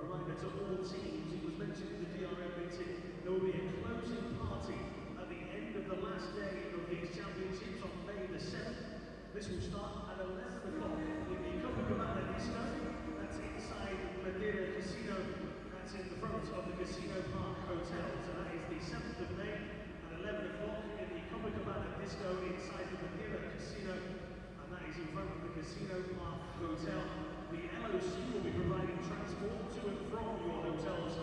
reminder to all teams, it was mentioned in the DRM meeting, there will be a closing party at the end of the last day of these championships on May the 7th. This will start at 11 o'clock in the Copacabana Disco. That's inside Madeira Casino. That's in the front of the Casino Park Hotel. So that is the 7th of May at 11 o'clock in the Copacabana Disco inside the Madeira Casino. And that is in front of the Casino Park Hotel. The LOC will be providing transport to and from your hotels.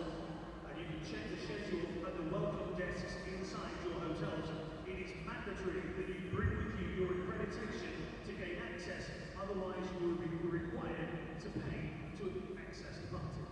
And you can check the schedule at the welcome desks inside your hotels. It is mandatory that you bring with you your accreditation to gain access, otherwise you will be required to pay to access the party.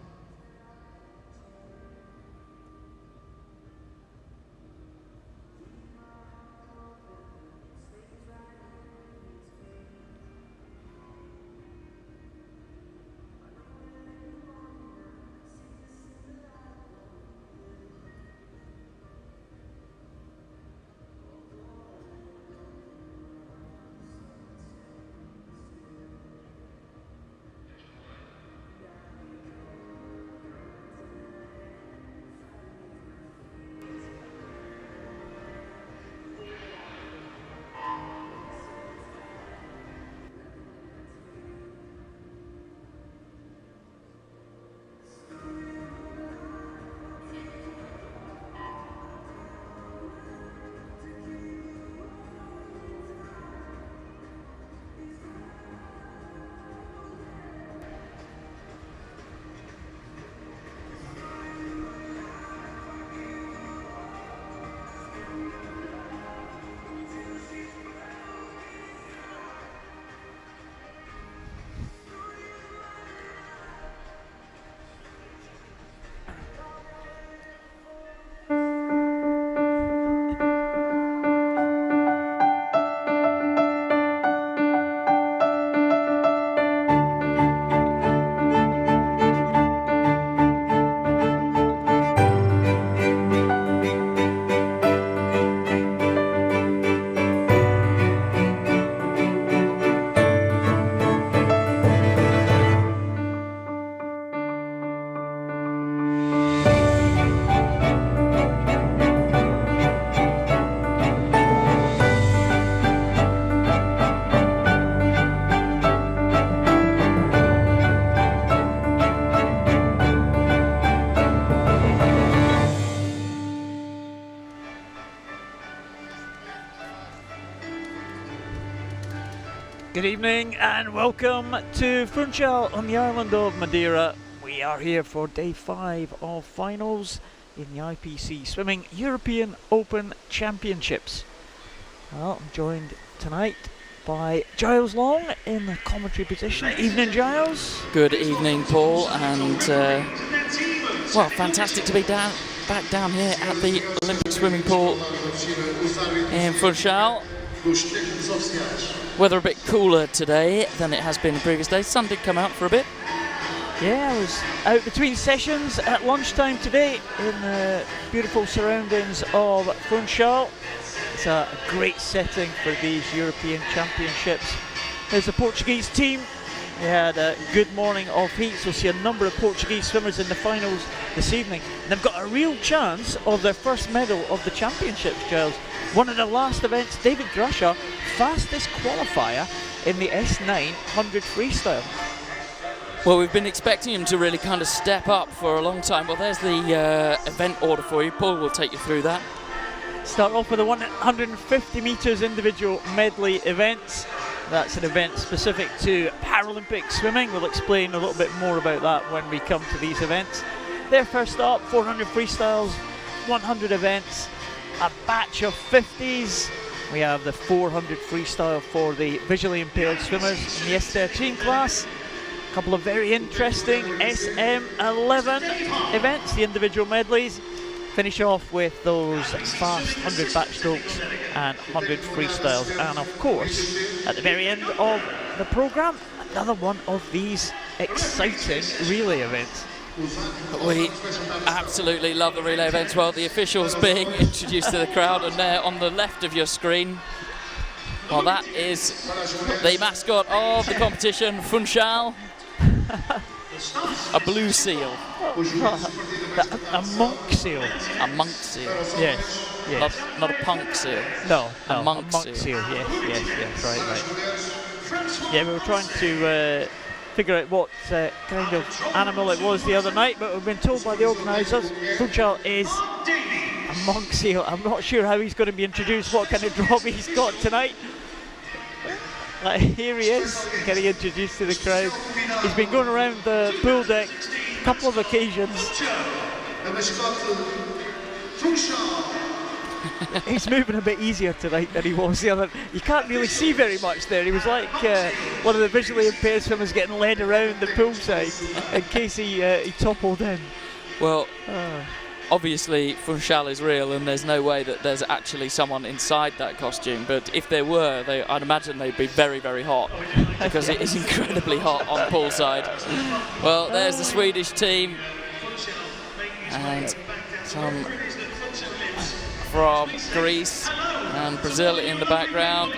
Good evening and welcome to Funchal on the island of Madeira. We are here for day 5 of finals in the IPC Swimming European Open Championships. Well, I'm joined tonight by Giles Long in the commentary position. Evening, Giles. Good evening, Paul, and well, fantastic to be back down here at the Olympic swimming pool in Funchal. Weather a bit cooler today than it has been in previous days. Sun did come out for a bit. Yeah, I was out between sessions at lunchtime today in the beautiful surroundings of Funchal. It's a great setting for these European Championships. There's the Portuguese team. They had a good morning of heats. We'll see a number of Portuguese swimmers in the finals this evening. And they've got a real chance of their first medal of the championships, Giles. One of the last events, David Grusher, fastest qualifier in the S9 100 freestyle. Well, we've been expecting him to really kind of step up for a long time. Well, there's the event order for you. Paul will take you through that. Start off with the 150 metres individual medley events. That's an event specific to Paralympic swimming. We'll explain a little bit more about that when we come to these events. They're first up, 400 freestyles, 100 events, a batch of 50s. We have the 400 freestyle for the visually impaired swimmers in the S13 class. A couple of very interesting SM11 events, the individual medleys. Finish off with those fast 100 backstrokes and 100 freestyles. And of course, at the very end of the programme, another one of these exciting relay events. We absolutely love the relay events. Well, the officials being introduced to the crowd, and there on the left of your screen, well, that is the mascot of the competition, Funchal. A blue seal. A monk seal. A monk seal. Yes. Not a punk seal. No, a monk seal. seal. Yes. Right. Yeah, we were trying to figure out what kind of animal it was the other night, but we've been told by the organisers Funchal is a monk seal. I'm not sure how he's going to be introduced, what kind of job he's got tonight. Here he is, getting introduced to the crowd. He's been going around the pool deck a couple of occasions. He's moving a bit easier tonight than he was the other. You can't really see very much there. He was like one of the visually impaired swimmers getting led around the poolside in case he toppled in. Well, obviously Funchal is real, and there's no way that there's actually someone inside that costume. But if there were, I'd imagine they'd be very, very hot, because it is incredibly hot on poolside. Well, there's the Swedish team, and some from Greece and Brazil in the background.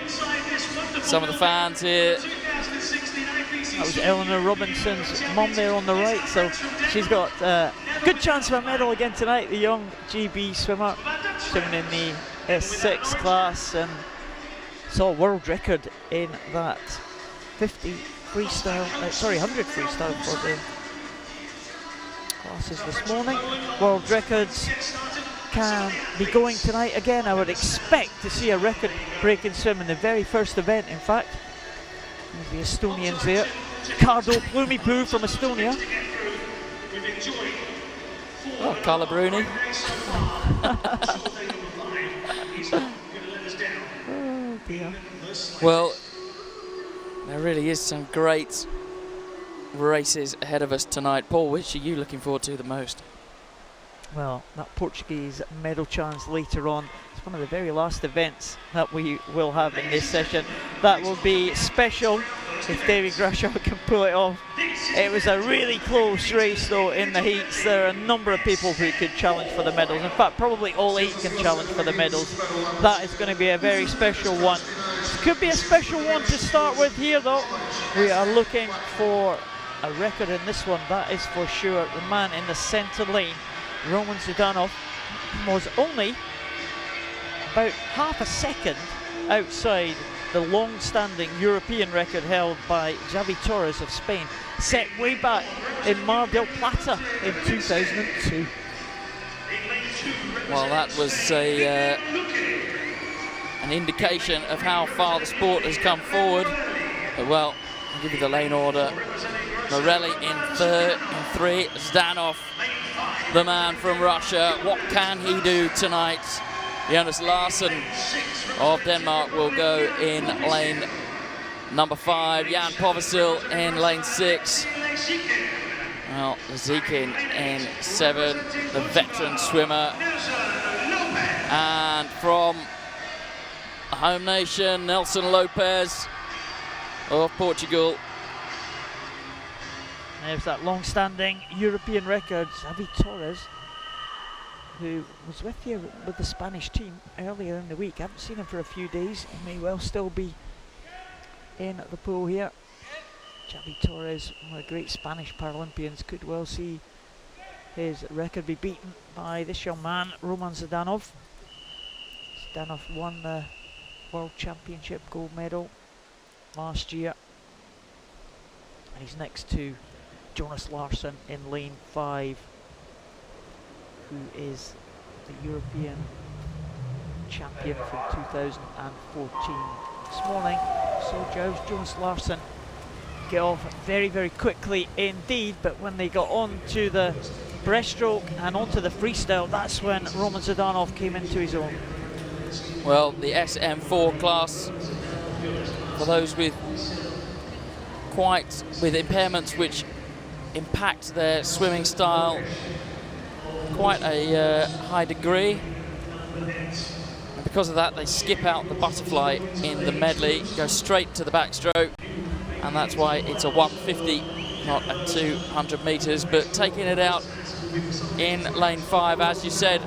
Some of the fans here. That was Eleanor Robinson's mum there on the right, so she's got a good chance of a medal again tonight. The young GB swimmer swimming in the S6 class and saw a world record in that 100 freestyle for the classes this morning. World records can be going tonight again. I would expect to see a record-breaking swim in the very first event, in fact. There's the Estonians there. Cardo Plumipoo from Estonia. Oh, Carla Bruni. Oh dear. Well, there really is some great races ahead of us tonight. Paul, which are you looking forward to the most? Well, that Portuguese medal chance later on. It's one of the very last events that we will have in this session. That will be special if David Grashaw can pull it off. It was a really close race though in the heats. There are a number of people who could challenge for the medals. In fact, probably all 8 can challenge for the medals. That is going to be a very special one. It could be a special one to start with here though. We are looking for a record in this one, that is for sure. The man in the centre lane, Roman Zdanov, was only about half a second outside the long-standing European record held by Xavi Torres of Spain, set way back in Mar del Plata in 2002. Well, that was an indication of how far the sport has come forward. Well, I'll give you the lane order. Morelli in 3, Zdanov, the man from Russia. What can he do tonight? Jonas Larsen of Denmark will go in lane number 5. Jan Povasil in lane 6. Well, Zikin in 7, the veteran swimmer. And from the home nation, Nelson Lopez of Portugal. There's that long-standing European record, Xavi Torres, who was with the Spanish team earlier in the week. I haven't seen him for a few days. He may well still be in the pool here. Xavi Torres, one of the great Spanish Paralympians, could well see his record be beaten by this young man, Roman Zdanov. Zdanov won the World Championship gold medal last year. And he's next to Jonas Larsen in lane 5, who is the European champion from 2014. This morning, so Jonas Larsen get off very, very quickly indeed, but when they got on to the breaststroke and onto the freestyle, that's when Roman Zdanov came into his own. Well, the SM4 class, for those with impairments which impact their swimming style quite a high degree, and because of that they skip out the butterfly in the medley, go straight to the backstroke, and that's why it's a 150, not a 200 meters. But taking it out in lane 5, as you said,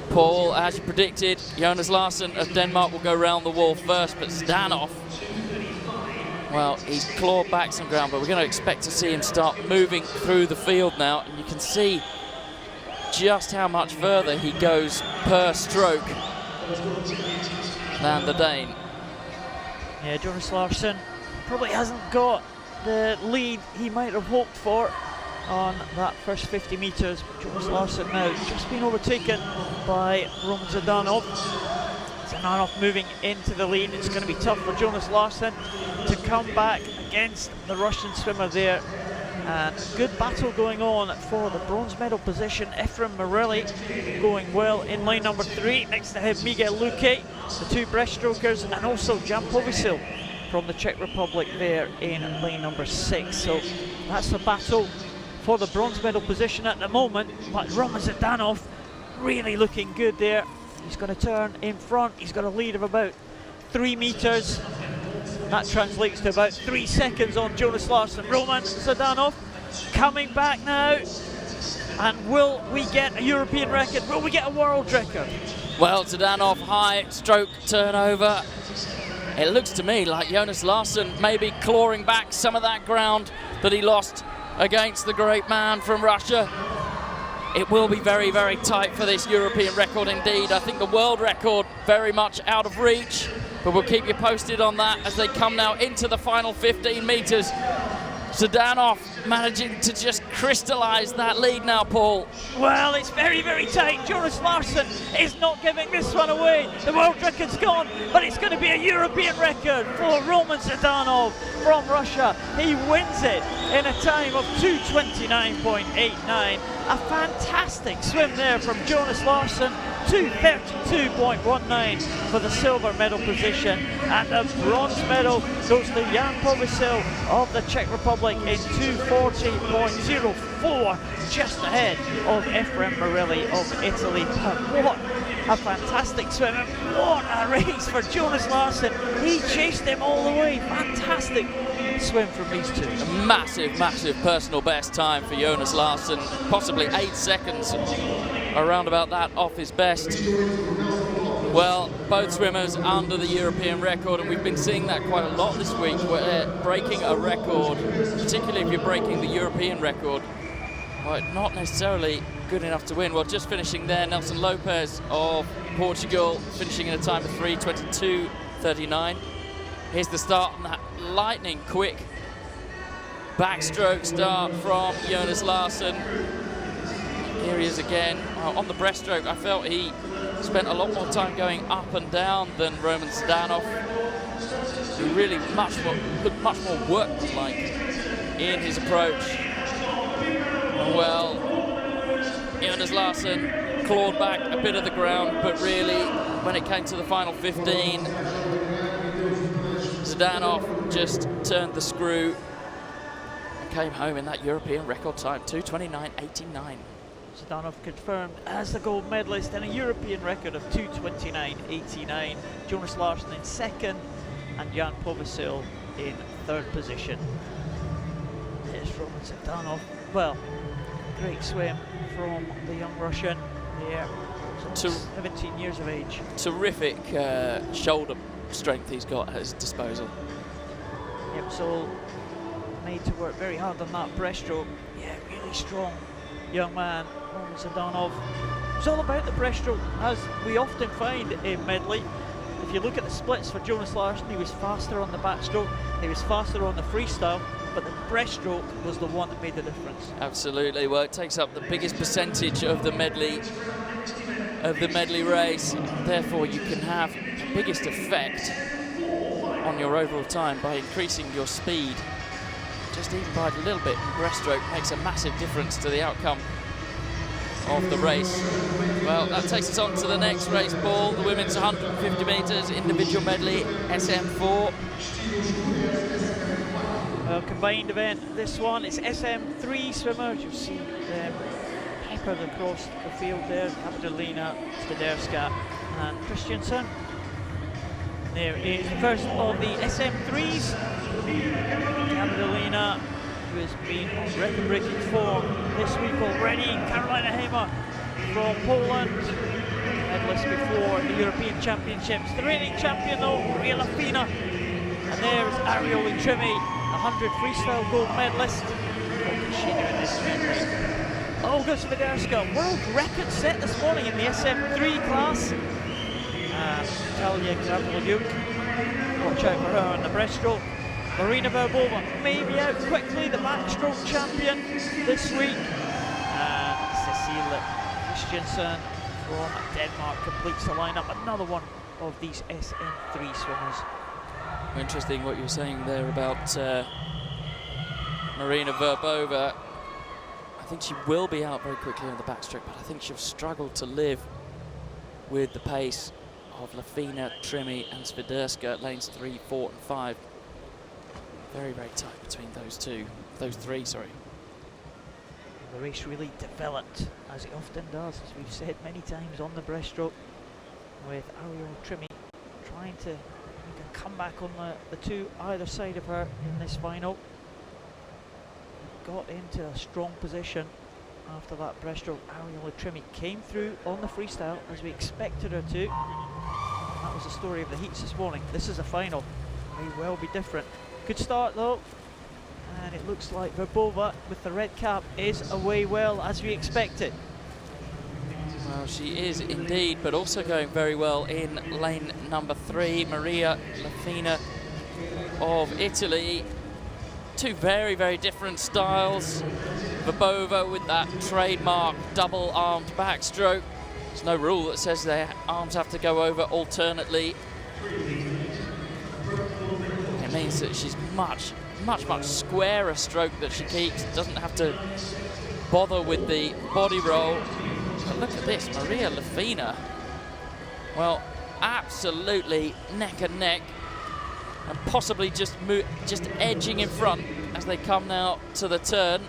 Paul, as you predicted, Jonas Larsen of Denmark will go round the wall first, but Zdanov Well, he's clawed back some ground, but we're going to expect to see him start moving through the field now, and you can see just how much further he goes per stroke than the Dane. Yeah, Jonas Larsson probably hasn't got the lead he might have hoped for on that first 50 metres. Jonas Larsson now just been overtaken by Roman Zdanov. Zdanov moving into the lead. It's going to be tough for Jonas Larsson to come back against the Russian swimmer there. And good battle going on for the bronze medal position. Efrem Morelli going well in line number 3. Next to him, Miguel Luque, the 2 breaststrokers, and also Jan Povisil from the Czech Republic there in line number 6. So that's the battle for the bronze medal position at the moment. But Roman Zdanov really looking good there. He's going to turn in front. He's got a lead of about 3 metres. That translates to about 3 seconds on Jonas Larsson. Roman Zdanov coming back now. And will we get a European record? Will we get a world record? Well, Zdanov, high stroke turnover. It looks to me like Jonas Larsson maybe clawing back some of that ground that he lost against the great man from Russia. It will be very, very tight for this European record indeed. I think the world record very much out of reach, but we'll keep you posted on that as they come now into the final 15 metres. Zdanov managing to just crystallise that lead now, Paul. Well, it's very, very tight. Jonas Larsson is not giving this one away. The world record's gone, but it's going to be a European record for Roman Zdanov from Russia. He wins it in a time of 2:29.89. A fantastic swim there from Jonas Larsson. 2:32.19 for the silver medal position, and the bronze medal goes to Jan Povisil of the Czech Republic in 2:40.04, just ahead of Efrem Morelli of Italy. But what a fantastic swim, and what a race for Jonas Larsson. He chased him all the way. Fantastic swim from these two. A massive, massive personal best time for Jonas Larsson, possibly 8 seconds around about that off his best. Well, both swimmers under the European record, and we've been seeing that quite a lot this week, where breaking a record, particularly if you're breaking the European record, well, not necessarily good enough to win. Well, just finishing there, Nelson Lopez of Portugal, finishing in a time of 3:22.39. Here's the start on that lightning quick backstroke start from Jonas Larsson. Here he is again. On the breaststroke, I felt he spent a lot more time going up and down than Roman Zdanov, who really looked much more work-like in his approach. Well, Jonas Larsson clawed back a bit of the ground, but really, when it came to the final 15, Zdanov just turned the screw and came home in that European record time, 2:29.89. Zdanov confirmed as the gold medalist and a European record of 2:29.89. Jonas Larsson in second and Jan Povisil in third position. There's Roman Zdanov. Well, great swim from the young Russian there. 17 years of age. Terrific shoulder strength he's got at his disposal. Yep, so made to work very hard on that breaststroke. Yeah, really strong young man, Roman Zdanov. It's all about the breaststroke, as we often find in medley. If you look at the splits for Jonas Larsson, he was faster on the backstroke, he was faster on the freestyle, but the breaststroke was the one that made the difference. Absolutely. Well, it takes up the biggest percentage of the medley race. Therefore, you can have the biggest effect on your overall time by increasing your speed. Just even by a little bit in breaststroke makes a massive difference to the outcome of the race. Well, that takes us on to the next race, Paul, the women's 150 metres individual medley SM4. Well, combined event, this one. It's SM3 swimmers. You see them peppered across the field there. Kapitolina, Stederska and Christiansen. There is the first of the SM3s. Kapitolina, who has been on record-breaking form this week already. Carolina Hamer from Poland, medalist before the European Championships. The reigning champion though, Maria Lafina, and there is Ariole Trimmy, 100 freestyle gold medalist. What can she do in this event? Olga Swiderska, world record set this morning in the SM3 class. Natalia Gavriliuk, watch out for her on the breaststroke. Marina Verbova may be out quickly, the backstroke champion this week. And Cecilia Christiansen from Denmark completes the lineup. Another one of these SM3 swimmers. Interesting what you were saying there about Marina Verbova. I think she will be out very quickly on the backstroke, but I think she'll struggle to live with the pace of Lafina, Trimmy and Swiderska, lanes 3, 4 and 5. Very, very tight between those three. The race really developed, as it often does, as we've said many times, on the breaststroke, with Ariole Trimmy trying to make a comeback on the two either side of her in this final. Got into a strong position after that breaststroke. Ariole Trimmy came through on the freestyle as we expected her to. That was the story of the heats this morning. This is a final, may well be different. Good start though, and it looks like Verbova with the red cap is away well as we expected. Well, she is indeed, but also going very well in lane number 3, Maria Lafina of Italy. Two very, very different styles. Verbova with that trademark double-armed backstroke. There's no rule that says their arms have to go over alternately. It means that she's much squarer stroke that she keeps. Doesn't have to bother with the body roll. But look at this, Maria Lafina. Well, absolutely neck and neck, and possibly just edging in front as they come now to the turn.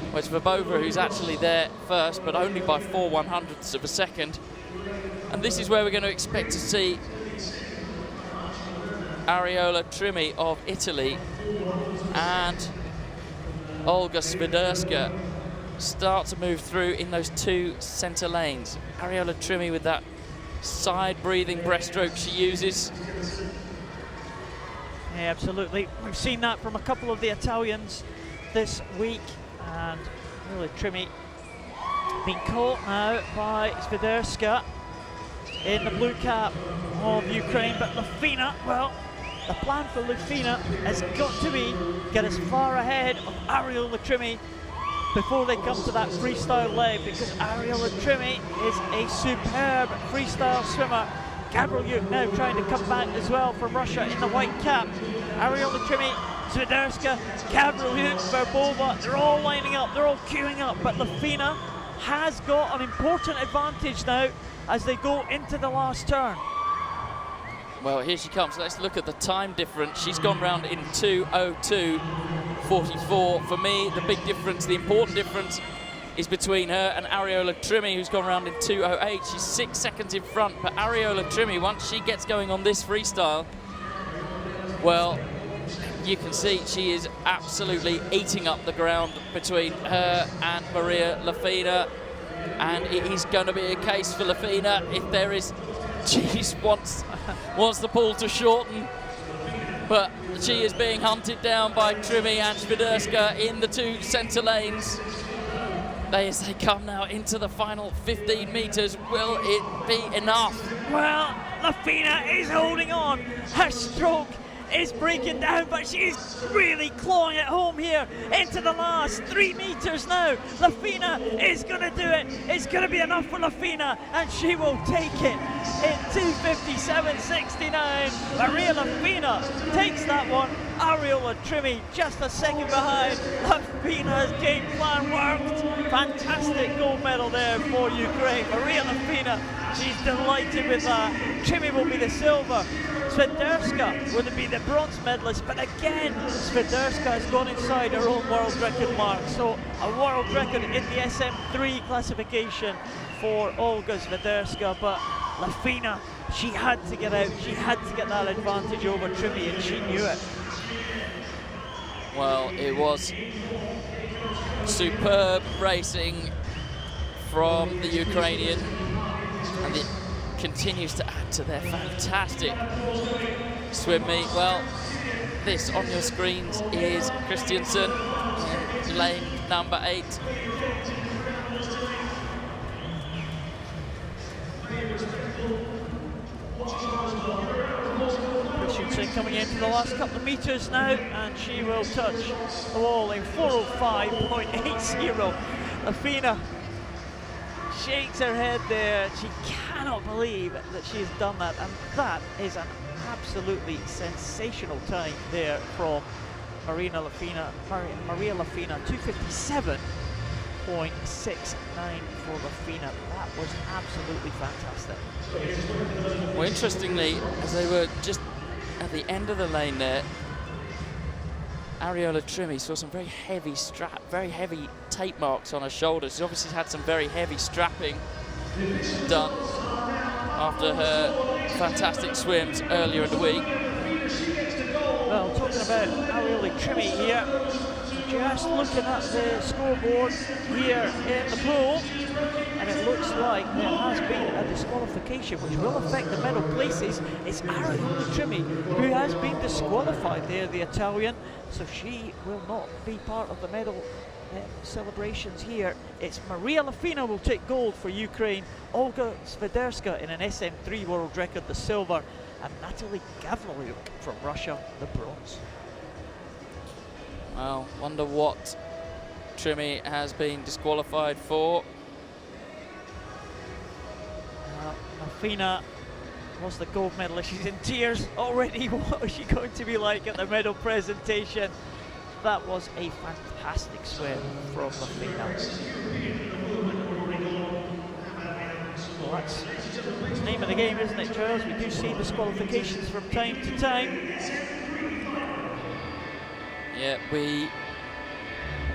Well, it's Verbova who's actually there first, but only by 4/100ths of a second. And this is where we're going to expect to see Ariole Trimmy of Italy and Olga Swiderska start to move through in those two centre lanes. Ariole Trimmy with that side-breathing breaststroke she uses. Yeah, absolutely. We've seen that from a couple of the Italians this week, and really Trimmy being caught now by Swiderska in the blue cap of Ukraine, but Lafina, well, the plan for Lafina has got to be get as far ahead of Ariole Trimmy before they come to that freestyle leg, because Ariole Trimmy is a superb freestyle swimmer. Gavriliuk now trying to come back as well from Russia in the white cap. Ariole Trimmy, Swiderska, Gavriliuk, Verbova, they're all lining up, they're all queuing up, but Lafina has got an important advantage now as they go into the last turn. Well, here she comes. Let's look at the time difference. She's gone round in 2:02:44. For me, the big difference, the important difference, is between her and Ariole Trimmy, who's gone round in 2:08. She's 6 seconds in front, but Ariole Trimmy, once she gets going on this freestyle, well, you can see she is absolutely eating up the ground between her and Maria Lafina. And it is going to be a case for Lafina if there is, she wants the pool to shorten, but she is being hunted down by Trimmy and Swiderska in the two centre lanes. As they come now into the final 15 metres, will it be enough? Well, Lafina is holding on. Her stroke is breaking down, but she's really clawing it home here into the last 3 metres now. Lafina is going to do it. It's going to be enough for Lafina, and she will take it in 2:57.69. Maria Lafina takes that one. Ariole Trimmy just a second behind. Lafina's game plan worked. Fantastic gold medal there for Ukraine. Maria Lafina, she's delighted with that. Trimmy will be the silver. Swiderska would be the bronze medalist, but again, Swiderska has gone inside her own world record mark. So a world record in the SM3 classification for Olga Swiderska, but Lafina, she had to get out. She had to get that advantage over Trimmy, and she knew it. Well, it was superb racing from the Ukrainian, and it continues to add to their fantastic swim meet. Well, this on your screens is Christiansen in lane number 8. Christiansen coming into the last couple of metres now, and she will touch the wall in 4:05.80. Athena shakes her head there. She cannot believe that she has done that, and that is an absolutely sensational time there from Maria Lafina. 2:57.69 for Lafina. That was absolutely fantastic. Well, interestingly, as they were just at the end of the lane there, Ariola Trimmy saw some very heavy tape marks on her shoulders. She's obviously had some very heavy strapping done after her fantastic swims earlier in the week. Well, talking about Ariola Trimmy here, just looking at the scoreboard here in the pool, and it looks like there has been a disqualification which will affect the medal places. It's Ariola Trimmy who has been disqualified there, the Italian, so she will not be part of the medal celebrations here. It's Maria Lafina will take gold for Ukraine, Olga Svederska in an SM3 world record, the silver, and Natalie Gavrilyuk from Russia, the bronze. Well, wonder what Trimmy has been disqualified for. Lafina was the gold medalist. She's in tears already. What is she going to be like at the medal presentation? That was a fantastic swim from Lafina. Well, that's the name of the game, isn't it, Charles? We do see disqualifications from time to time. Yeah, we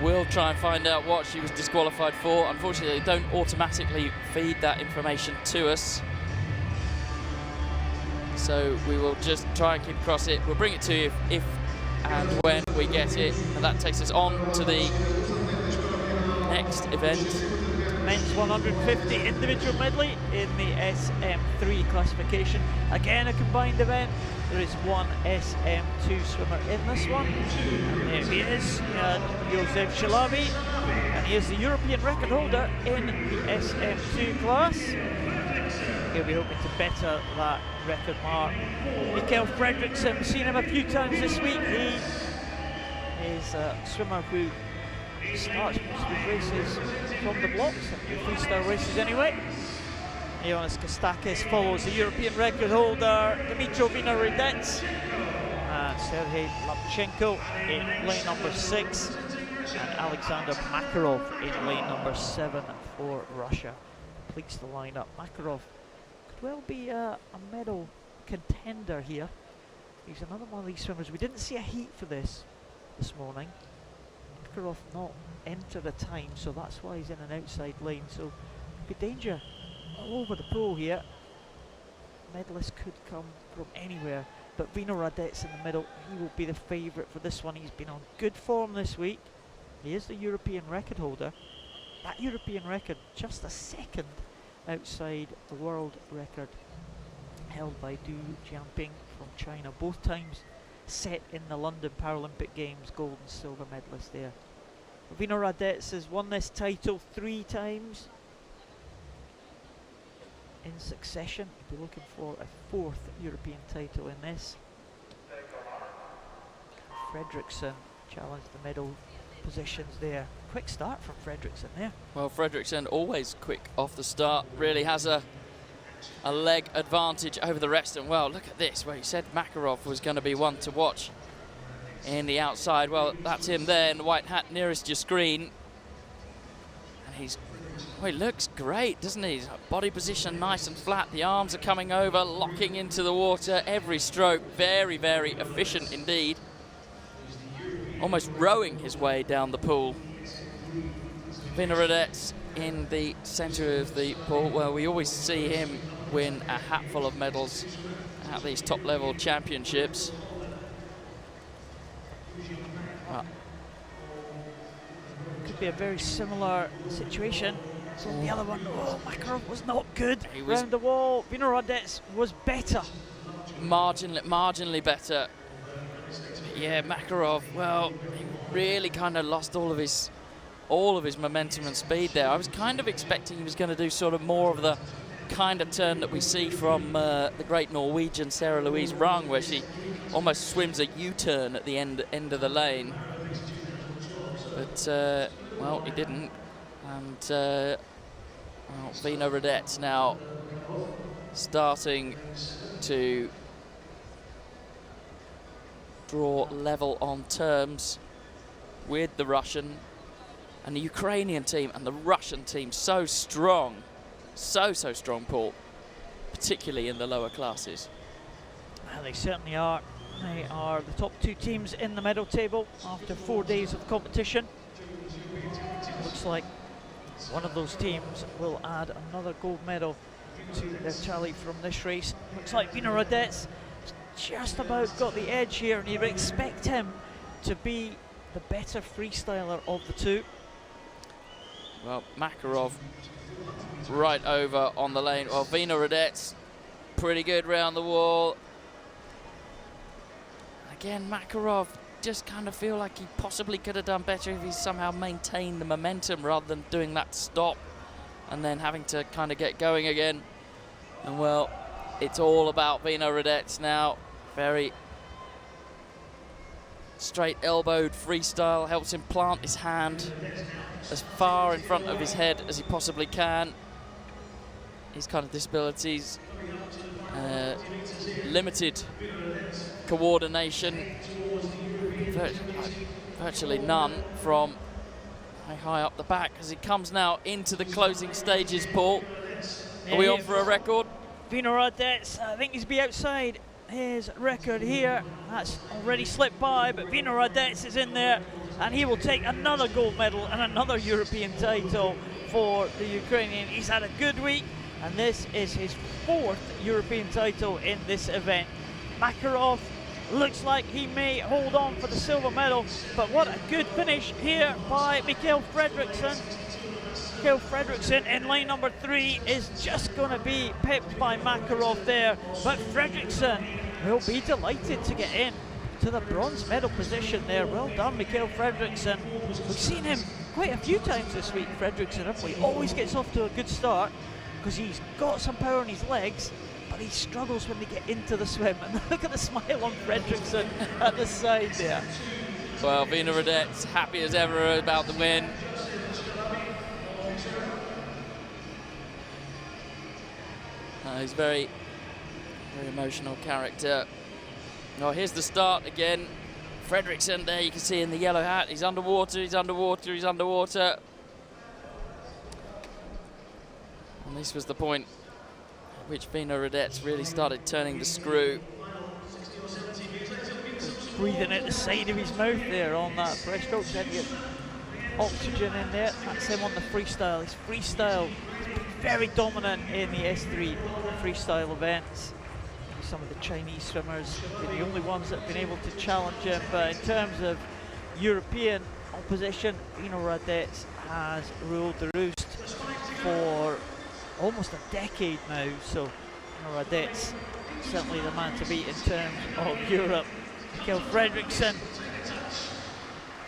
will try and find out what she was disqualified for. Unfortunately, they don't automatically feed that information to us, so we will just try and keep across it. We'll bring it to you if and when we get it, and that takes us on to the next event. Men's 150 individual medley in the SM3 classification. Again, a combined event. There is one SM2 swimmer in this one. And there he is, Josef Shalabi. And he is the European record holder in the SM2 class. He'll be hoping to better that record mark. Mikael Fredriksson, we've seen him a few times this week. He is a swimmer who starts most of his races from the blocks, the freestyle races anyway. Ioannis Kostakis follows the European record holder Dimitro Vinoradets, and Sergei Lapchenko in lane number 6, and Alexander Makarov in lane number 7 for Russia. Completes the lineup. Makarov could well be a medal contender here. He's another one of these swimmers. We didn't see a heat for this morning. Makarov not enter the time, so that's why he's in an outside lane. So could be danger all over the pool here. Medalists could come from anywhere, but Vino Radets in the middle, he will be the favourite for this one. He's been on good form this week. He is the European record holder. That European record just a second outside the world record held by Du Jianping from China. Both times set in the London Paralympic Games, gold and silver medalist there. Vino Radets has won this title 3 times in succession. We'll be looking for a 4th European title in this. Fredriksson challenged the medal positions there. Quick start from Fredriksson there. Well, Fredriksson always quick off the start, really has a leg advantage over the rest. And well, look at this, where he said Makarov was going to be one to watch in the outside. Well, that's him there in the white hat nearest your screen. And he looks great, doesn't he? His body position nice and flat. The arms are coming over, locking into the water. Every stroke very, very efficient indeed. Almost rowing his way down the pool. Vino Radets in the centre of the pool. Well, we always see him win a hatful of medals at these top-level championships. Could be a very similar situation. So the other one, Makarov was not good. Round the wall, Vino Radets was better. marginally better. Yeah, Makarov, well, he really kind of lost all of his momentum and speed there. I was kind of expecting he was going to do sort of more of the kind of turn that we see from the great Norwegian Sarah Louise Rung, where she almost swims a U-turn at the end of the lane. But, well, he didn't. And, well, Vina Radetz now starting to draw level on terms with the Russian and the Ukrainian team, and the Russian team so strong, so strong, Paul, particularly in the lower classes. Well, they certainly are. They are the top two teams in the medal table after 4 days of competition. Looks like one of those teams will add another gold medal to their tally from this race. Looks like Vina Radetz just about got the edge here, and you would expect him to be the better freestyler of the two. Well, Makarov right over on the lane. Well, Vina Radetz pretty good round the wall. Again, Makarov just kind of feel like he possibly could have done better if he somehow maintained the momentum rather than doing that stop and then having to kind of get going again. And well, it's all about Vina Radetz now. Very straight elbowed freestyle, helps him plant his hand as far in front of his head as he possibly can. His kind of disabilities, limited coordination, virtually none from high up the back as he comes now into the closing stages, Paul. Are we on for a record? Vina Radetz, I think he's be outside his record here. That's already slipped by, but Vina Radetz is in there, and he will take another gold medal and another European title for the Ukrainian. He's had a good week, and this is his 4th European title in this event. Makarov looks like he may hold on for the silver medal, but what a good finish here by Mikael Fredriksson. Mikael Fredriksson in lane number 3 is just going to be pipped by Makarov there, but Fredriksson will be delighted to get in to the bronze medal position there. Well done, Mikael Fredriksson. We've seen him quite a few times this week, Fredriksson, haven't we? He always gets off to a good start because he's got some power in his legs, but he struggles when they get into the swim. And look at the smile on Fredriksson at the side there. Well, Vina Radetz happy as ever about the win. He's very emotional character. Now here's the start again. Fredriksson there, you can see in the yellow hat. He's underwater, he's underwater, he's underwater. And this was the point at which Vina Radetz really started turning the screw. Breathing out the side of his mouth there on that breaststroke, trying to get oxygen in there. That's him on the freestyle. His freestyle has been very dominant in the S3 freestyle events. Some of the Chinese swimmers have been the only ones that have been able to challenge him, but in terms of European opposition, Vina Radetz has ruled the roost for almost a decade now, so Vina Radetz certainly the man to beat in terms of Europe. Mikael Fredriksson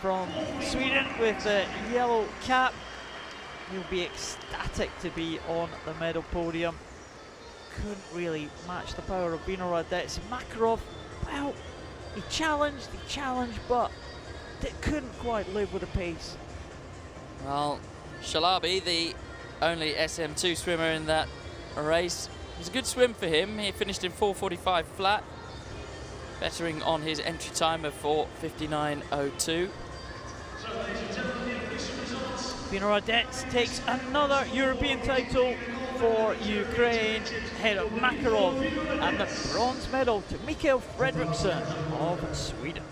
from Sweden with the yellow cap. He'll be ecstatic to be on the medal podium. Couldn't really match the power of Vina Radetz. Makarov, well, he challenged, but they couldn't quite live with the pace. Well, Shalabi, the only SM2 swimmer in that race, it was a good swim for him. He finished in 4:45 flat, bettering on his entry time of 4:59.02. Vina Radetz takes another European title for Ukraine ahead of Makarov, and the bronze medal to Mikael Fredriksson of Sweden.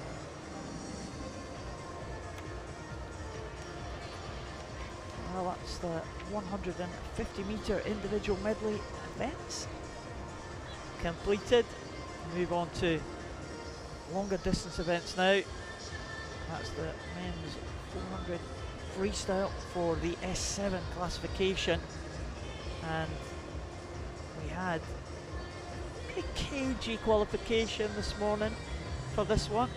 Well, that's the 150-metre individual medley events completed. Move on to longer distance events now. That's the men's 400 freestyle for the S7 classification, and we had pretty cagey qualification this morning for this one.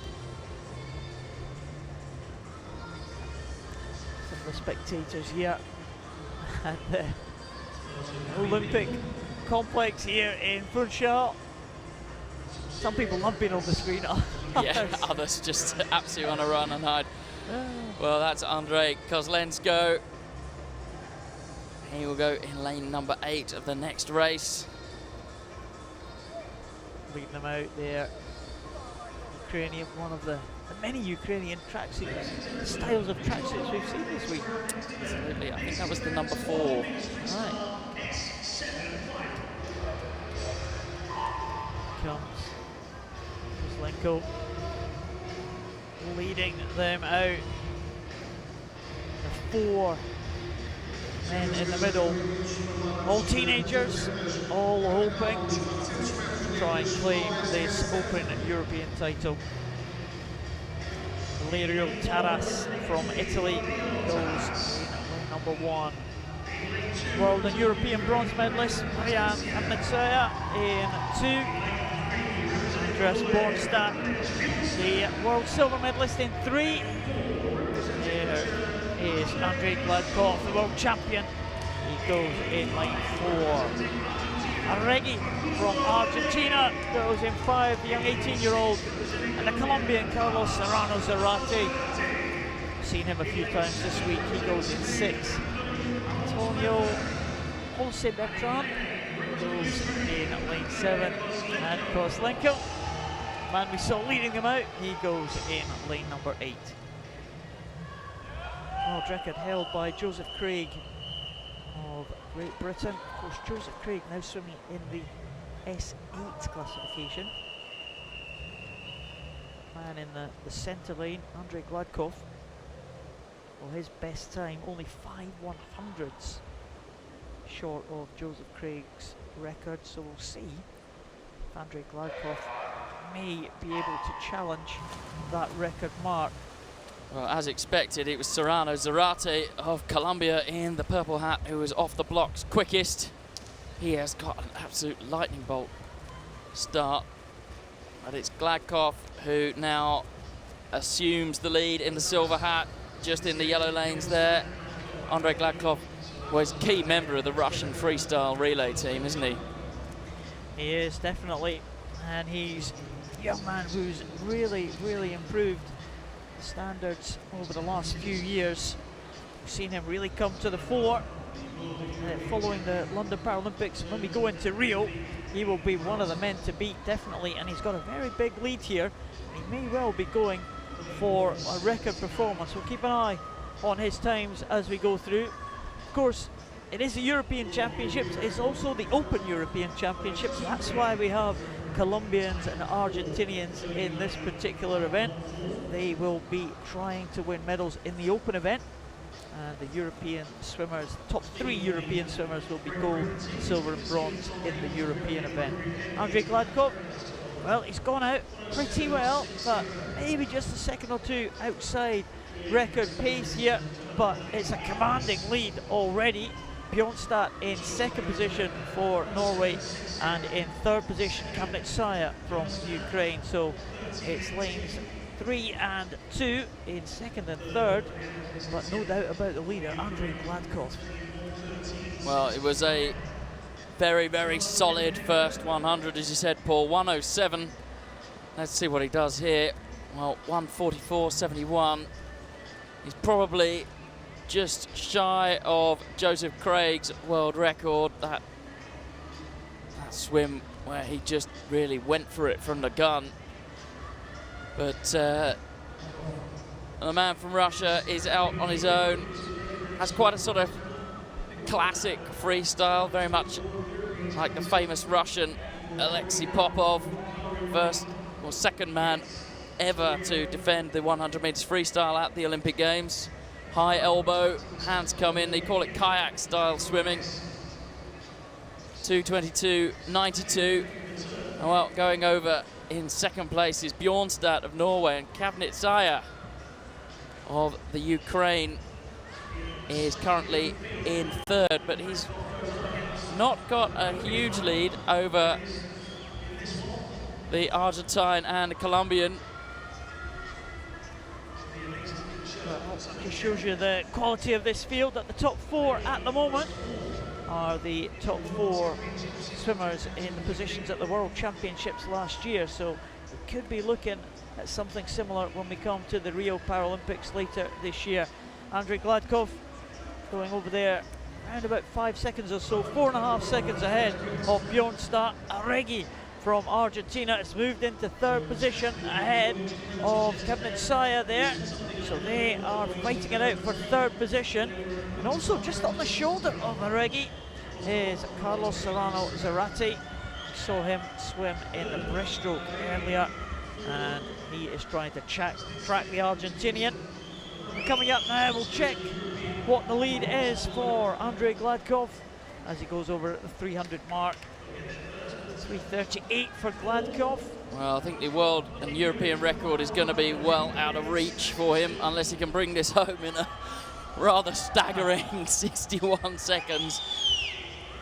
Some of the spectators here at the Olympic complex here in Funchal. Some people love being on the screen. Yeah, others just absolutely on a run and hide. Well, that's Andrei Kozlensko. He will go in lane number 8 of the next race. Leading them out there. Ukrainian, one of the many Ukrainian tracksuits, styles of tracksuits we've seen this week. Absolutely, I think that was the number 4. Right. Comes Kozlenko leading them out. The 4 men in the middle, all teenagers, all hoping to try and claim this Open European title. Valerio Taras from Italy goes in number 1. World and European bronze medalist Marianne Kamenetsaya in 2. Andreas Bornstadt, the world silver medalist in 3. There is Andrei Gladkov, the world champion. He goes in lane 4. Arregui from Argentina goes in 5, the young 18-year-old. And the Colombian Carlos Serrano Zarate, seen him a few times this week, he goes in 6. Antonio Jose Bertrand goes in lane 7. And Kozlenko, man we saw leading them out, he goes in lane number 8. World record held by Joseph Craig of Great Britain. Of course, Joseph Craig now swimming in the S8 classification. Man in the centre lane, Andrei Gladkov. Well, his best time, only 5/100ths short of Joseph Craig's record, so we'll see if Andrei Gladkov may be able to challenge that record mark. Well, as expected, it was Serrano Zarate of Colombia in the purple hat who was off the blocks quickest. He has got an absolute lightning bolt start. But it's Gladkov who now assumes the lead in the silver hat, just in the yellow lanes there. Andrei Gladkov was a key member of the Russian freestyle relay team, isn't he? He is, definitely. And he's a young man who's really, really improved the standards over the last few years. We've seen him really come to the fore following the London Paralympics. When we go into Rio, he will be one of the men to beat, definitely, and he's got a very big lead here. He may well be going for a record performance. We'll keep an eye on his times as we go through. Of course, it is the European Championships, it's also the Open European Championships. That's why we have Colombians and Argentinians in this particular event. They will be trying to win medals in the Open event. The European swimmers, top 3 European swimmers, will be gold, silver and bronze in the European event. Andrei Gladkov, well, he's gone out pretty well, but maybe just a second or 2 outside record pace here, but it's a commanding lead already. Bjornstad in 2nd position for Norway, and in 3rd position Kamenetsaya from Ukraine. So it's lanes 3 and 2 in 2nd and 3rd, but no doubt about the leader, Andrei Gladkov. Well, it was a very, very solid first 100, as you said, Paul. 107. Let's see what he does here. Well, 144.71. He's probably just shy of Joseph Craig's world record. That swim where he just really went for it from the gun. But the man from Russia is out on his own. Has quite a sort of classic freestyle, very much like the famous Russian Alexei Popov, first or second man ever to defend the 100 meters freestyle at the Olympic Games. High elbow, hands come in, they call it kayak style swimming. 2:22.92. Well, going over in 2nd place is Bjornstad of Norway, and Kamenetsaya of the Ukraine is currently in 3rd, but he's not got a huge lead over the Argentine and the Colombian. Just shows you the quality of this field. That the top 4 at the moment are the top 4 swimmers in the positions at the World Championships last year, so we could be looking at something similar when we come to the Rio Paralympics later this year. Andrei Gladkov going over there around about 5 seconds or so, 4.5 seconds ahead of Bjornstad. Aregi from Argentina has moved into 3rd position ahead of Kevnitsaya there. So they are fighting it out for 3rd position. And also just on the shoulder of Aregi is Carlos Serrano Zarate. We saw him swim in the breaststroke earlier, and he is trying to track the Argentinian. And coming up now, we'll check what the lead is for Andrei Gladkov as he goes over at the 300 mark. 3:38 for Gladkov. Well, I think the world and European record is going to be well out of reach for him unless he can bring this home in a rather staggering 61 seconds.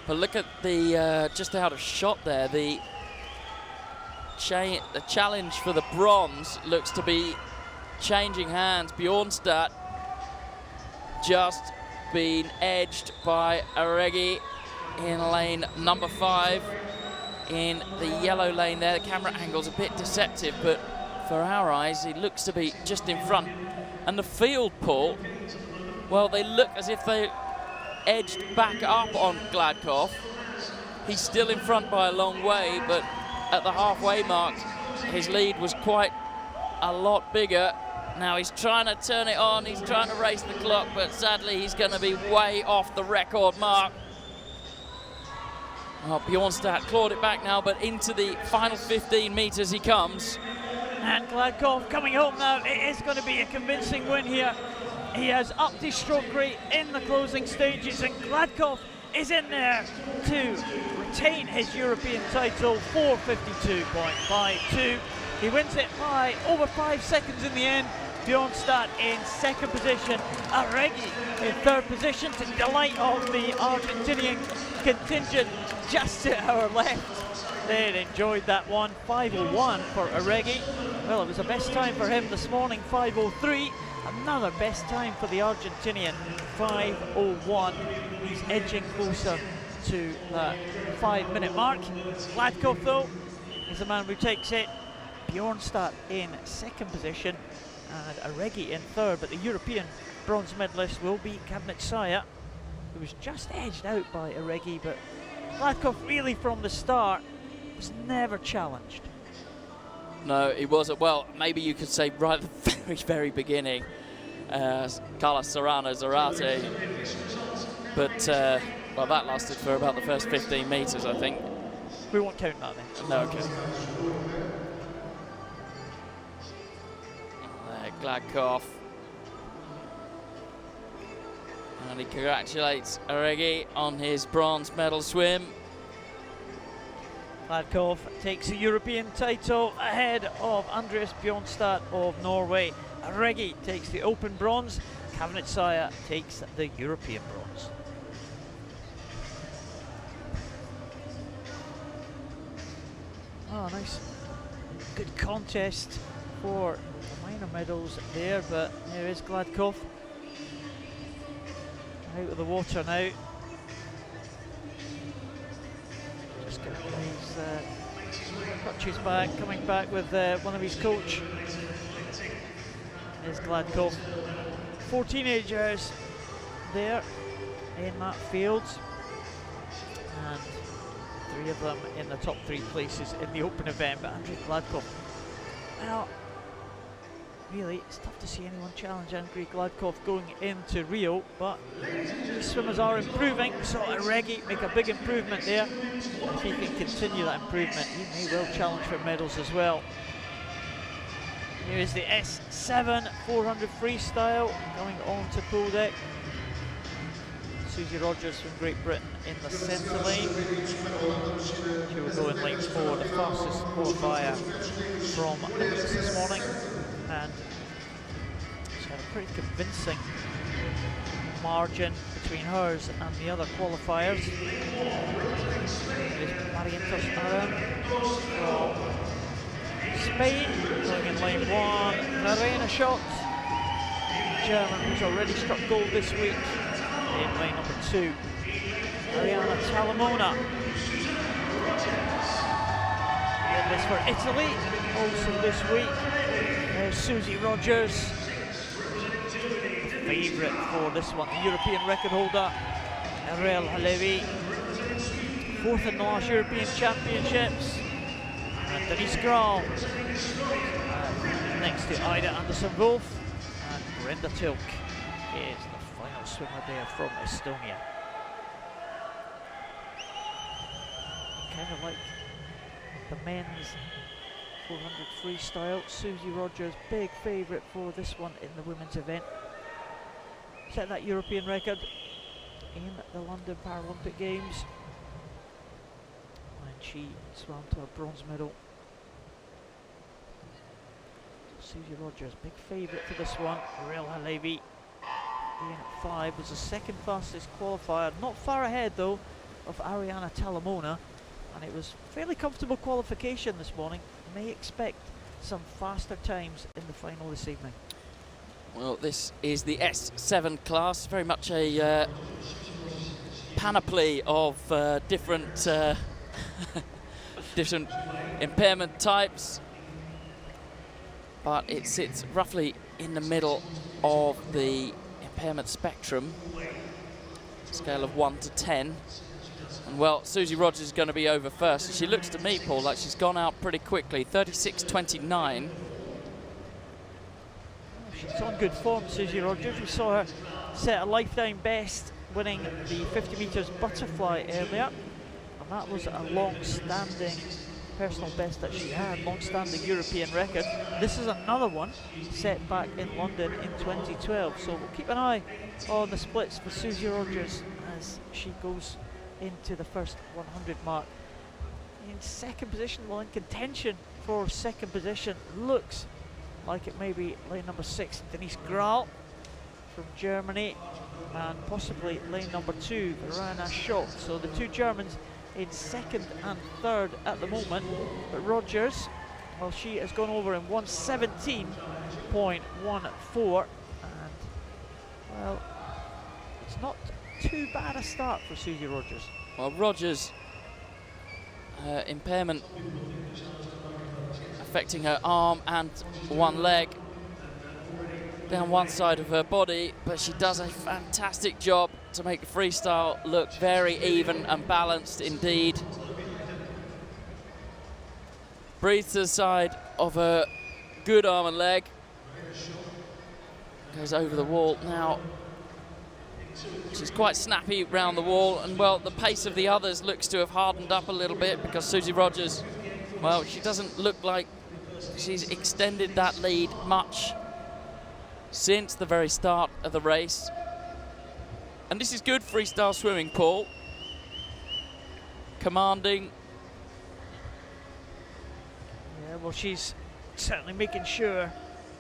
But look at the just out of shot there. The challenge for the bronze looks to be changing hands. Bjornstad just been edged by Aregi in lane number 5. In the yellow lane there, the camera angle's a bit deceptive, but for our eyes, he looks to be just in front. And the field, Paul, well, they look as if they edged back up on Gladkov. He's still in front by a long way, but at the halfway mark, his lead was quite a lot bigger. Now he's trying to turn it on, he's trying to race the clock, but sadly he's going to be way off the record mark. Well, Bjornstad clawed it back now, but into the final 15 metres he comes. And Gladkov coming home now. It is going to be a convincing win here. He has upped his stroke rate in the closing stages, and Gladkov is in there to retain his European title, 4:52.52. He wins it by over 5 seconds in the end. Bjornstad in 2nd position, Aregi in 3rd position, to the delight of the Argentinian contingent just to our left. They enjoyed that one. 5:01 for Aregi. Well, it was the best time for him this morning, 5:03. Another best time for the Argentinian, 5:01. He's edging closer to that 5-minute mark. Gladkov, though, is the man who takes it. Bjornstad in 2nd position and Aregi in 3rd, but the European bronze medalist will be Kevnitsaya, who was just edged out by Aregi, but Gladkov really from the start was never challenged. No, he wasn't. Well, maybe you could say right at the very, very beginning, Carlos Serrano Zarate, but well, that lasted for about the first 15 metres, I think. We won't count that then. No, okay. Gladkov. And he congratulates Aregi on his bronze medal swim. Gladkov takes the European title ahead of Andreas Bjornstad of Norway. Aregi takes the open bronze. Kevnitsaya takes the European bronze. Oh, nice. Good contest for the minor medals there, but here is Gladkov. Out of the water now. Just getting his crutches back, coming back with one of his coach. Is Gladkov. 4 teenagers there in that field, and 3 of them in the top 3 places in the open event. But Andrei Gladkov, well, really, it's tough to see anyone challenge Andrei Gladkov going into Rio, but these swimmers are improving, so Aregi make a big improvement there. And if he can continue that improvement, he may well challenge for medals as well. Here is the S7 400 freestyle going on to pool deck. Susie Rogers from Great Britain in the centre lane. She will go in lane 4, the fastest qualifier from the mix this morning. And she had a pretty convincing margin between hers and the other qualifiers. There is Marientos Aran from Spain going in lane 1, Verena Schott, German, who's already struck gold this week in lane number 2. Ariana Talamona. And this for Italy, also this week. Susie Rogers, favourite for this one, the European record holder, Ariel Halevi, 4th in the last European Championships. And Denise Graal, next to Ida Anderson-Wolf, and Brenda Tilk is the final swimmer there from Estonia. Kind of like the men's 400 freestyle, Susie Rogers, big favourite for this one in the women's event. Set that European record in the London Paralympic Games, and she swam to a bronze medal. Susie Rogers, big favourite for this one. Ariel Halevi in 5 was the second fastest qualifier, not far ahead though of Ariana Talamona, and it was fairly comfortable qualification this morning. May expect some faster times in the final this evening. Well, this is the S7 class, very much a panoply of different different impairment types, but it sits roughly in the middle of the impairment spectrum, scale of 1 to 10. And well, Susie Rogers is going to be over first. She looks to me, Paul, like she's gone out pretty quickly, 36.29. She's on good form, Susie Rogers. We saw her set a lifetime best winning the 50 metres butterfly earlier, and that was a long-standing personal best that she had, long-standing European record. This is another one set back in London in 2012, so we'll keep an eye on the splits for Susie Rogers as she goes into the first 100 mark. In second position, well, in contention for second position, looks like it may be lane number 6, Denise Graal from Germany, and possibly lane number 2, Verena Schott. So the two Germans in second and third at the moment, but Rogers, well, she has gone over in 1:17.14, and well, it's not too bad a start for Susie Rogers. Well, Rogers' impairment affecting her arm and one leg down one side of her body, but she does a fantastic job to make the freestyle look very even and balanced indeed. Breathes to the side of her good arm and leg, goes over the wall now. She's quite snappy round the wall, and well, the pace of the others looks to have hardened up a little bit because Susie Rogers, well, she doesn't look like she's extended that lead much since the very start of the race. And this is good freestyle swimming, Paul. Commanding. Yeah, well, she's certainly making sure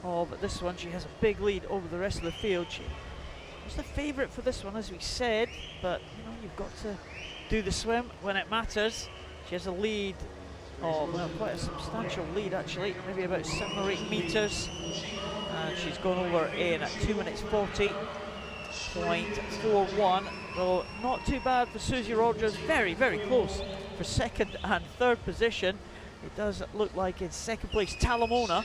of this one. She has a big lead over the rest of the field. She was the favourite for this one, as we said, but you know, you've got to do the swim when it matters. She has a lead, well, quite a substantial lead actually, maybe about 7 or 8 metres. And she's gone over in at 2 minutes 40.41. So not too bad for Susie Rogers, very, very close for second and third position. It does look like in second place Talamona,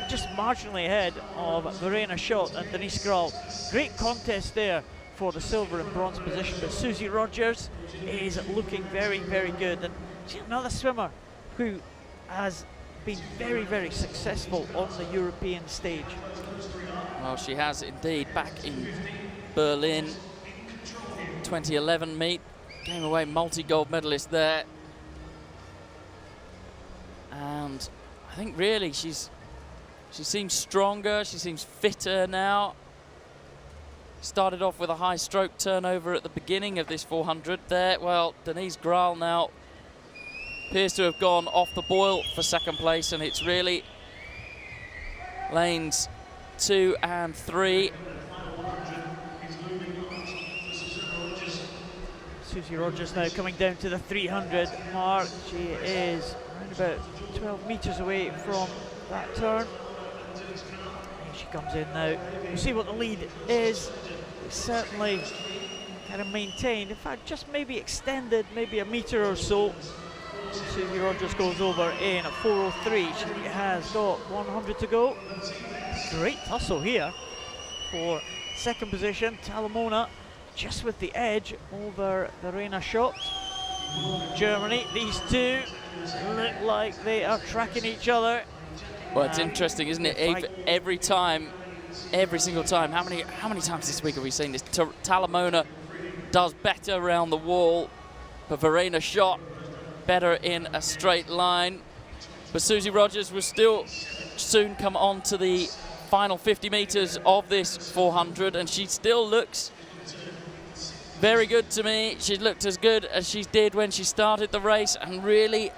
just marginally ahead of Verena Schott and Denise Graal. Great contest there for the silver and bronze position, but Susie Rogers is looking very, very good. And she's another swimmer who has been very, very successful on the European stage. Well, she has indeed. Back in Berlin 2011 meet, came away multi-gold medalist there. And I think really she seems stronger, she seems fitter now. Started off with a high stroke turnover at the beginning of this 400 there. Well, Denise Graal now appears to have gone off the boil for second place, and it's really lanes 2 and 3. Susie Rogers now coming down to the 300 mark. She is around about 12 metres away from that turn. Here she comes in now. We'll see what the lead is. It's certainly kind of maintained. In fact, just maybe extended, maybe a metre or so. Susie Rogers goes over in at 4:03. She has got 100 to go. Great tussle here for second position. Talamona just with the edge over Verena Schott. Germany, these two look like they are tracking each other. Well, it's interesting, isn't it? Every time, every single time. How many times this week have we seen this? Talamona does better around the wall, but Verena Schott better in a straight line. But Susie Rogers will still soon come on to the final 50 metres of this 400, and she still looks very good to me. She looked as good as she did when she started the race, and really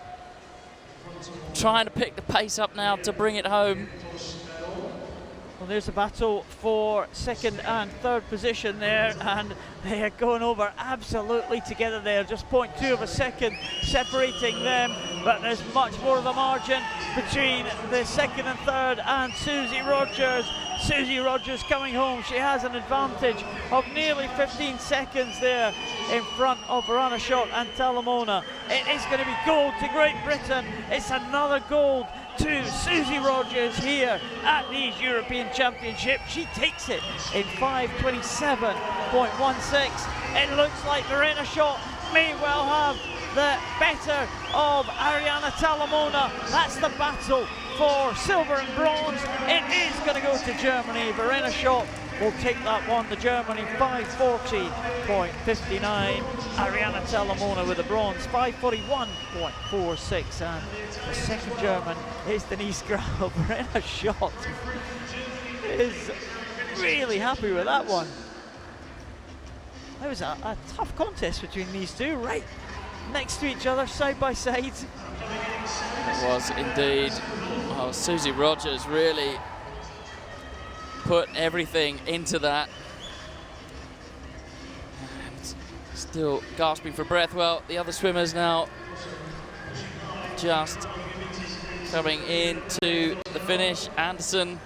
trying to pick the pace up now to bring it home. Well, there's a battle for second and third position there, and they are going over absolutely together there. Just 0.2 of a second separating them, but there's much more of the margin between the second and third and Susie Rogers. Susie Rogers coming home. She has an advantage of nearly 15 seconds there in front of Verena Schott and Talamona. It is going to be gold to Great Britain. It's another gold to Susie Rogers here at these European Championships. She takes it in 5:27.16. It looks like Verena Schott may well have the better of Ariana Talamona. That's the battle for silver and bronze. It is going to go to Germany. Verena Schott will take that one to Germany, 5:40.59. Ariana Talamona with the bronze, 5:41.46. And the second German is Denise Grau. Verena Schott is really happy with that one. That was a tough contest between these two, right next to each other, side by side. It was indeed. Well, Susie Rogers really put everything into that. And still gasping for breath. Well, the other swimmers now just coming into the finish. Anderson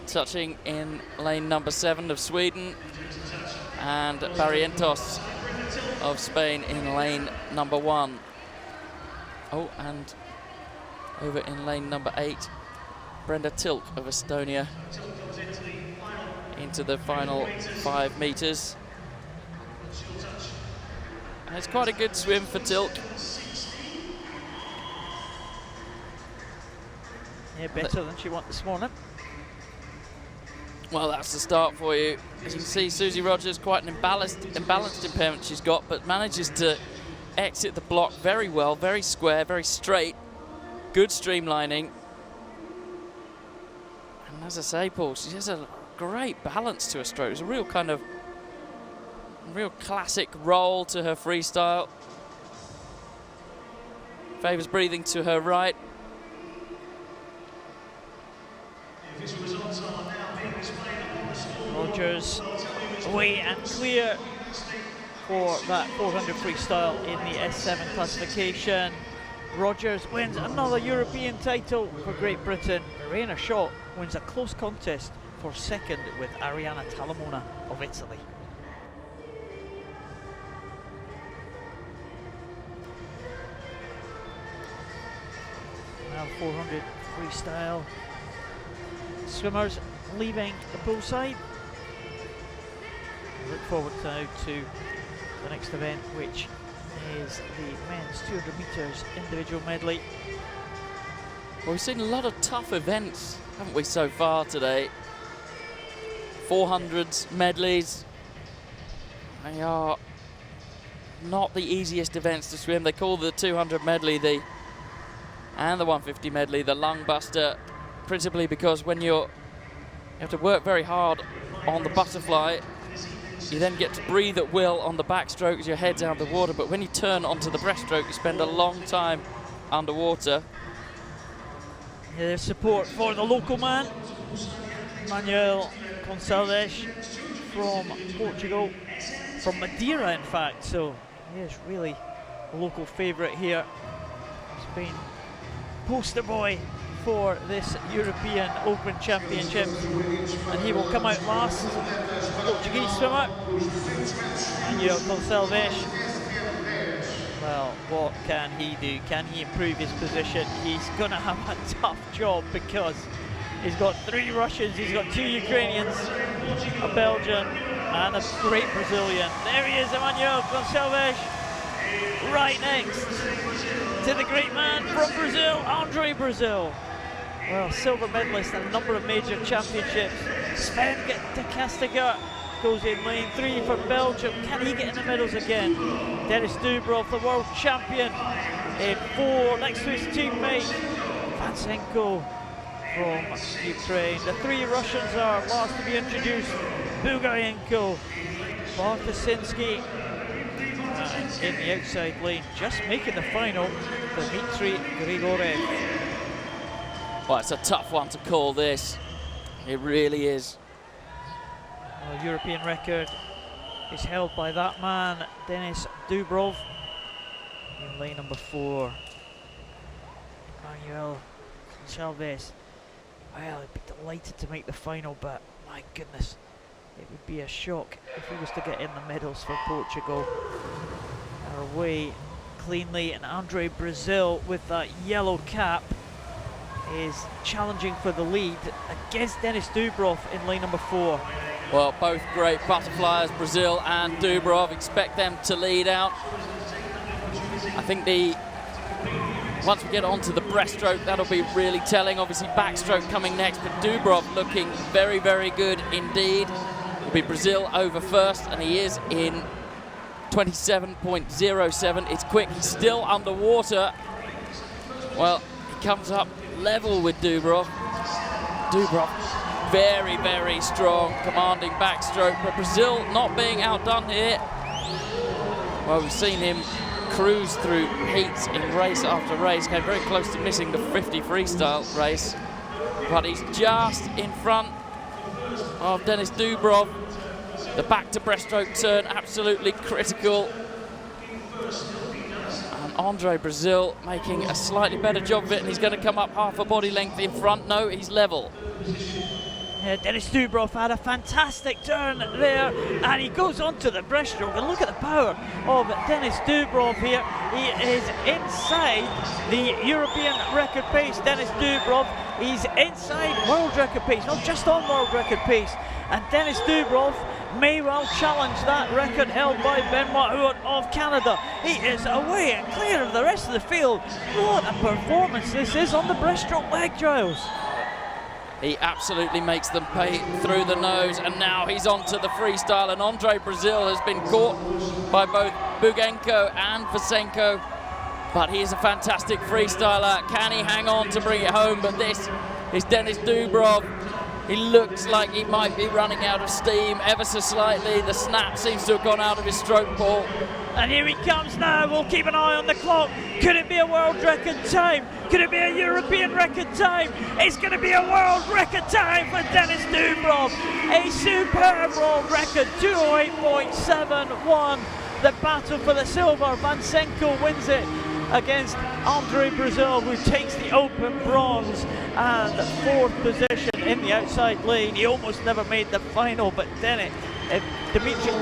touching in lane number 7 of Sweden, and Barrientos of Spain in lane number 1. Oh, and over in lane number 8, Brenda Tilk of Estonia into the final 5 metres. And it's quite a good swim for Tilk. Yeah, better than she won this morning. Well, that's the start for you. As you can see, Susie Rogers, quite an imbalanced impairment she's got, but manages to exit the block very well, very square, very straight, good streamlining. And as I say, Paul, she has a great balance to her stroke. It's a real kind of, real classic roll to her freestyle. Favours breathing to her right. Rogers away and clear for that 400 freestyle in the S7 classification. Rogers wins another European title for Great Britain. Verena Schott wins a close contest for second with Ariana Talamona of Italy. Now 400 freestyle. Swimmers leaving the poolside. Look forward now to the next event, which is the men's 200 metres individual medley. Well, we've seen a lot of tough events, haven't we, so far today? 400s, medleys. They are not the easiest events to swim. They call the 200 medley and the 150 medley the lung buster, principally because when you have to work very hard on the butterfly, you then get to breathe at will on the backstroke as your head's out of the water, but when you turn onto the breaststroke, you spend a long time underwater. Yeah, there's support for the local man, Manuel Gonçalves from Portugal, from Madeira in fact, so he is really a local favourite here. He's been poster boy for this European Open Championship, and he will come out last. Portuguese swimmer, Manuel Gonçalves. Well, what can he do? Can he improve his position? He's going to have a tough job because he's got 3 Russians, he's got 2 Ukrainians, a Belgian, and a great Brazilian. There he is, Emmanuel Gonçalves, right next to the great man from Brazil, Andre Brazil. Well, silver medalist at a number of major championships. Sven de Castigar goes in lane 3 for Belgium. Can he get in the medals again? Denis Dubrov, the world champion, in 4, next to his teammate, Vansenko from Ukraine. The 3 Russians are last to be introduced: Bugarenko, Bartosinski, and in the outside lane, just making the final, Dmitry Grigorev. Well, it's a tough one to call this. It really is. Well, European record is held by that man, Denis Dubrov, in lane number 4. Manuel Gonçalves. Well, I'd be delighted to make the final, but my goodness, it would be a shock if he was to get in the medals for Portugal. They're away cleanly, and Andre Brazil with that yellow cap is challenging for the lead against Denis Dubrov in lane number 4. Well, both great butterflies, Brazil and Dubrov. Expect them to lead out. I think once we get onto the breaststroke, that'll be really telling. Obviously, backstroke coming next, but Dubrov looking very, very good indeed. It'll be Brazil over first, and he is in 27.07. It's quick, he's still underwater. Well, he comes up level with Dubrov. Dubrov, very, very strong, commanding backstroke, but Brazil not being outdone here. Well, we've seen him cruise through heats in race after race, came very close to missing the 50 freestyle race, but he's just in front of Denis Dubrov. The back to breaststroke turn, absolutely critical. And Andre Brazil making a slightly better job of it, and he's going to come up half a body length in front. No, he's level. Yeah, Denis Dubrov had a fantastic turn there, and he goes on to the breaststroke, and look at the power of Denis Dubrov here. He is inside the European record pace. Denis Dubrov, he's inside world record pace, not just on world record pace. And Denis Dubrov may well challenge that record held by Benoit Huot of Canada. He is away and clear of the rest of the field. What a performance this is on the breaststroke leg, Giles. He absolutely makes them pay through the nose, and now he's on to the freestyle, and Andre Brazil has been caught by both Bugenko and Vasenko, but he is a fantastic freestyler. Can he hang on to bring it home? But this is Denis Dubrov. He looks like he might be running out of steam ever so slightly. The snap seems to have gone out of his stroke ball. And here he comes now. We'll keep an eye on the clock. Could it be a world record time? Could it be a European record time? It's going to be a world record time for Denis Dubrov. A superb world record, 208.71. The battle for the silver. Vansenko wins it against Andre Brazil, who takes the open bronze and 4th position in the outside lane. He almost never made the final, but Dmitry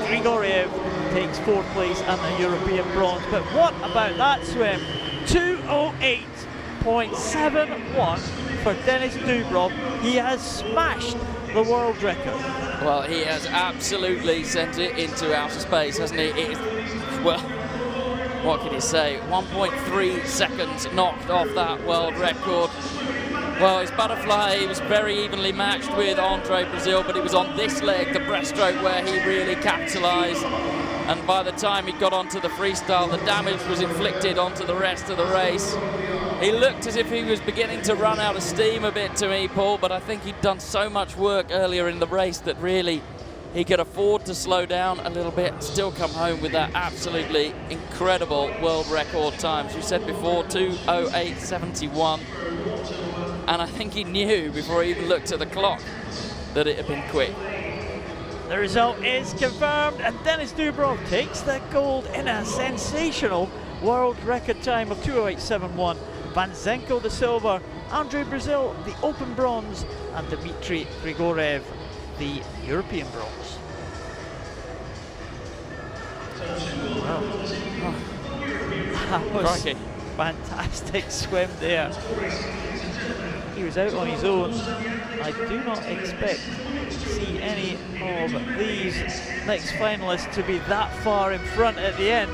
Grigoriev takes 4th place and the European bronze. But what about that swim? 208.71 for Denis Dubrov. He has smashed the world record. Well, he has absolutely sent it into outer space, hasn't he? It is, well, what can you say? 1.3 seconds knocked off that world record. Well, his butterfly, he was very evenly matched with Andre Brazil, but it was on this leg, the breaststroke, where he really capitalized. And by the time he got onto the freestyle, the damage was inflicted onto the rest of the race. He looked as if he was beginning to run out of steam a bit to me, Paul, but I think he'd done so much work earlier in the race that really he could afford to slow down a little bit and still come home with that absolutely incredible world record times. You said before, 2:08.71. And I think he knew before he even looked at the clock that it had been quick. The result is confirmed, and Denis Dubrov takes the gold in a sensational world record time of 2:08.71. Van Zenkel the silver, Andre Brazil the open bronze, and Dmitry Grigorev the European bronze. Wow. That was fantastic swim there. He was out on his own. I do not expect to see any of these next finalists to be that far in front at the end.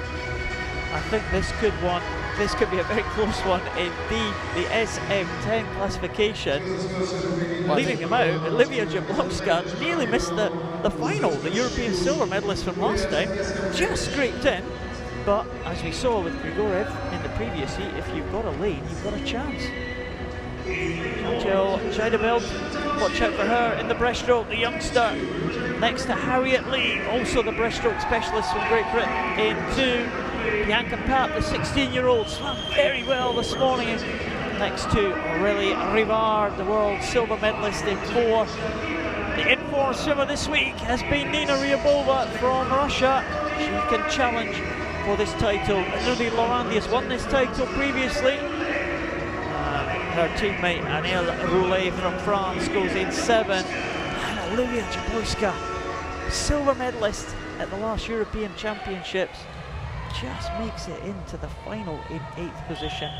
I think this could be a very close one indeed. The SM10 classification, leaving him out, Olivia Jablonska nearly missed the final. The European silver medalist from last time just scraped in, but as we saw with Grigorev in the previous heat, if you've got a lane, you've got a chance. Funchal Scheideveld, watch out for her in the breaststroke, the youngster next to Harriet Lee, also the breaststroke specialist from Great Britain in 2. Bianca Papp, the 16-year-old, swam very well this morning next to Aurélie Rivard, the world silver medalist in 4. The informed swimmer this week has been Nina Ryabova from Russia. She can challenge for this title. Nudi Laurandi has won this title previously. Her teammate Anel Roulet from France goes in 7. And Olivia Jablonska, silver medalist at the last European Championships, just makes it into the final in 8th position.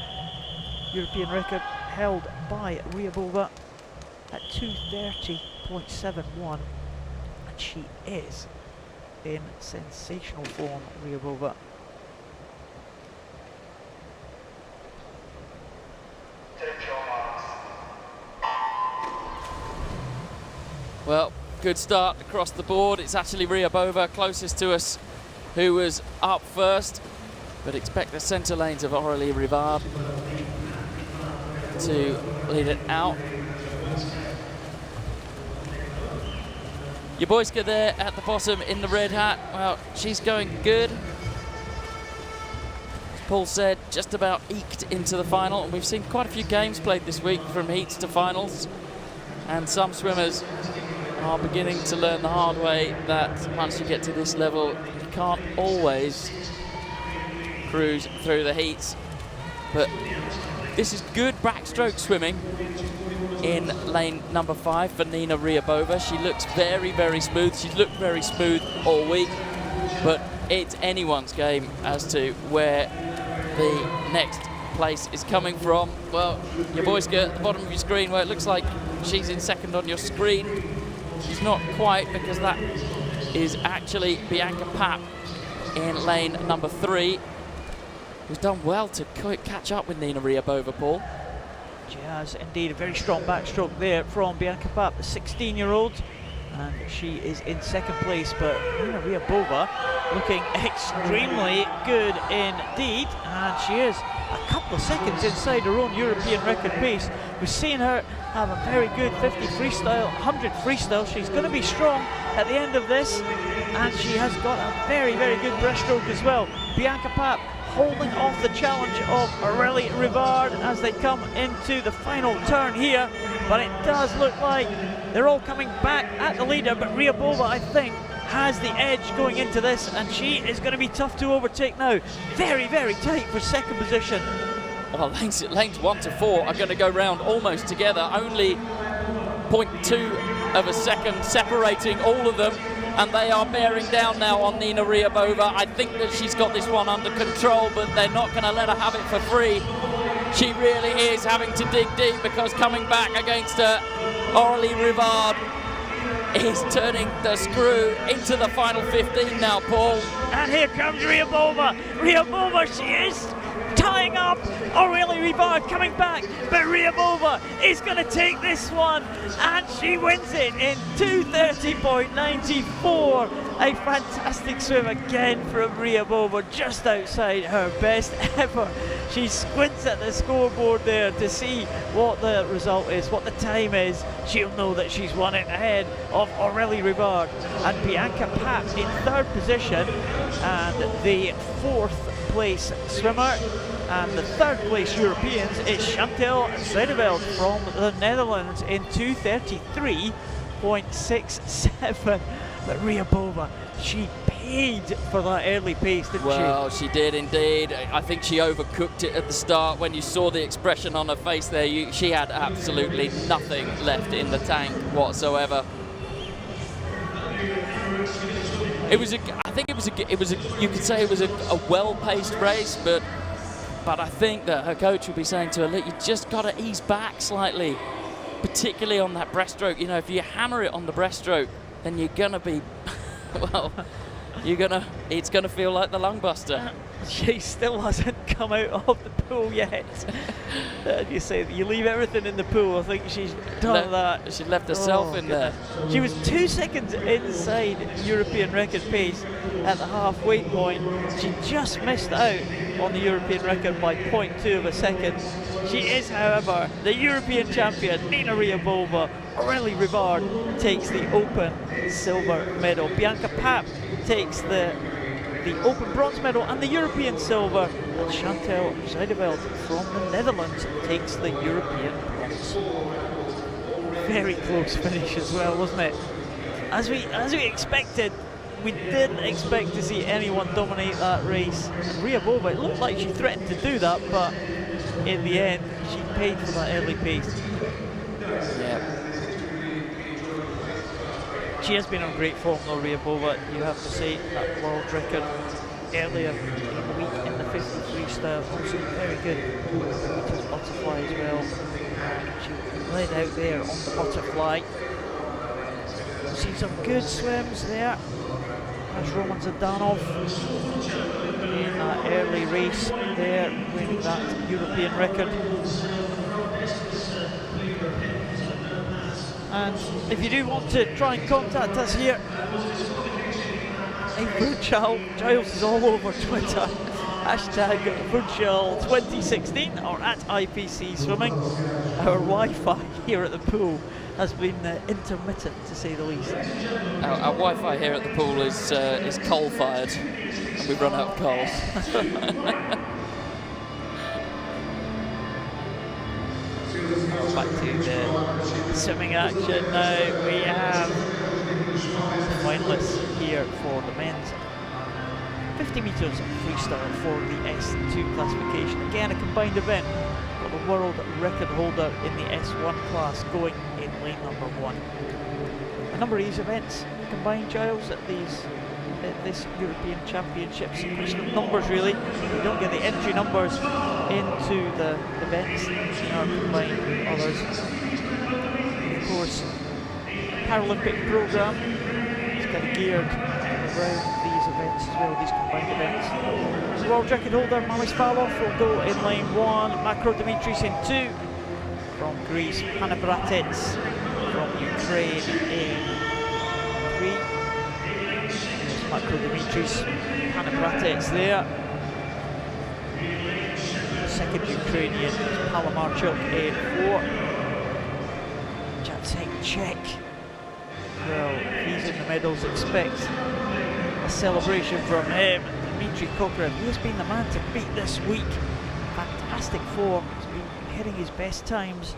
European record held by Ryabova at 2:30.71, and she is in sensational form, Ryabova. Well, good start across the board. It's actually Ryabova closest to us who was up first, but expect the centre lanes of Aurélie Rivard to lead it out. Jablonska there at the bottom in the red hat. Well, she's going good. As Paul said, just about eked into the final. And we've seen quite a few games played this week from heats to finals. And some swimmers are beginning to learn the hard way that once you get to this level, you can't always cruise through the heats. But this is good backstroke swimming in lane number 5 for Nina Ryabova. She looks very, very smooth. She's looked very smooth all week, but it's anyone's game as to where the next place is coming from. Well, Jablonska at the bottom of your screen, where it looks like she's in second on your screen. She's not quite, because that is actually Bianca Papp in lane number 3, who's done well to catch up with Nina Ryabova, Paul. She has indeed a very strong backstroke there from Bianca Papp, the 16-year-old, and she is in second place, but Nina Ryabova looking extremely good indeed, and she is a couple of seconds inside her own European record pace. We've seen her have a very good 50 freestyle, 100 freestyle. She's going to be strong at the end of this, and she has got a very, very good breaststroke as well. Bianca Papp holding off the challenge of Aurélie Rivard as they come into the final turn here, but it does look like they're all coming back at the leader, but Ryabova, I think, has the edge going into this, and she is going to be tough to overtake now. Very, very tight for second position. Well, lanes 1 to 4 are going to go round almost together, only 0.2 of a second separating all of them, and they are bearing down now on Nina Ryabova. I think that she's got this one under control, but they're not going to let her have it for free. She really is having to dig deep, because coming back against her, Aurélie Rivard is turning the screw into the final 15 now, Paul. And here comes Ryabova. Ryabova, she is tying up Aurélie Rivard, coming back, but Ryabova is going to take this one, and she wins it in 2:30.94. A fantastic swim again from Ryabova, just outside her best ever. She squints at the scoreboard there to see what the result is, what the time is. She'll know that she's won it ahead of Aurélie Rivard. And Bianca Papp in third position, and the 4th place swimmer and the 3rd place Europeans is Chantal Zuideveld from the Netherlands in 2:33.67. But Ryabova she paid for that early pace, didn't Well, she did indeed. I think she overcooked it at the start. When you saw the expression on her face there, she had absolutely nothing left in the tank whatsoever. It was I think it was a, you could say it was a well-paced race, but I think that her coach would be saying to her, look, you just got to ease back slightly, particularly on that breaststroke. You know, if you hammer it on the breaststroke, then you're gonna be, well, it's gonna feel like the lungbuster. She still hasn't come out of the pool yet. You say you leave everything in the pool. I think she's done that. She left herself in there. She was 2 seconds inside European record pace at the halfway point. She just missed out on the European record by 0.2 of a second. She is, however, the European champion. Nina Ryabova. Aurélie Rivard takes the Open silver medal. Bianca Papp takes the Open bronze medal and the European silver, and Chantal Zuideveld from the Netherlands takes the European bronze. Very close finish as well, wasn't it? As we expected, we didn't expect to see anyone dominate that race. Ryabova, it looked like she threatened to do that, but in the end, she paid for that early pace. Yeah. She has been on great form though, Ryabova, you have to say. That world record earlier in the week in the 50 freestyle, also very good meters butterfly as well. She led out there on the butterfly. We've seen some good swims there, as Roman Zdanov in that early race there, winning that European record. And if you do want to try and contact us here, Funchal, Giles is all over Twitter. Hashtag Funchal 2016 or at IPC Swimming. Our Wi-Fi here at the pool has been intermittent, to say the least. Our Wi-Fi here at the pool is coal-fired, and we've run out of coal. Back to the swimming action now. We have finalists here for the men's 50 metres freestyle for the S2 classification. Again, a combined event. Got the world record holder in the S1 class going in lane number 1. A number of these events combined, Giles, at this European Championships. Question of numbers, really. You don't get the entry numbers into the events in our combined others. Of course, Paralympic programme is kind of geared around these events as well, these combined events. So world record holder Malis Falov will go in lane 1, Makro Dimitris in 2, from Greece, Hanna Bratets from Ukraine in 3. Makro Dimitris, Hanna Bratets there. Second Ukrainian is Palamarchuk in 4. Jacek Czech. Well, he's in the medals, expect a celebration from him. Dmitry Kokarev, he has been the man to beat this week. Fantastic form, he's been hitting his best times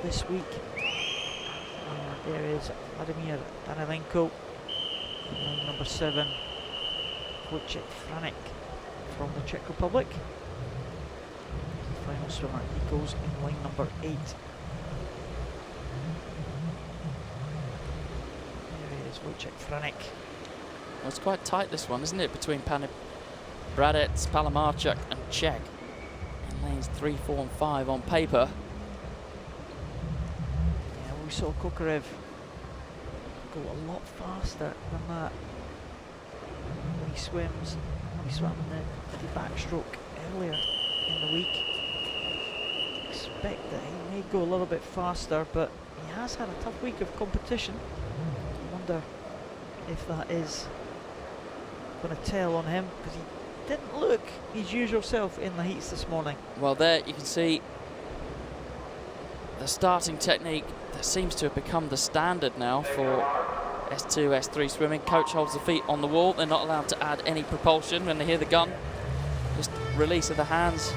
this week. And there is Vladimir Danilenko. Number 7, Wojciech Franek from the Czech Republic. The final swimmer, he goes in line number 8. There he is, Wojciech Franek. Well, it's quite tight, this one, isn't it, between Bradets, Palamarchuk and Czech in lanes 3, 4 and 5 on paper. Yeah, we saw Kokarev go a lot faster than that when he swims. When he swam the backstroke earlier in the week. Expect that he may go a little bit faster, but he has had a tough week of competition. I wonder if that is going to tell on him, because he didn't look his usual self in the heats this morning. Well, there you can see the starting technique that seems to have become the standard now for S2, S3 swimming. Coach holds the feet on the wall. They're not allowed to add any propulsion when they hear the gun. Just release of the hands.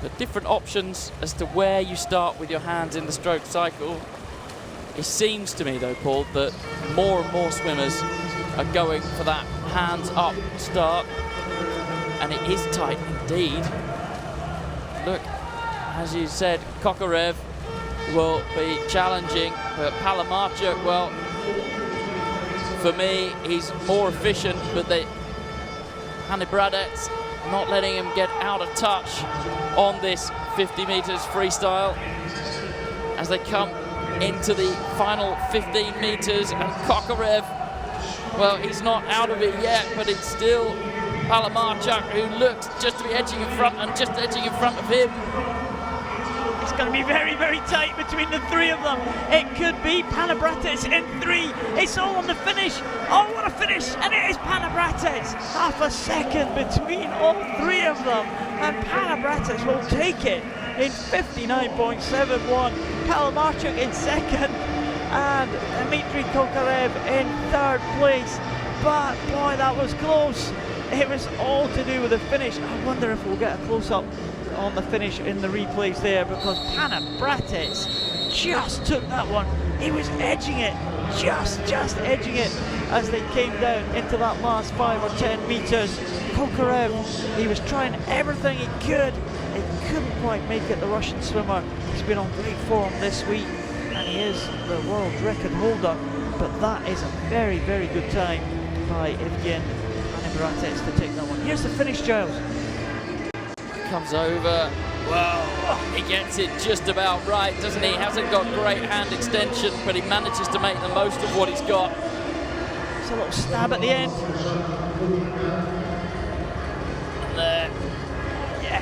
But different options as to where you start with your hands in the stroke cycle. It seems to me, though, Paul, that more and more swimmers are going for that hands-up start. And it is tight indeed. Look, as you said, Kokorev will be challenging, but Palamarchuk, well, for me, he's more efficient, but Hani Bradets not letting him get out of touch on this 50 meters freestyle as they come into the final 15 meters, and Kokorev, well, he's not out of it yet, but it's still Palamarchuk who looks just to be edging in front and just edging in front of him. It's going to be very, very tight between the three of them. It could be Panabratis in 3. It's all on the finish. Oh, what a finish! And it is Panabratis. Half a second between all 3 of them. And Panabratis will take it in 59.71. Palamarchuk in 2nd. And Dmitry Kokorev in 3rd place. But boy, that was close. It was all to do with the finish. I wonder if we'll get a close-up on the finish in the replays there, because Panabratis just took that one. He was edging it, just edging it as they came down into that last 5 or 10 meters. Kokorev, he was trying everything he could. He couldn't quite make it, the Russian swimmer. He's been on great form this week, and he is the world record holder. But that is a very, very good time by Evgen Panabratis to take that one. Here's the finish, Giles. Comes over, well, he gets it just about right, doesn't he? Hasn't got great hand extension, but he manages to make the most of what he's got. It's a little stab at the end. And there, yeah.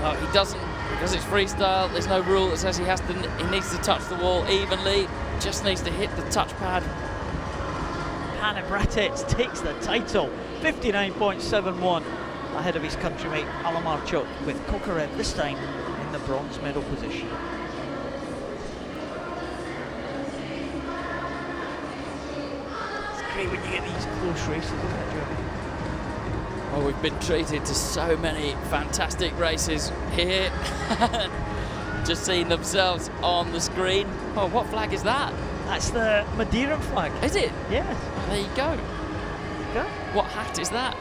Well, he doesn't, because it's freestyle, there's no rule that says he needs to touch the wall evenly, just needs to hit the touchpad. Panabratis takes the title, 59.71. ahead of his countrymate Palamarchuk, with Kokorev this time in the bronze medal position. It's great when you get these close races, isn't it, Jeremy? Well, we've been treated to so many fantastic races here. Just seeing themselves on the screen. Oh, what flag is that? That's the Madeiran flag. Is it? Yes. There you go. What hat is that?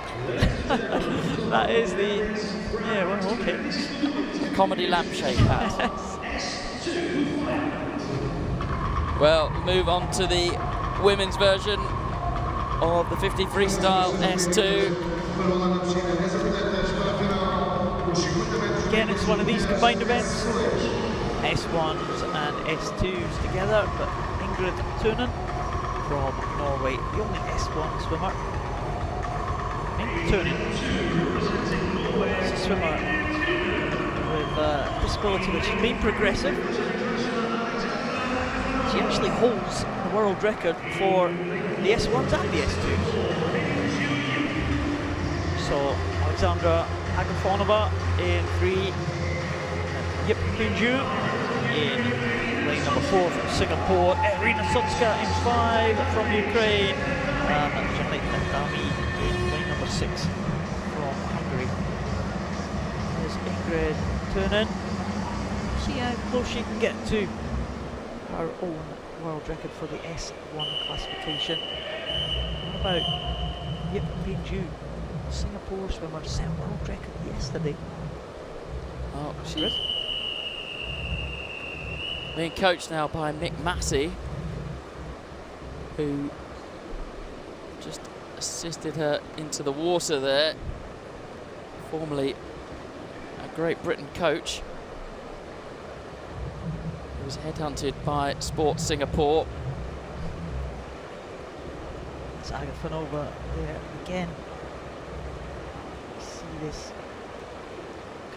That is the, yeah, well, okay. Comedy lampshade hat. Well, move on to the women's version of the 50 freestyle S2. Again, it's one of these combined events. S1s and S2s together, but Ingrid Tunen from Norway, the only S1 swimmer. Tunen is a swimmer with a disability which has been progressive. She actually holds the world record for the S1s and the S2s. So Alexandra Agafonova in 3, Yip Pinju in lane number 4 from Singapore, Irina Sutska in 5 from Ukraine, and Janet Adami in lane number 6 from Hungary. There's Ingrid Tunen. See how close she can get to her own world record for the S1 classification. What about Yip Pinju, Singapore swimmer, set world record yesterday. Oh, she's being coached now by Mick Massey, who just assisted her into the water there. Formerly a Great Britain coach. He was headhunted by Sport Singapore. It's Agafonova there again. See this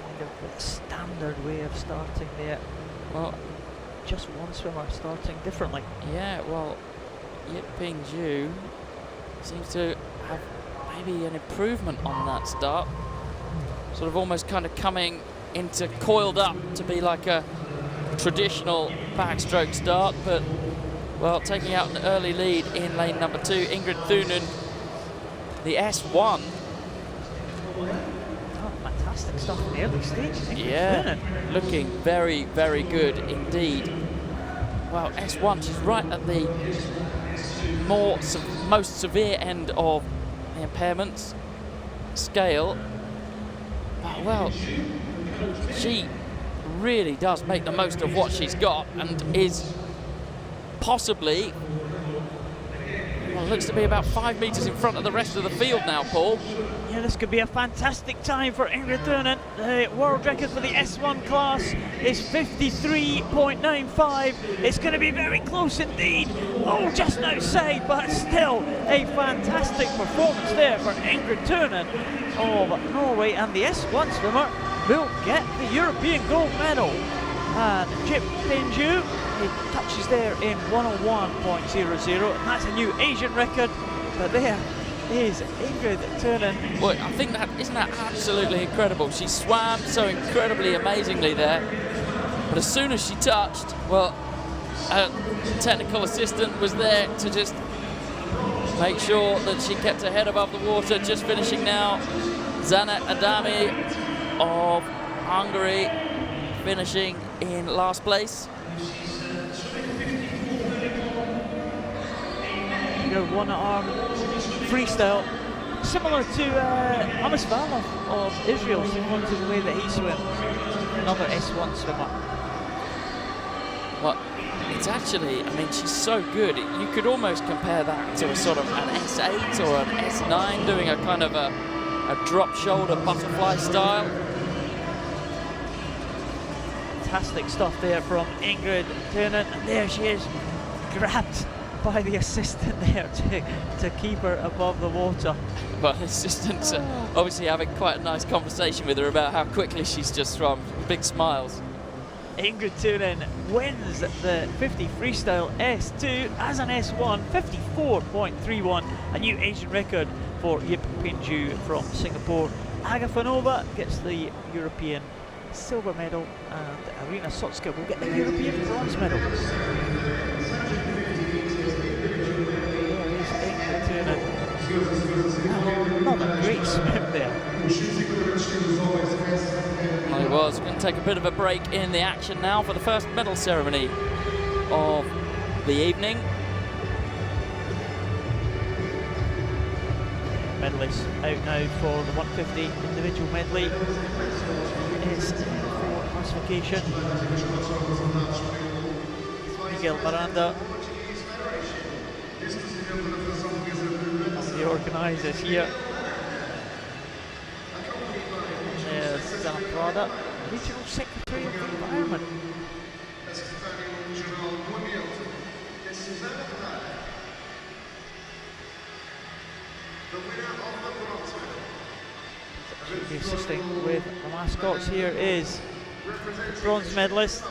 kind of standard way of starting there. Well, just one swimmer starting differently. Yeah, well, Yip Pinju seems to have maybe an improvement on that start. Sort of almost kind of coming into coiled up to be like a traditional backstroke start, but, well, taking out an early lead in lane number 2, Ingrid Thunen, the S1. Oh, fantastic stuff in the early stage. Yeah, looking very, very good indeed. Well, S1, she's right at the most severe end of the impairments scale. But well, she really does make the most of what she's got and is possibly, well, looks to be about 5 meters in front of the rest of the field now, Paul. Yeah, this could be a fantastic time for Ingrid Thurnen. The world record for the S1 class is 53.95. It's going to be very close indeed. Oh, just outside, but still a fantastic performance there for Ingrid Thurnen of Norway. And the S1 swimmer will get the European gold medal. And Jip Pinju, he touches there in 101.00, and that's a new Asian record. But there is Ingrid Thurnen. Well, I think isn't that absolutely incredible? She swam so incredibly amazingly there, but as soon as she touched, well, her technical assistant was there to just make sure that she kept her head above the water. Just finishing now, Zanet Adami of Hungary, finishing in last place. Your one-arm freestyle, similar to Amos Valov of Israel, similar to the way that he swims, another S1 swimmer. Well, it's actually, I mean, she's so good. You could almost compare that to a sort of an S8 or an S9 doing a kind of a drop shoulder butterfly style. Fantastic stuff there from Ingrid Thurnen, and there she is, grabbed by the assistant there to keep her above the water. But the assistant's obviously having quite a nice conversation with her about how quickly she's just swum. Big smiles. Ingrid Thurnen wins the 50 freestyle S2 as an S1, 54.31, a new Asian record for Yip Pinju from Singapore. Agafonova gets the European silver medal, and Arina Sotska will get the European bronze medal. There is Ingrid Thurnen. Another great swim there. Well, it was. We're going to take a bit of a break in the action now for the first medal ceremony of the evening. Medalists out now for the 150 individual medley. It's for classification. Miguel Miranda, the organisers here. There's Susanna Prada, Regional Secretary of the Environment. Assisting with the mascots here is the bronze medalist,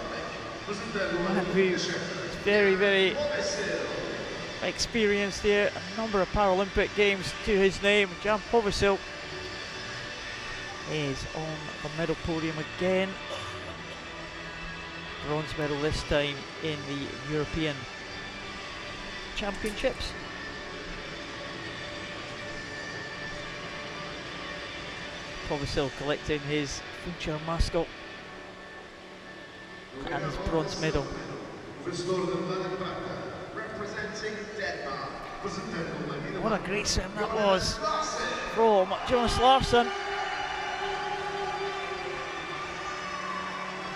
man who is very, very experienced here, a number of Paralympic games to his name. Jan Povisil is on the medal podium again. Bronze medal this time in the European Championships. Povisil collecting his Funchal mascot and his bronze medal. What a great swim that was from Jonas Larsson.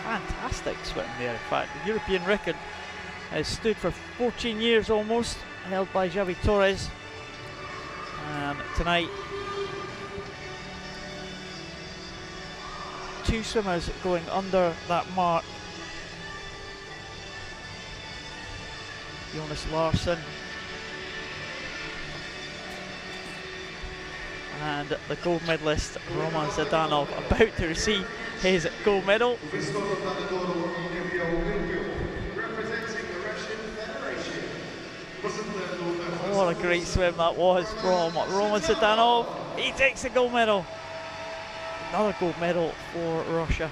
Fantastic swim there. In fact, the European record has stood for 14 years almost, held by Javi Torres. And tonight, two swimmers going under that mark. Jonas Larsson and the gold medalist Roman Zdanov about to receive his gold medal. What a great swim that was from Roman Zdanov. He takes the gold medal. Another gold medal for Russia.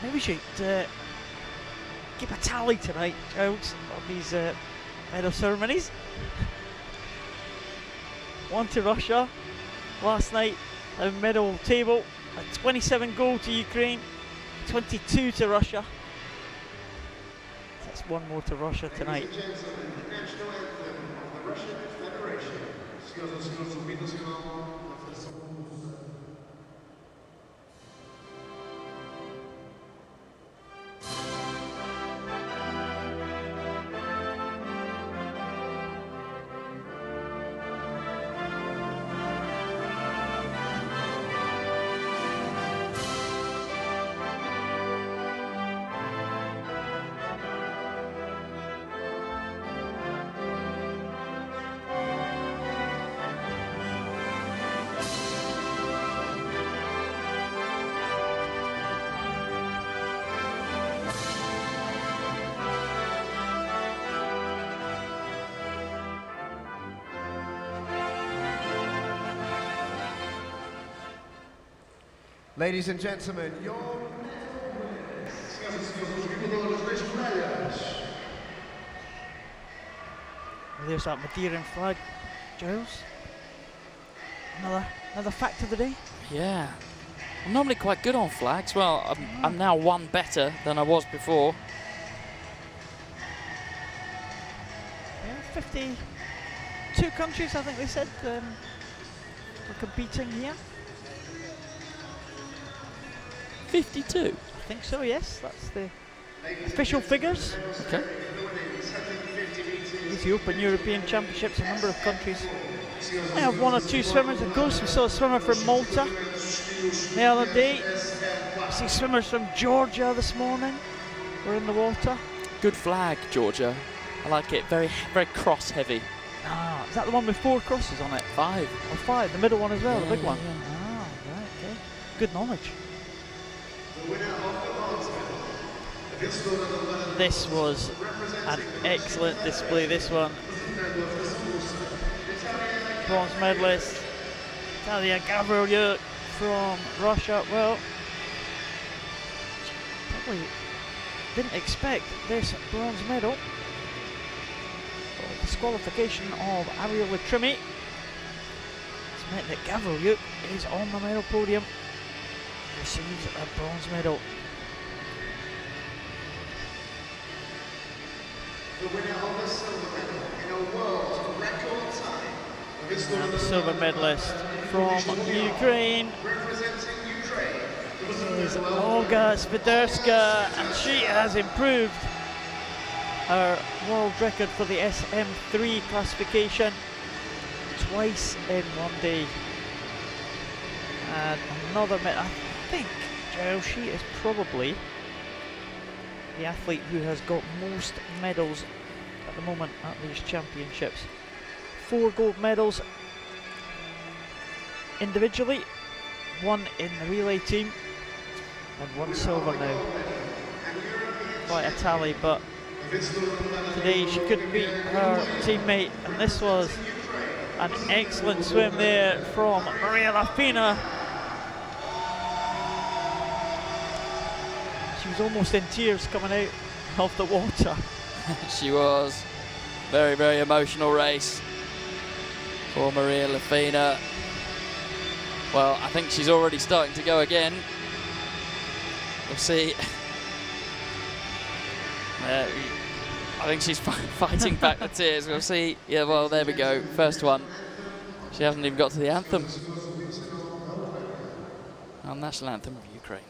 Maybe we should keep a tally tonight, Giles, of these medal ceremonies. 1 to Russia last night, a medal table, a 27 gold to Ukraine, 22 to Russia. That's one more to Russia tonight. Ladies and gentlemen, your There's that Madeiran flag, Giles. Another fact of the day. Yeah. I'm normally quite good on flags. Well, I'm now one better than I was before. Yeah, 52 countries, I think they said, were competing here. 52. I think so, yes. That's the official figures. Okay. These the Open European Championships, a number of countries. We have one or two swimmers, of course. We saw a swimmer from Malta the other day. We see swimmers from Georgia this morning. We're in the water. Good flag, Georgia. I like it. Very, very cross heavy. Ah, is that the one with 4 crosses on it? 5. Or 5, the middle one as well, Yeah, the big one. yeah. Ah, right, okay. Good knowledge. This was an excellent display, this one. Bronze medalist, Natalia Gavrilyuk from Russia. Well, probably didn't expect this bronze medal. Disqualification of Ariel Latrimi. It's meant that Gavrilyuk is on the medal podium. Receives a bronze medal. the winner of the silver medal in a world record time. And the silver medalist from Ukraine Representing Ukraine is Olga Swiderska, and she has improved her world record for the SM3 classification twice in one day. And another medal. I think, Joe, she is probably the athlete who has got most medals at the moment at these championships. 4 gold medals individually, 1 in the relay team, and 1 silver now. Quite a tally, but today she couldn't beat her teammate, and this was an excellent swim there from Maria Lafina. She was almost in tears coming out of the water. She was. Very, very emotional race for Maria Lafina. Well, I think she's already starting to go again. We'll see. I think she's fighting back the tears. We'll see. Yeah, well, there we go. First one. She hasn't even got to the anthem. Our national anthem of Ukraine.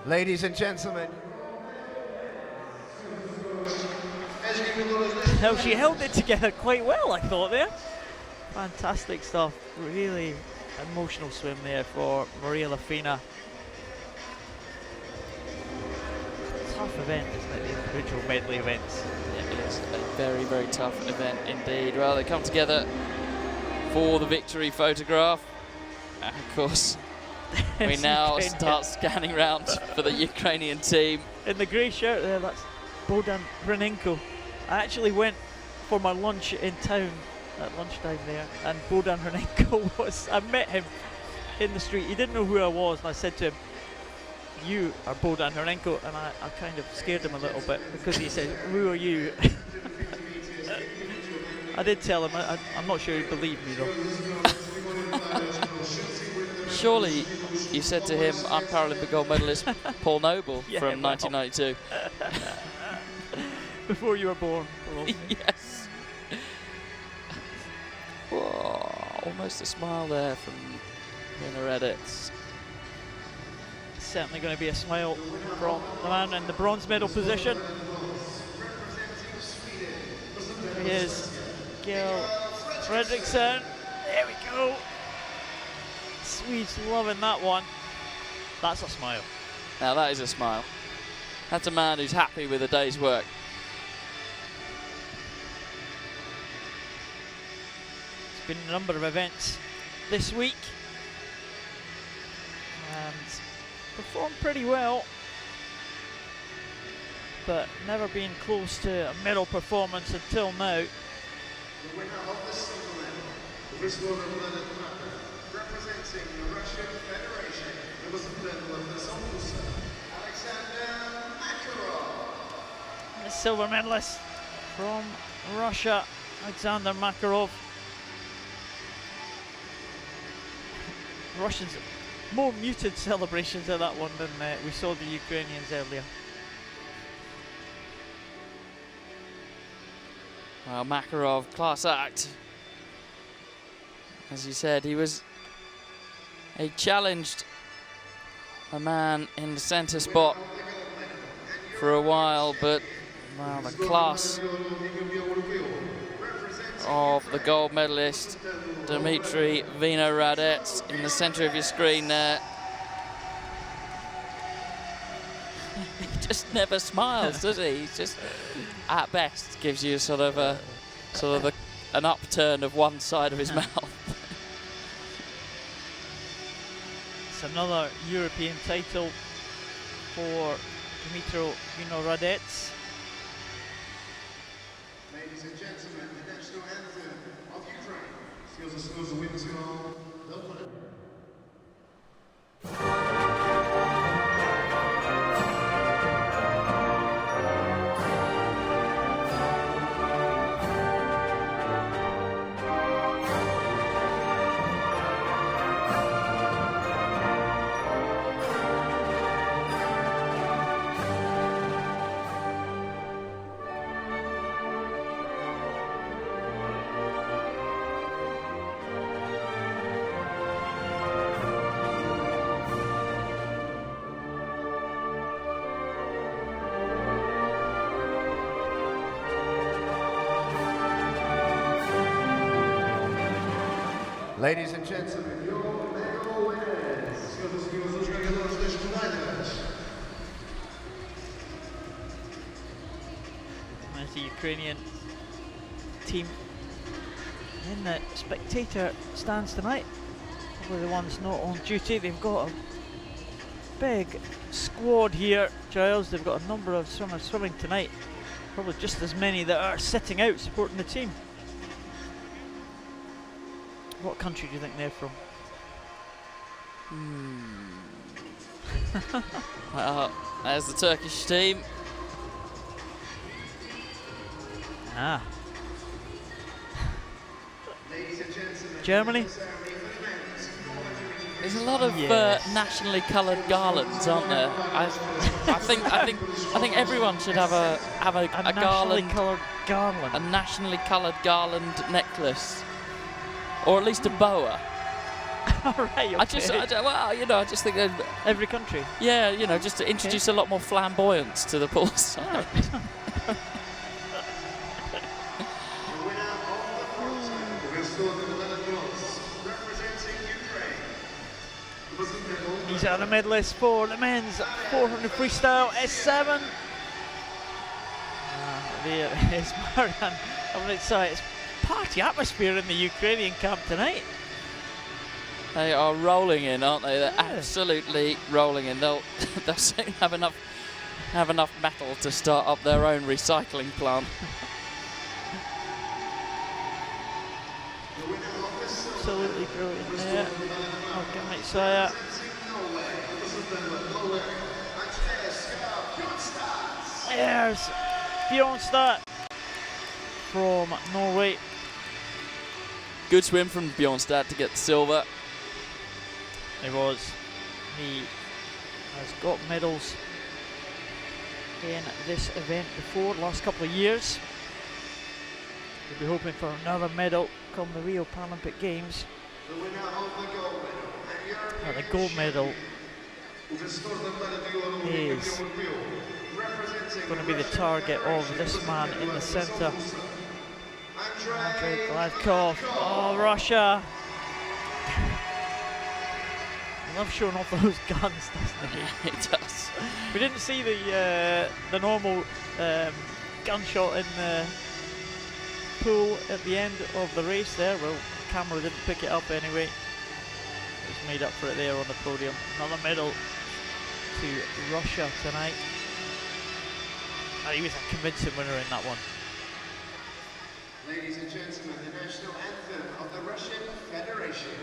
Ladies and gentlemen, Now she held it together quite well, I thought there. Fantastic stuff. Really emotional swim there for Maria Lafina. Tough event, isn't it? The individual medley events. It is a very, very tough event indeed. Well, they come together for the victory photograph. And of course, we now start scanning round for the Ukrainian team. In the grey shirt there, that's Bogdan Hronenko. I actually went for my lunch in town at lunchtime there, and Bogdan Hronenko I met him in the street. He didn't know who I was, and I said to him, "You are Bogdan Hronenko," and I kind of scared him a little bit because he said, "Who are you?" I did tell him, I'm not sure he believed me though. Surely you said to him, "I'm Paralympic gold medalist Paul Noble from 1992. Before you were born. Yes. Whoa, almost a smile there from Edits. Certainly going to be a smile from the man in the bronze medal position. There he is, Gil Fredriksson. There we go. Swedes loving that one. That's a smile. Now that is a smile. That's a man who's happy with a day's work. It's been a number of events this week and performed pretty well, but never been close to a medal performance until now. The winner of the silver medal, the freestyle representing the Russian Federation, it was the medal of the Funchal, Alexander Makarov. The silver medalist from Russia, Alexander Makarov. Russians, more muted celebrations of that one than we saw the Ukrainians earlier. Well, Makarov, class act. As you said, he challenged a man in the centre spot for a while, but well, the class of the gold medalist Dmitry Vinohradets in the centre of your screen there. He just never smiles, does he? He's just, at best, gives you an upturn of one side of his mouth. It's another European title for Dmitry Vinohradets. Ladies and gentlemen, the national anthem of Ukraine. Skills the winners call the winner. Ladies and gentlemen, your medal winners. There's the Ukrainian team in the spectator stands tonight. Probably the ones not on duty. They've got a big squad here, Giles. They've got a number of swimmers swimming tonight. Probably just as many that are sitting out supporting the team. What country do you think they're from? Well, there's the Turkish team. Ah. Ladies and gentlemen, Germany? There's a lot of nationally coloured garlands, aren't there? I think everyone should have a garland, coloured garland. a nationally coloured garland necklace, or at least a boa. Right, okay. I just think that Every country. yeah, just to introduce a lot more flamboyance to the pool side. These are the medalists for the men's 400 freestyle S7. There is Marian. It's party atmosphere in the Ukrainian camp tonight. They are rolling in, aren't they? They're absolutely rolling in. They'll soon have enough metal to start up their own recycling plant. Absolutely brilliant there. Okay, mate, so there's Bjornstad from Norway. Good swim from Bjornstad to get the silver. He has got medals in this event before, last couple of years. We'll be hoping for another medal come the Rio Paralympic Games. The gold medal is going to be the target of this man in the centre. Andrei Gladkov. Oh, Russia! He loves showing off those guns, doesn't he? He does. We didn't see the normal gunshot in the pool at the end of the race there. Well, the camera didn't pick it up anyway. It's made up for it there on the podium. Another medal to Russia tonight. And he was a convincing winner in that one. Ladies and gentlemen, the national anthem of the Russian Federation.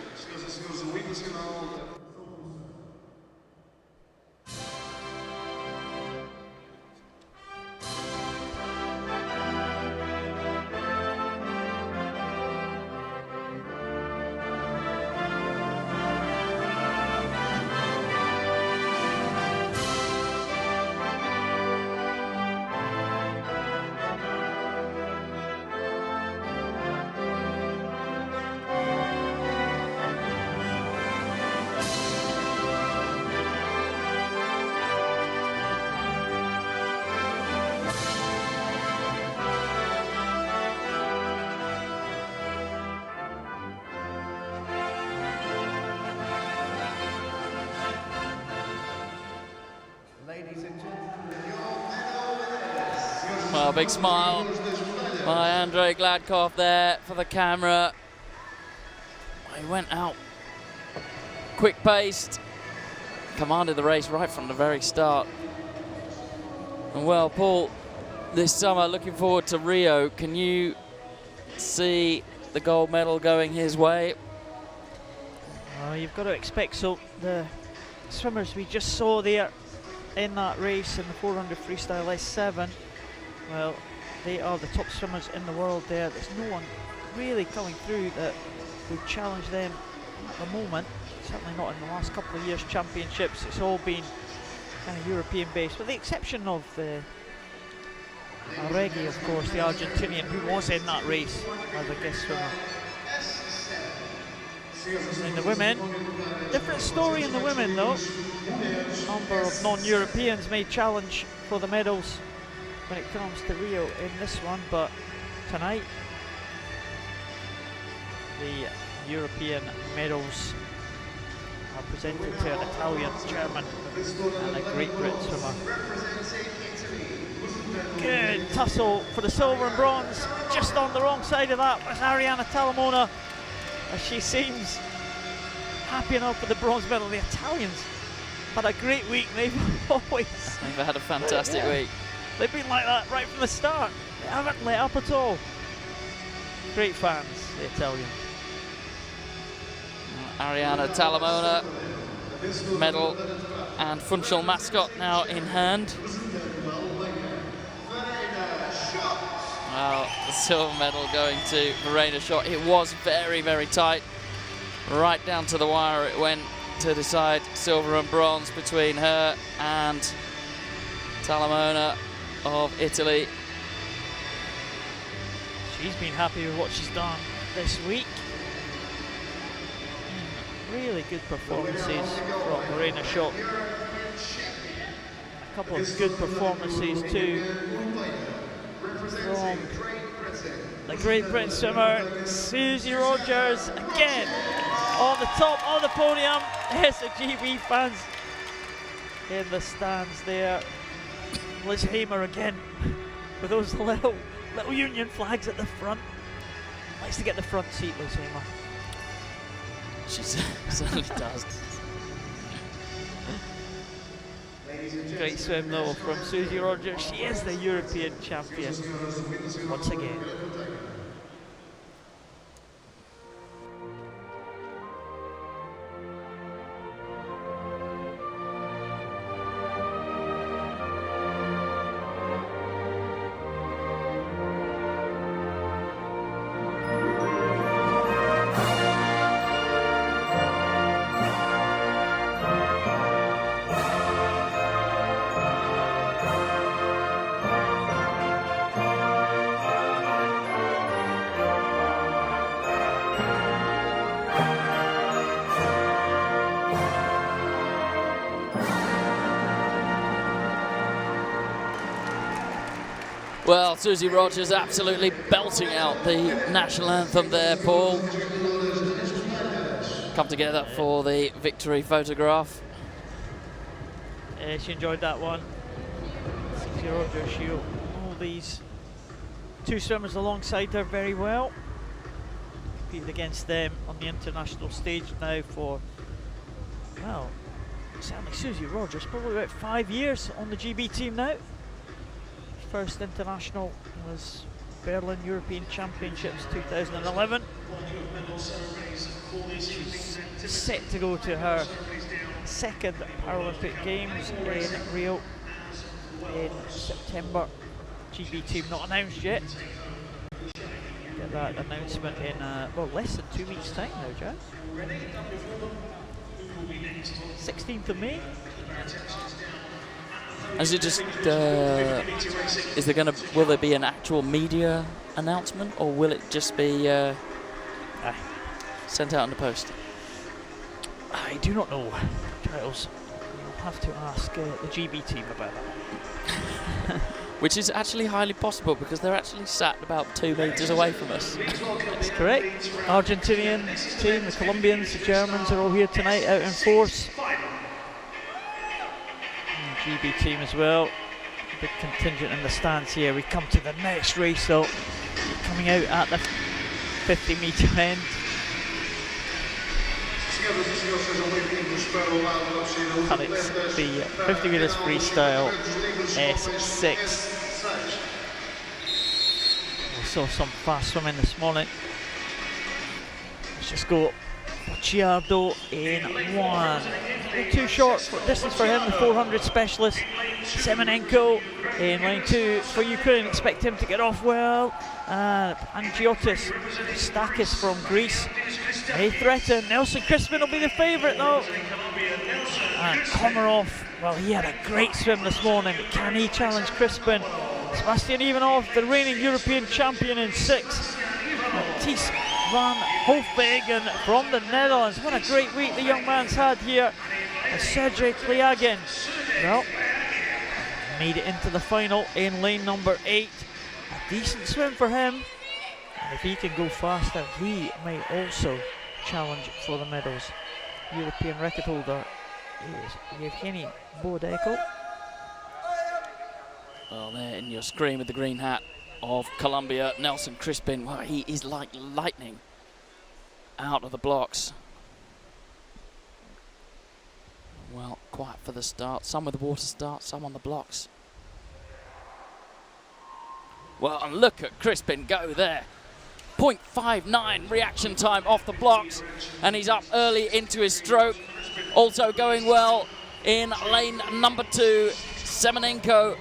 Well, big smile by Andrei Gladkov there for the camera. He went out quick-paced, commanded the race right from the very start. And well, Paul, this summer looking forward to Rio. Can you see the gold medal going his way? You've got to expect so. The swimmers we just saw there in that race in the 400 freestyle S7, well, they are the top swimmers in the world there. There's no one really coming through that would challenge them at the moment, certainly not in the last couple of years' championships. It's all been kind of European based, with the exception of Arregui, of course, the Argentinian, who was in that race as a guest swimmer. In the women, different story in the women though. A number of non-Europeans may challenge for the medals when it comes to Rio in this one, but tonight the European medals are presented to an Italian, German and a Great Britain swimmer. Good tussle for the silver and bronze. Just on the wrong side of that was Arianna Talamona, as she seems happy enough with the bronze medal. The Italians had a great week. They've had a fantastic week. They've been like that right from the start. They haven't let up at all. Great fans, the Italians. Arianna Talamona, medal and Funchal mascot now in hand. Well, the silver medal going to Verena Schott. It was very, very tight. Right down to the wire it went to decide silver and bronze between her and Talamona of Italy. She's been happy with what she's done this week. Really good performances from Verena Schott. A couple of good performances too from the Great Britain swimmer Susie Rogers, again on the top of the podium. There's the GB fans in the stands there. Liz Hamer again with those little Union flags at the front. Likes to get the front seat, Lucy Emma. She certainly does. Great swim though from Susie Rogers. She is the European champion once again. Well, Susie Rogers absolutely belting out the national anthem there, Paul. Come together for the victory photograph. She enjoyed that one. Susie Rogers, she all these two swimmers alongside her very well. Competed against them on the international stage now for, well, certainly Susie Rogers, probably about 5 years on the GB team now. First international was Berlin European Championships 2011. She's set to go to her second Paralympic Games in Rio in September. GB team not announced yet. Get that announcement in well, less than 2 weeks' time now, Jazz. 16th of May. Is it just, will there be an actual media announcement, or will it just be sent out in the post? I do not know, Giles. You'll have to ask the GB team about that. Which is actually highly possible, because they're actually sat about 2 meters away from us. That's correct. Argentinian team, the Colombians, the Germans are all here tonight out in force. GB team as well. Big contingent in the stands here. We come to the next race though. Coming out at the 50-meter end. And it's the 50 metres freestyle S6. We saw some fast swimming this morning. Let's just go Ciardo in one. Too short for distance for him, the 400 specialist. Semenenko in line two for Ukraine. Expect him to get off well. Angiotis, Stakis from Greece. They threaten. Nelson Crispin will be the favourite though. And Komarov, well, he had a great swim this morning, but can he challenge Crispin? Sebastian Ivanov, the reigning European champion in 6. Matthijs van Hofwegen from the Netherlands. What a great week the young man's had here. And Sergej Kliagin, well, made it into the final in lane number 8. A decent swim for him. And if he can go faster, he may also challenge for the medals. European record holder is Yevgeny Bodeko. Well, there in your screen with the green hat of Colombia, Nelson Crispin. Well, he is like lightning out of the blocks. Well, quiet for the start. Some with the water start, some on the blocks. Well, and look at Crispin go there. 0.59 reaction time off the blocks, and he's up early into his stroke. Also going well in lane number 2, Semenenko.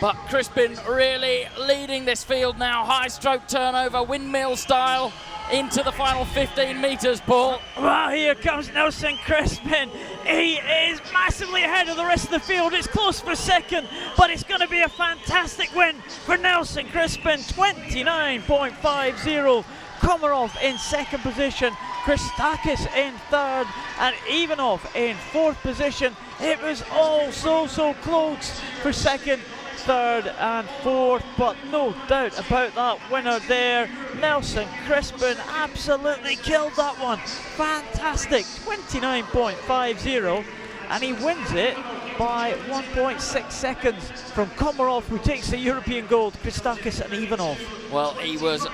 But Crispin really leading this field now. High stroke turnover, windmill style, into the final 15 metres, Paul. Well, here comes Nelson Crispin. He is massively ahead of the rest of the field. It's close for second, but it's going to be a fantastic win for Nelson Crispin. 29.50. Komarov in second position, Christakis in third, and Ivanov in fourth position. It was all so close for second, third and fourth, but no doubt about that winner there. Nelson Crispin absolutely killed that one. Fantastic, 29.50, and he wins it by 1.6 seconds from Komarov, who takes the European gold, Christakis and Ivanov. Well, he was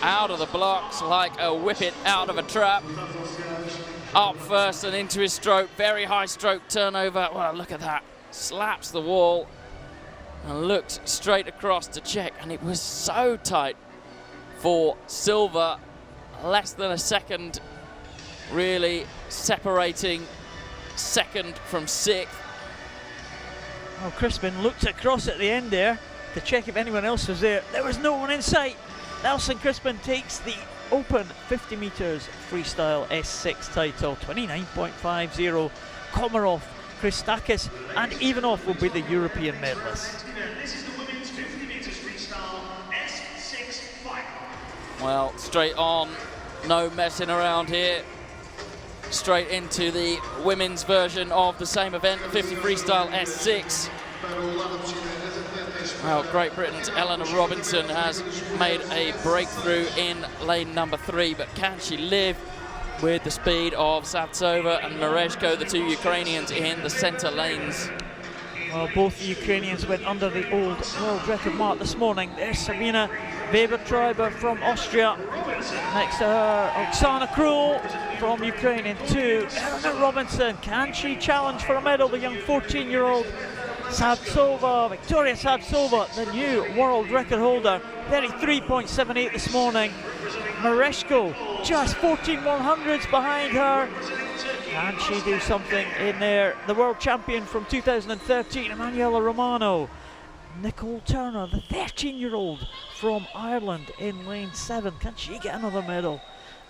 out of the blocks like a whippet out of a trap. Up first and into his stroke, very high stroke turnover. Well, look at that, slaps the wall and looked straight across to check, and it was so tight for silver, less than a second really separating second from sixth. Well, Crispin looked across at the end there to check if anyone else was there. There was no one in sight. Nelson Crispin takes the open 50 metres freestyle S6 title, 29.50. Komarov, Christakis and Ivanov will be the European medalists. This is the women's 50 metres freestyle S6 final. Well, straight on, no messing around here. Straight into the women's version of the same event, the 50 freestyle S6. Well, Great Britain's Eleanor Robinson has made a breakthrough in lane number 3, but can she live with the speed of Savtsova and Merezhko, the 2 Ukrainians in the centre lanes? Well, both the Ukrainians went under the old world record mark this morning. There's Sabina Weber-Treiber from Austria. Next to her, Oksana Krul from Ukraine in 2. Eleanor Robinson, can she challenge for a medal? The young 14-year-old Savtsova, Victoria Savtsova, the new world record holder, 33.78 this morning. Merezhko, just 14/100ths behind her. Can she do something in there? The world champion from 2013, Emanuela Romano. Nicole Turner, the 13-year-old from Ireland in lane 7. Can she get another medal?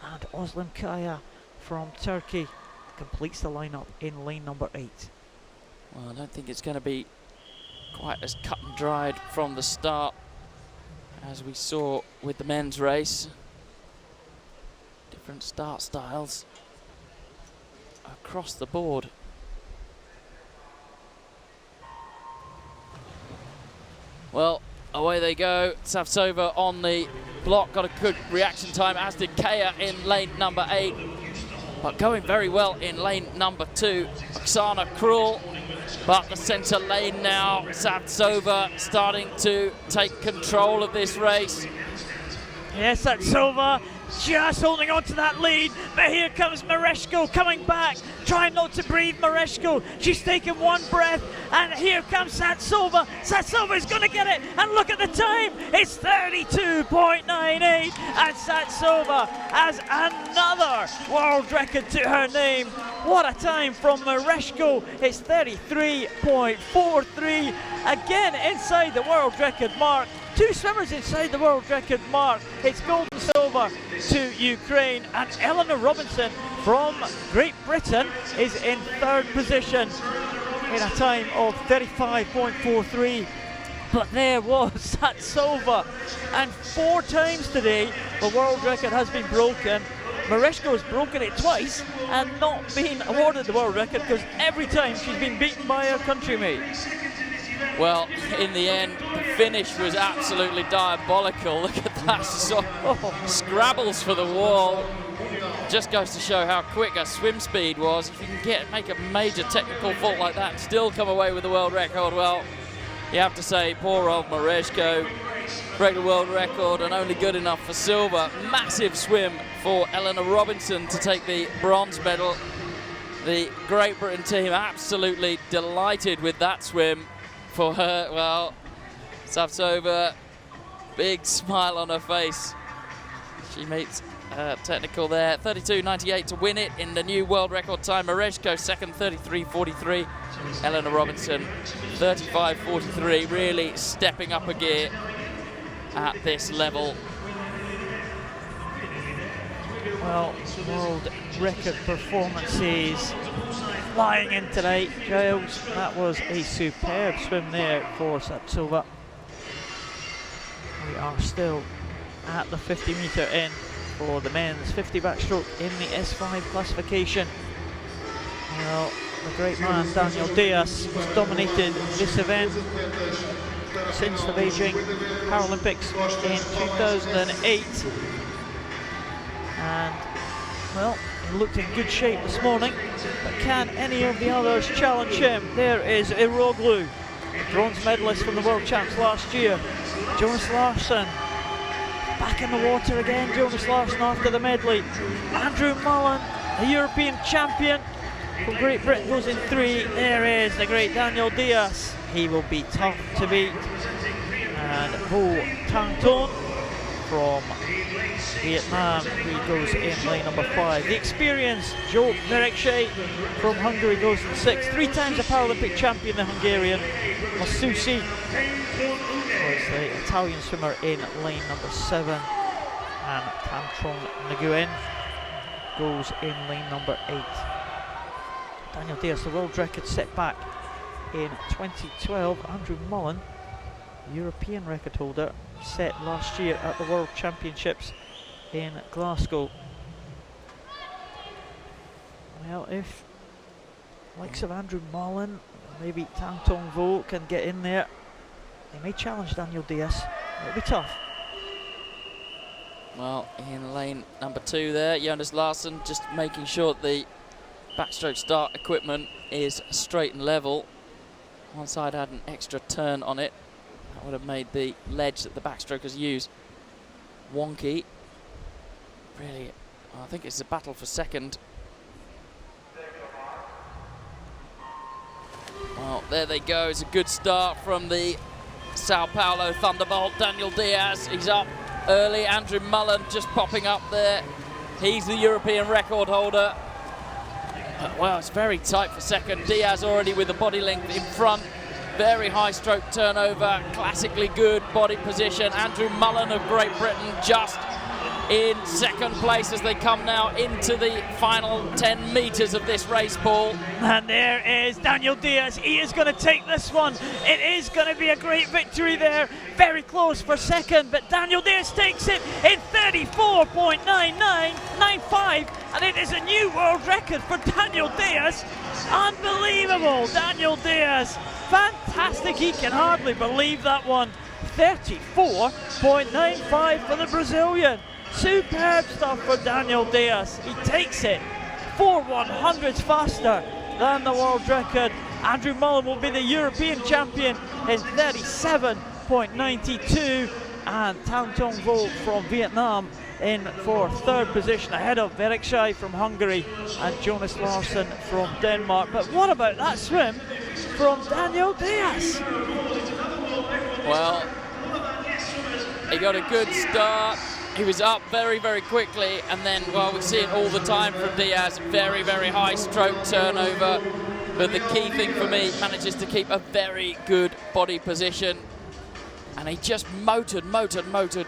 And Özlem Kaya from Turkey completes the lineup in lane number 8. Well, I don't think it's going to be quite as cut and dried from the start as we saw with the men's race. Different start styles across the board. Well, away they go. Savtsova on the block, got a good reaction time, as did Kaya in lane number 8. But going very well in lane number 2, Oksana Krul. But the centre lane now, Savtsova starting to take control of this race. Yes, Savtsova just holding on to that lead, but here comes Merezhko coming back, trying not to breathe. Merezhko, she's taking one breath, and here comes Savtsova. Savtsova is going to get it, and look at the time, it's 32.98, and Savtsova has another world record to her name. What a time from Merezhko, it's 33.43, again inside the world record mark. 2 swimmers inside the world record mark. It's gold and silver to Ukraine, and Eleanor Robinson from Great Britain is in 3rd position in a time of 35.43. But there was Savtsova, and 4 times today the world record has been broken. Merezhko has broken it twice and not been awarded the world record because every time she's been beaten by her countrymate. Well, in the end, the finish was absolutely diabolical. Look at that, scrabbles for the wall. Just goes to show how quick her swim speed was. If you can make a major technical fault like that and still come away with the world record, well, you have to say poor old Merezhko break the world record and only good enough for silver. Massive swim for Eleanor Robinson to take the bronze medal. The Great Britain team absolutely delighted with that swim. For her, well, Savtsova, big smile on her face. She meets technical there, 32.98 to win it in the new world record time. Merezhko second, 33.43. Eleanor Robinson, 35.43, really stepping up a gear at this level. Well, world record performances flying in tonight, Giles. That was a superb swim there for Savtsova. We are still at the 50 metre end for the men's 50 backstroke in the S5 classification. Well, the great man Daniel Diaz has dominated this event since the Beijing Paralympics in 2008. And, well, he looked in good shape this morning, but can any of the others challenge him? There is Iroglu, bronze medalist from the World Champs last year. Jonas Larsson, Back in the water again, Jonas Larsson after the medley. Andrew Mullen, the European champion from Great Britain, goes in 3. There is the great Daniel Diaz. He will be tough to beat. And Vo Tang Ton from Vietnam, he goes in lane number 5. The experienced Joe Merekşe from Hungary goes in 6. 3 times a Paralympic champion, the Hungarian Masusi. So it's the Italian swimmer in lane number 7. And Tamtrong Nguyen goes in lane number 8. Daniel Diaz, the world record set back in 2012. Andrew Mullen, European record holder, set last year at the World Championships in Glasgow. Well, if likes of Andrew Mullen, maybe Tang Tong Vo can get in there, they may challenge Daniel Diaz. It'll be tough. Well, in lane number 2 there, Jonas Larsson just making sure the backstroke start equipment is straight and level. One side had an extra turn on it. That would have made the ledge that the backstrokers use wonky. Really, I think it's a battle for second. Well, there they go. It's a good start from the Sao Paulo Thunderbolt. Daniel Diaz, he's up early. Andrew Mullen just popping up there. He's the European record holder. Well, it's very tight for second. Diaz already with the body length in front. Very high stroke turnover, classically good body position. Andrew Mullen of Great Britain just in second place as they come now into the final 10 metres of this race, Paul. And there is Daniel Diaz. He is going to take this one. It is going to be a great victory there. Very close for second, but Daniel Diaz takes it in 34.9995, and it is a new world record for Daniel Diaz. Unbelievable, Daniel Diaz. Fantastic, he can hardly believe that one. 34.95 for the Brazilian. Superb stuff for Daniel Diaz. He takes it 4/100ths faster than the world record. Andrew Mullen will be the European champion in 37.92, and Tang Tong Vo from Vietnam in for 3rd position ahead of Merekşe from Hungary and Jonas Larsson from Denmark. But what about that swim from Daniel Diaz? Well, he got a good start. He was up very, very quickly, and then, well, we see it all the time from Diaz, very, very high stroke turnover. But the key thing for me, manages to keep a very good body position. And he just motored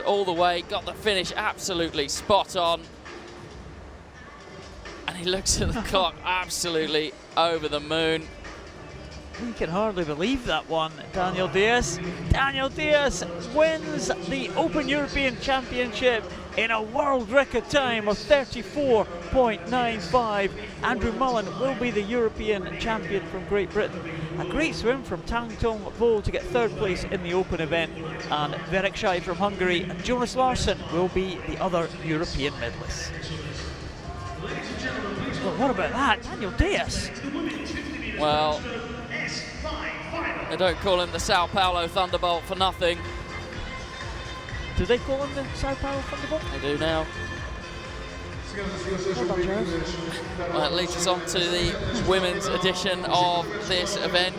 all the way, got the finish absolutely spot on. And he looks at the clock, absolutely over the moon. He can hardly believe that one, Daniel Diaz. Daniel Diaz wins the Open European Championship in a world record time of 34.95. Andrew Mullen will be the European champion from Great Britain. A great swim from Tang Tong Vo to get 3rd place in the Open event. And Merekşe from Hungary and Jonas Larsson will be the other European medalists. Well, what about that? Daniel Diaz. Well, they don't call him the Sao Paulo Thunderbolt for nothing. Do they call him the Sao Paulo Thunderbolt? They do now. Well, that leads us on to the women's edition of this event.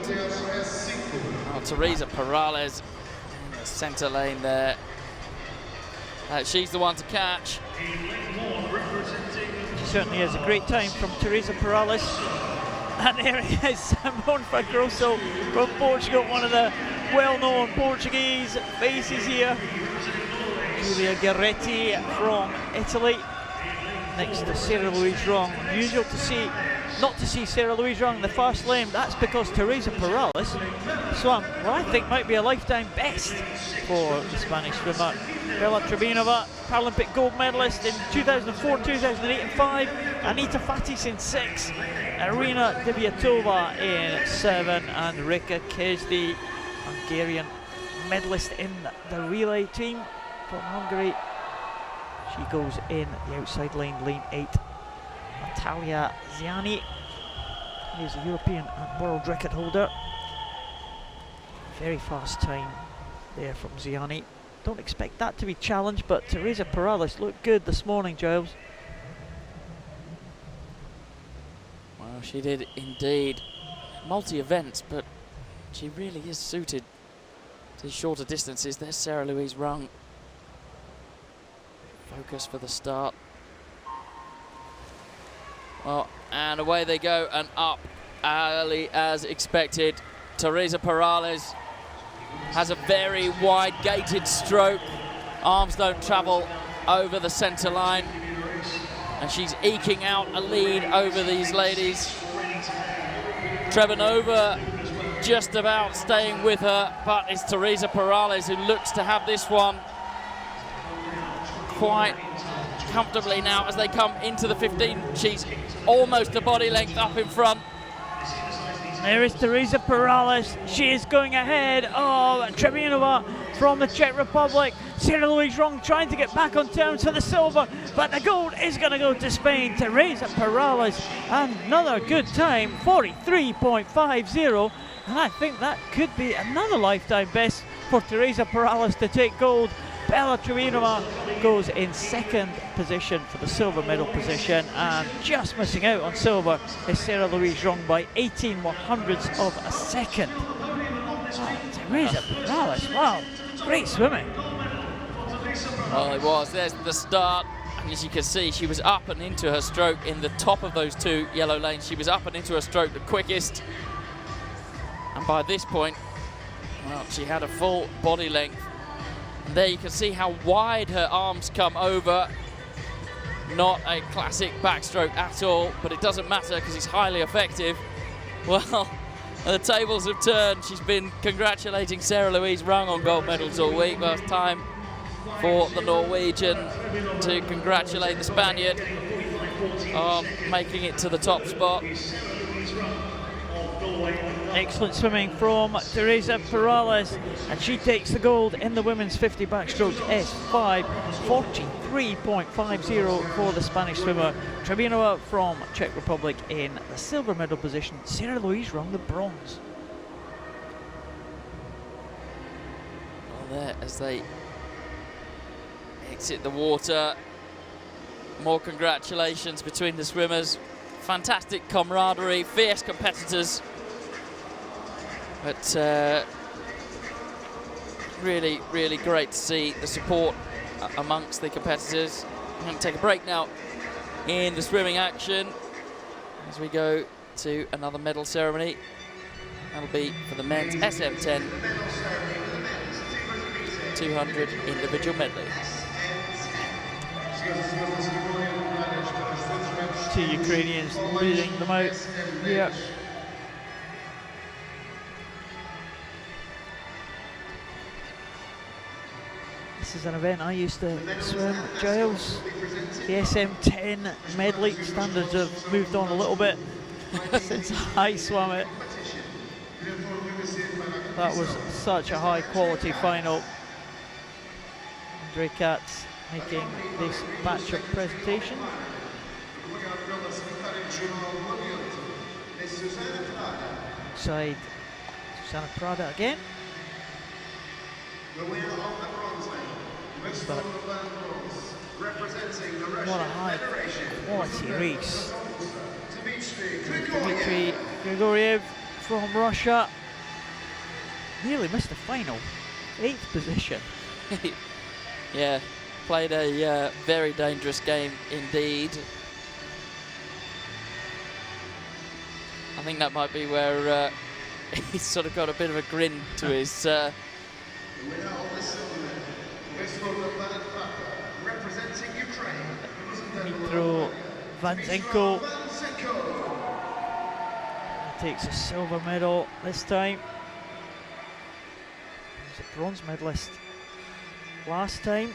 Oh, Teresa Perales in the centre lane there. She's the one to catch. She certainly is. A great time from Teresa Perales. And there he is, Simone Fragroso from Portugal, one of the well-known Portuguese faces here. Giulia Guerretti from Italy, next to Sarah Louise Wrong. Unusual to see, not to see Sarah Louise Wrong in the first lane. That's because Teresa Perales swam what I think might be a lifetime best for the Spanish swimmer. Bella Trebinova, Paralympic gold medalist in 2004, 2008 and 5. Anita Fatis in 6. Irina Deviatova in 7. And Rika Kezdi, Hungarian medalist in the relay team from Hungary. She goes in the outside lane, lane 8. Natalia Ziani is a European and world record holder. Very fast time there from Ziani. don't expect that to be challenged, but Teresa Perales looked good this morning, Giles. Well, she did indeed. Multi-events, but she really is suited to shorter distances. There's Sarah Louise Rung. Focus for the start. Well, and away they go, and up early as expected. Teresa Perales has a very wide gated stroke. Arms don't travel over the centre line, and she's eking out a lead over these ladies. Trebanova just about staying with her, but it's Teresa Perales who looks to have this one quite comfortably now as they come into the 15. She's almost a body length up in front. There is Teresa Perales. She is going ahead of Trebanova from the Czech Republic. Sarah Louise Rung trying to get back on terms for the silver, but the gold is going to go to Spain. Teresa Perales, another good time, 43.50, and I think that could be another lifetime best for Teresa Perales to take gold. Bella Trebanova goes in second position for the silver medal position, and just missing out on silver is Sarah Louise Rung by 18/100ths of a second. Teresa Perales, wow, great swimming. Well, it was. There's the start, and as you can see, she was up and into her stroke in the top of those two yellow lanes. She was up and into her stroke the quickest, and by this point, well, she had a full body length. And there you can see how wide her arms come over. Not a classic backstroke at all, but it doesn't matter because it's highly effective. Well, the tables have turned. She's been congratulating Sarah Louise Rung on gold medals all week. Well, it's time for the Norwegian to congratulate the Spaniard on making it to the top spot. Excellent swimming from Teresa Perales, and she takes the gold in the women's 50 backstroke S5, 43.50 for the Spanish swimmer. Trebanova from Czech Republic in the silver medal position. Sarah Louise Rung the bronze. Well, there as they exit the water, more congratulations between the swimmers. Fantastic camaraderie, fierce competitors. But really, really great to see the support amongst the competitors. I'm going to take a break now in the swimming action as we go to another medal ceremony. That'll be for the men's SM10 200 individual medley. Two Ukrainians leading them out here. This is an event I used to swim, Giles. The SM10 medley standards have moved on a little bit since I swam it. That was such a high quality final. Andre Katz making this batch of presentation. Inside Susanna Prada again. But what a high quality race. Dmitry Grigoriev from Russia nearly missed the final, 8th position. Yeah, played a very dangerous game indeed. I think that might be where he's sort of got a bit of a grin to his Dmitro Vanzenko takes a silver medal this time. He was a bronze medalist last time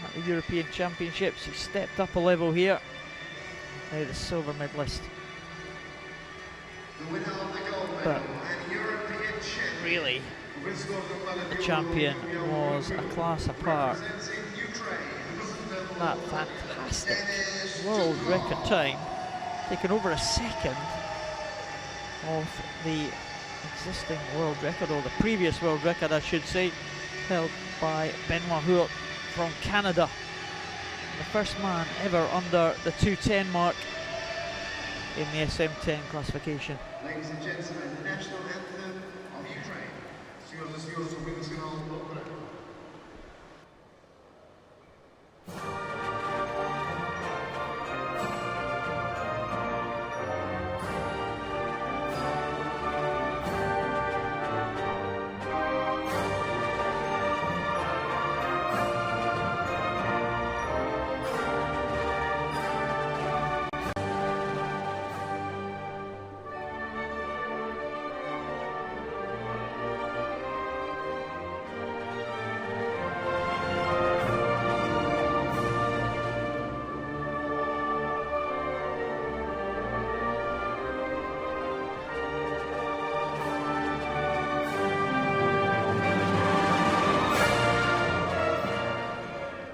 at the European Championships. He stepped up a level here. Now the silver medalist. But really, the champion was a class apart. That fantastic world record time, taken over a second of the existing world record, or the previous world record I should say. held by Benoit Huot from Canada. The first man ever under the 2:10 mark in the SM10 classification. Ladies and gentlemen, the national anthem of Ukraine.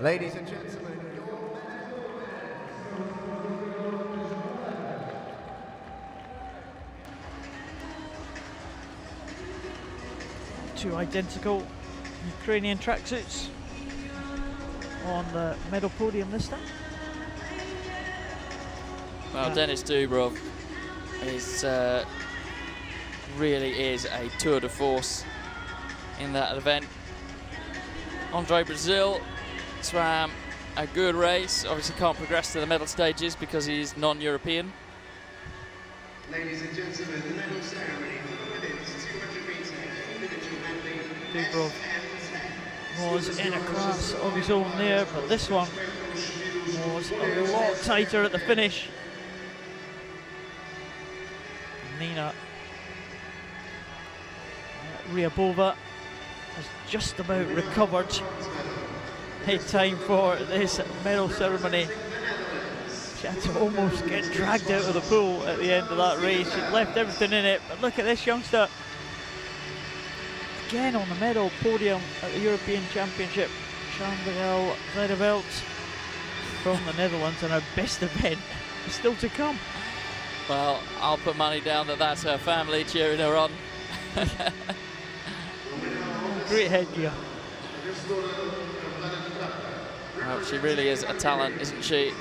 Ladies and gentlemen, two identical Ukrainian tracksuits on the medal podium this time. Well, Denis Dubrov is really is a tour de force in that event. Andre Brazil swam a good race, obviously can't progress to the medal stages because he's non-European. ladies and gentlemen, the medal ceremony for the women's 200 metre individual medley. Dubrov was in a class of his own there, but this one was a lot tighter at the finish. Nina Ryabova has just about recovered in time for this medal ceremony. She had to almost get dragged out of the pool at the end of that race. She'd left everything in it, but look at this youngster. Again on the medal podium at the European Championship. Chantal Zuiderveld from the Netherlands, and her best event is still to come. Well, I'll put money down that that's her family cheering her on. Great headgear. Well, she really is a talent, isn't she?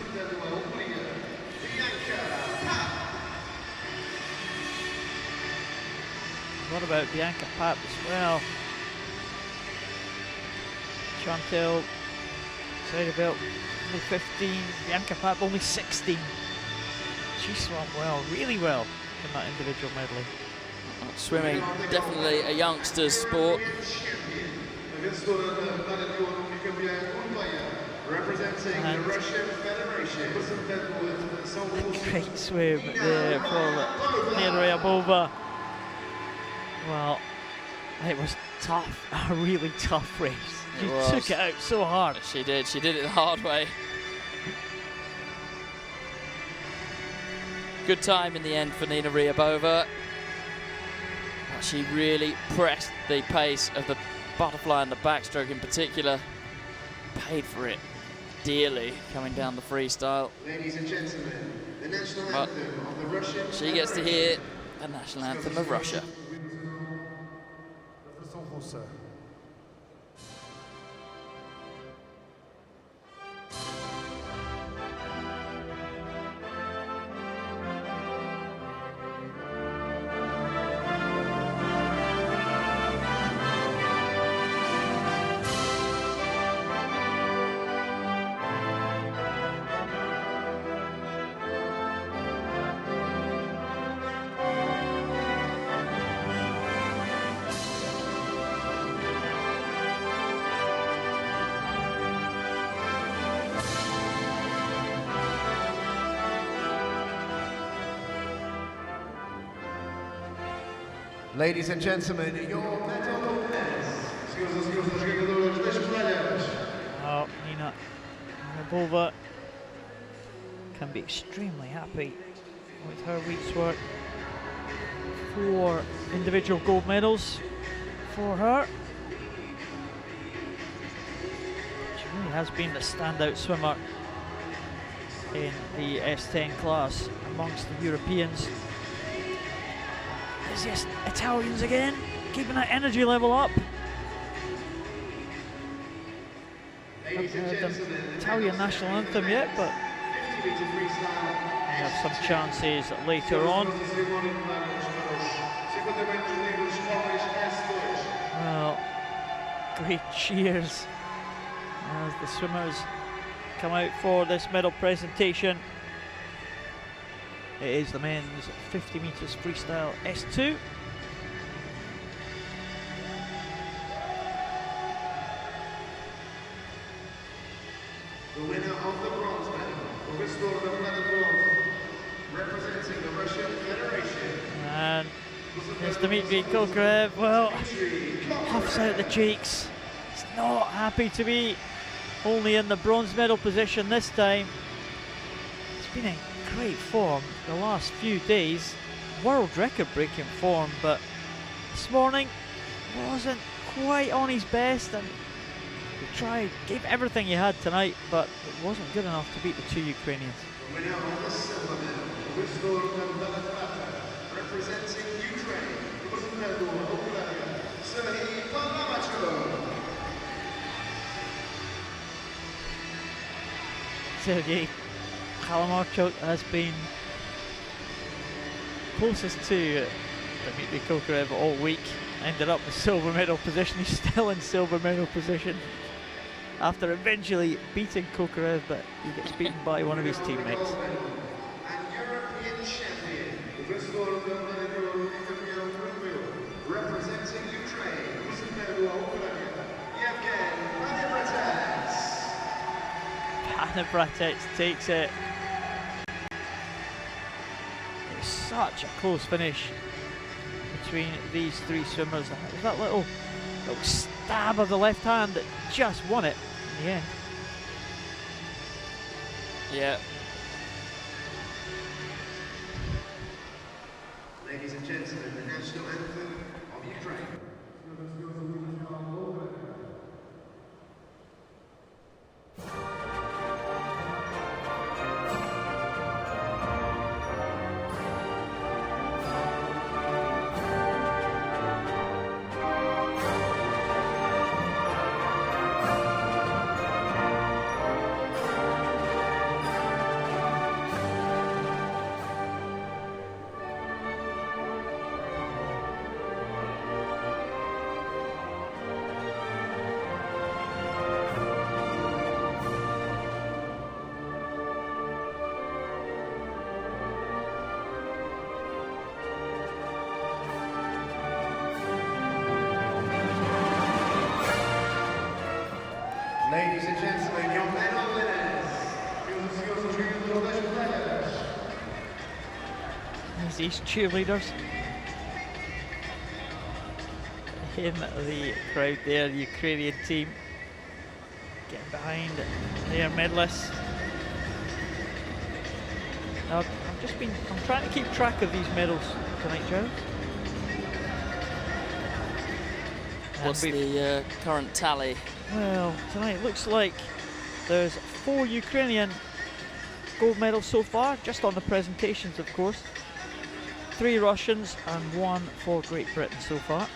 What about Bianca Papp as well? Chantal Zuiderveld only 15, Bianca Papp only 16. She swam well, really well in that individual medley. Well, swimming, definitely a youngster's sport. Representing the Russian Federation. A great swim there for Nina Ryabova. Well, it was tough, a really tough race. She took it out so hard. She did it the hard way. Good time in the end for Nina Ryabova. She really pressed the pace of the butterfly and the backstroke in particular. Paid for it dearly coming down the freestyle. Ladies and gentlemen, the national anthem of the Russian. She gets to hear the national anthem of Russia. Ladies and gentlemen, your medal winners. Oh, Nina Ryabova can be extremely happy with her week's work. 4 individual gold medals for her. She really has been the standout swimmer in the S10 class amongst the Europeans. There's just Italians again, keeping that energy level up. Ladies and Haven't heard gentlemen, the Italian national anthem yet, but 50-meter freestyle. we have some chances later on. Well, great cheers as the swimmers come out for this medal presentation. It is the men's 50 metres freestyle S2. The winner of the bronze medal will restore the medal bronze, representing the Russian Federation. And it's Dmitry Kokarev. Well, puffs out the cheeks. He's not happy to be only in the bronze medal position this time. It's been in great form the last few days. World record breaking form, but this morning wasn't quite on his best, and he tried, gave everything he had tonight, but it wasn't good enough to beat the two Ukrainians. The winner of the silver medal will restore the medal plata, representing Ukraine. The medal of Sergei Kalamarchuk has been closest to Dmitry Kokarev all week. Ended up in silver medal position. He's still in silver medal position after eventually beating Kokarev, but he gets beaten by one of his teammates. And European champion, representing Ukraine, Panabratets takes it. It's such a close finish between these three swimmers. It was that little stab of the left hand that just won it in the end. Yeah. Ladies and gentlemen, the national anthem of Ukraine. Ladies and gentlemen, your medal winners. There's these cheerleaders in the crowd there, the Ukrainian team getting behind their medalists. Now, I'm trying to keep track of these medals tonight, Joe. What's the current tally? Well, tonight it looks like there's 4 Ukrainian gold medals so far, just on the presentations, of course. 3 Russians and 1 for Great Britain so far.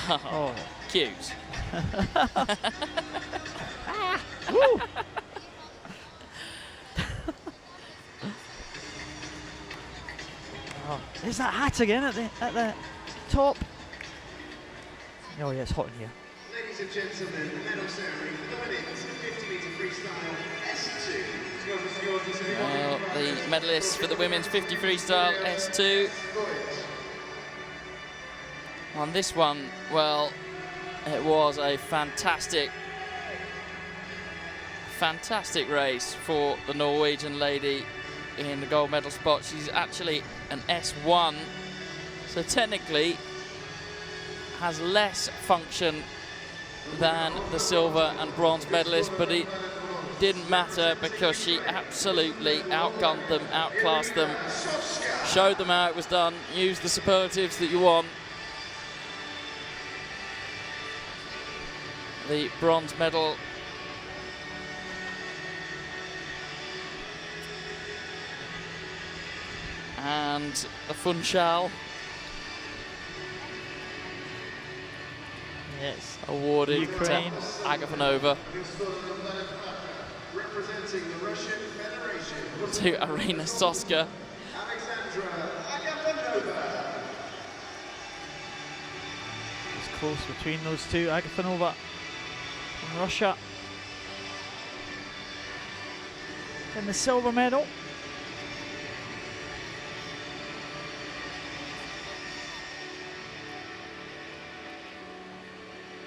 Oh, cute. Woo! Oh, there's that hat again at the top. Oh yeah, it's hot in here. Ladies and gentlemen, the medal ceremony for the women's 50-meter freestyle S2. Well, the medalists for the women's 50 freestyle S2. On this one, well, it was a fantastic race for the Norwegian lady in the gold medal spot. She's actually an S1, so technically has less function than the silver and bronze medalists, but it didn't matter because she absolutely outgunned them, outclassed them, showed them how it was done, used the superlatives that you want. The bronze medal and the Funchal. Yes. awarded Ukraine. to Agafonova. Representing the Russian Federation. To Arina Soska. Alexandra Agafonova. It's close between those two. Agafonova from Russia. And the silver medal.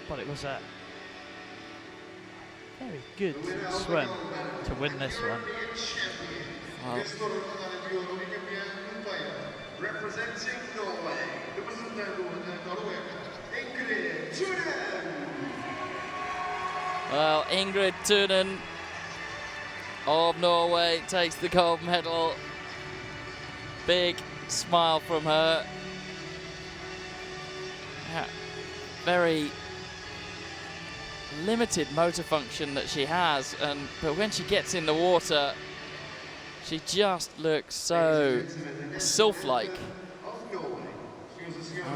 But it was a very good swim to win this one. Well, Representing Norway. Ingrid Tunen. well, Ingrid Tunen of Norway takes the gold medal. Big smile from her. Yeah, very limited motor function that she has, but when she gets in the water, she just looks so sylph-like.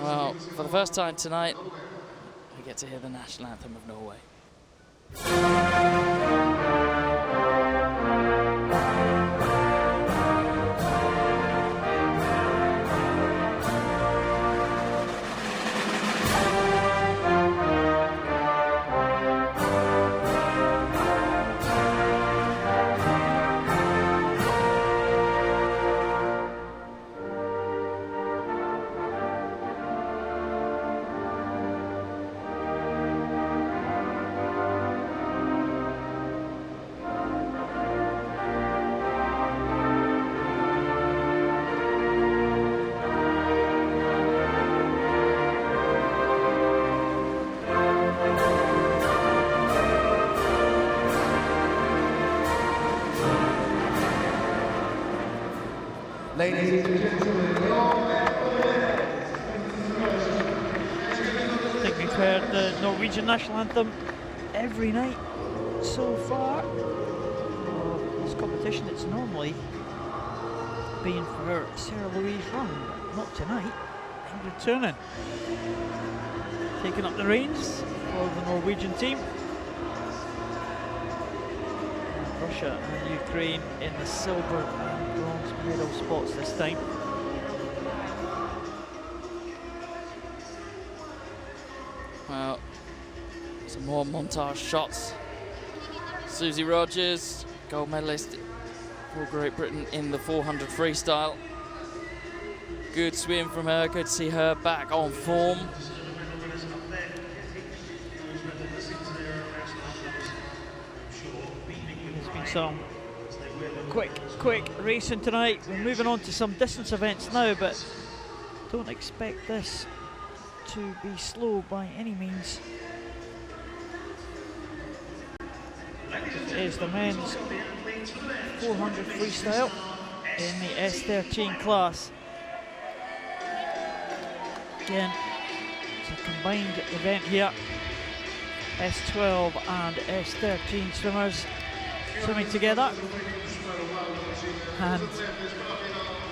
Well, for the first time tonight, we get to hear the national anthem of Norway. Ladies and gentlemen, I think we've heard the Norwegian national anthem every night so far. This competition, it's normally been for Sarah Louise Rung, but not tonight. Ingrid Tunen taking up the reins for the Norwegian team. Russia and Ukraine in the silver and bronze medal spots this time. Well, some more montage shots. Susie Rogers, gold medalist for Great Britain in the 400 freestyle. Good swim from her, good to see her back on form. There's been some quick racing tonight. We're moving on to some distance events now, but don't expect this to be slow by any means. Is the men's 400 freestyle in the S13 class. Again, it's a combined event here. S12 and S13 swimmers swimming together. And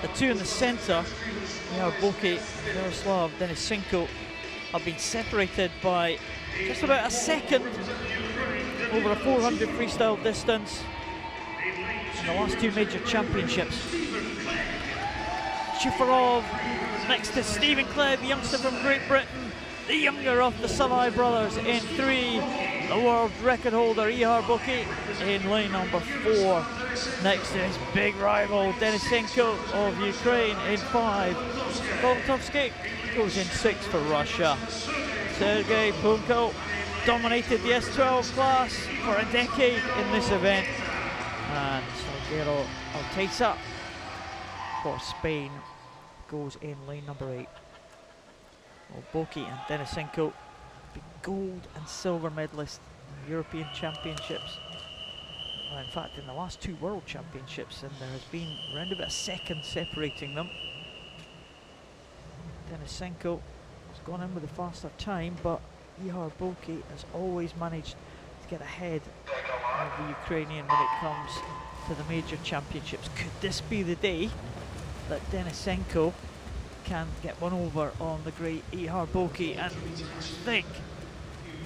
the two in the centre, Boki and Yaroslav Denisenko, have been separated by just about a second over a 400 freestyle distance in the last two major championships. Shufarov next to Stephen Clegg, the youngster from Great Britain, the younger of the Salai brothers in 3. The world record holder Ihar Boki in lane number 4. Next to his big rival Denisenko of Ukraine in 5. Volkovsky goes in 6 for Russia. Sergei Funchal dominated the S12 class for a decade in this event. And Salguero Alteza for Spain goes in lane number 8. Well, Boki and Denisenko, big gold and silver medalists in European Championships. Well, in fact, in the last 2 World Championships, and there has been around about a second separating them. Denisenko has gone in with a faster time, but Ihar Boki has always managed to get ahead of the Ukrainian when it comes to the major championships. Could this be the day that Denisenko can get one over on the great Ihar Boki? And I think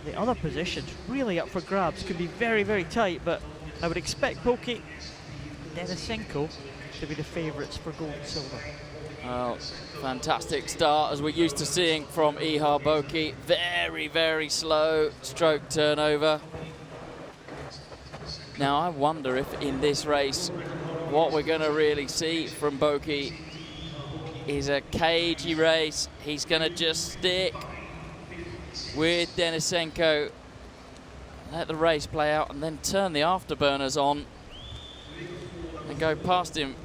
the other positions really up for grabs. Could be very, very tight, but I would expect Boki and Denisenko to be the favourites for gold and silver. Well, fantastic start as we're used to seeing from Ihar Boki. Very, very slow stroke turnover. Now I wonder if in this race what we're going to really see from Boki is a cagey race. He's going to just stick with Denisenko, let the race play out, and then turn the afterburners on and go past him.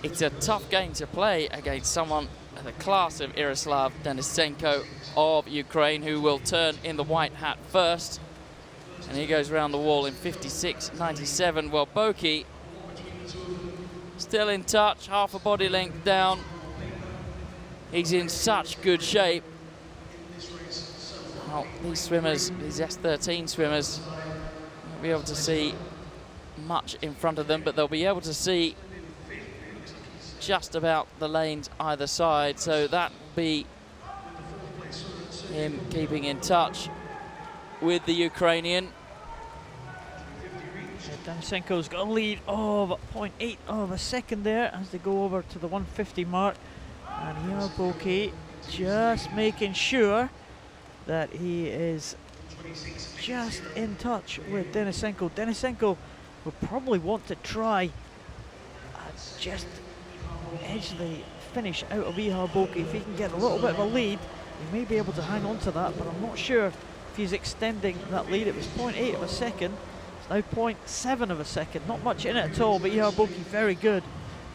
It's a tough game to play against someone of the class of Yaroslav Denisenko of Ukraine, who will turn in the white hat first. And he goes around the wall in 56.97. Well, Boki still in touch, half a body length down. He's in such good shape. Well, these swimmers, these S13 swimmers, won't be able to see much in front of them, but they'll be able to see just about the lanes either side. So that will be him keeping in touch with the Ukrainian. Denisenko's got a lead of 0.8 of a second there as they go over to the 150 mark. And Ihar Boki just making sure that he is just in touch with Denisenko. Denisenko will probably want to try just edge the finish out of Ihar Boki. If he can get a little bit of a lead, he may be able to hang on to that, but I'm not sure if he's extending that lead. It was 0.8 of a second. It's now 0.7 of a second. Not much in it at all, but Ihar Boki very good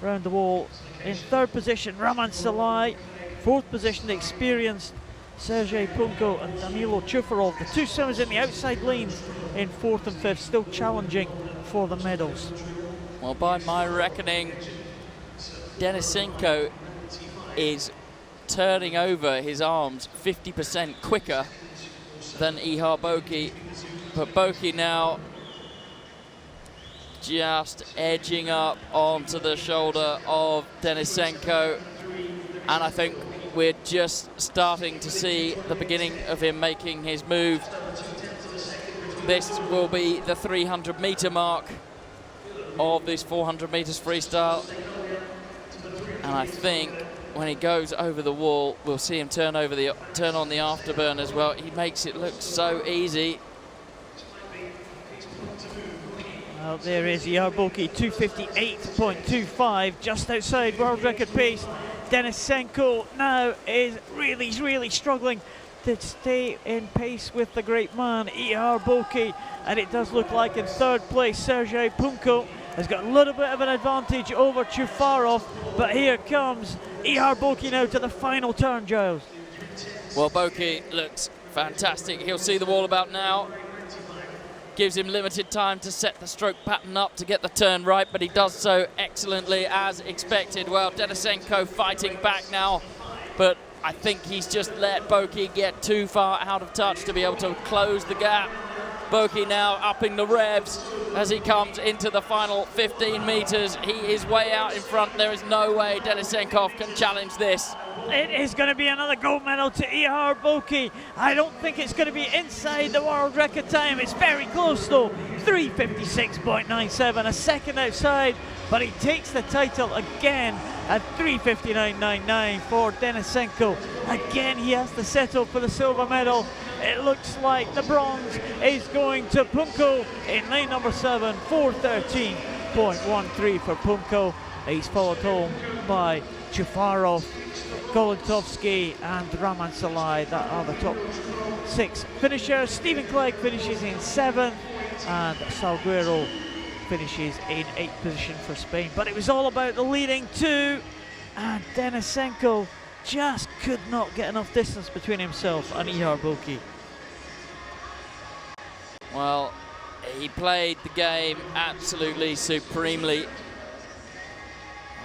around the wall. In third position, Raman Salai. Fourth position, the experienced Sergei Punko and Danilo Chufarov. The two swimmers in the outside lanes in fourth and fifth, still challenging for the medals. Well, by my reckoning, Denisenko is turning over his arms 50% quicker than Ihar Boki, but Boki now just edging up onto the shoulder of Denisenko, and I think we're just starting to see the beginning of him making his move. This will be the 300-meter mark of this 400 meters freestyle, and I think when he goes over the wall, we'll see him turn on the afterburn as well. He makes it look so easy. Well, there is Ihar Boki, 258.25, just outside world record pace. Denisenko now is really struggling to stay in pace with the great man, Ihar Boki, and it does look like in third place, Sergei Punko has got a little bit of an advantage over Chufarov, but here comes Ihar Boki now to the final turn, Giles. Well, Boki looks fantastic. He'll see the wall about now. Gives him limited time to set the stroke pattern up to get the turn right, but he does so excellently as expected. Well, Denisenko fighting back now, but I think he's just let Boki get too far out of touch to be able to close the gap. Boki now upping the revs as he comes into the final 15 meters. He is way out in front. There is no way Denisenko can challenge this. It is going to be another gold medal to Ihar Boki. I don't think it's going to be inside the world record time. It's very close though. 3:56.97, a second outside, but he takes the title again at 3:59.99 for Denisenko. Again, he has to settle for the silver medal. It looks like the bronze is going to Punko in lane number 7, 4:13.13 for Punko. He's followed home by Chufarov, Golentovsky and Raman Salai. That are the top 6 finishers. Stephen Clegg finishes in 7th and Salguero finishes in 8th position for Spain. But it was all about the leading two, and Denisenko just could not get enough distance between himself and Ihar Boki. Well, he played the game absolutely supremely.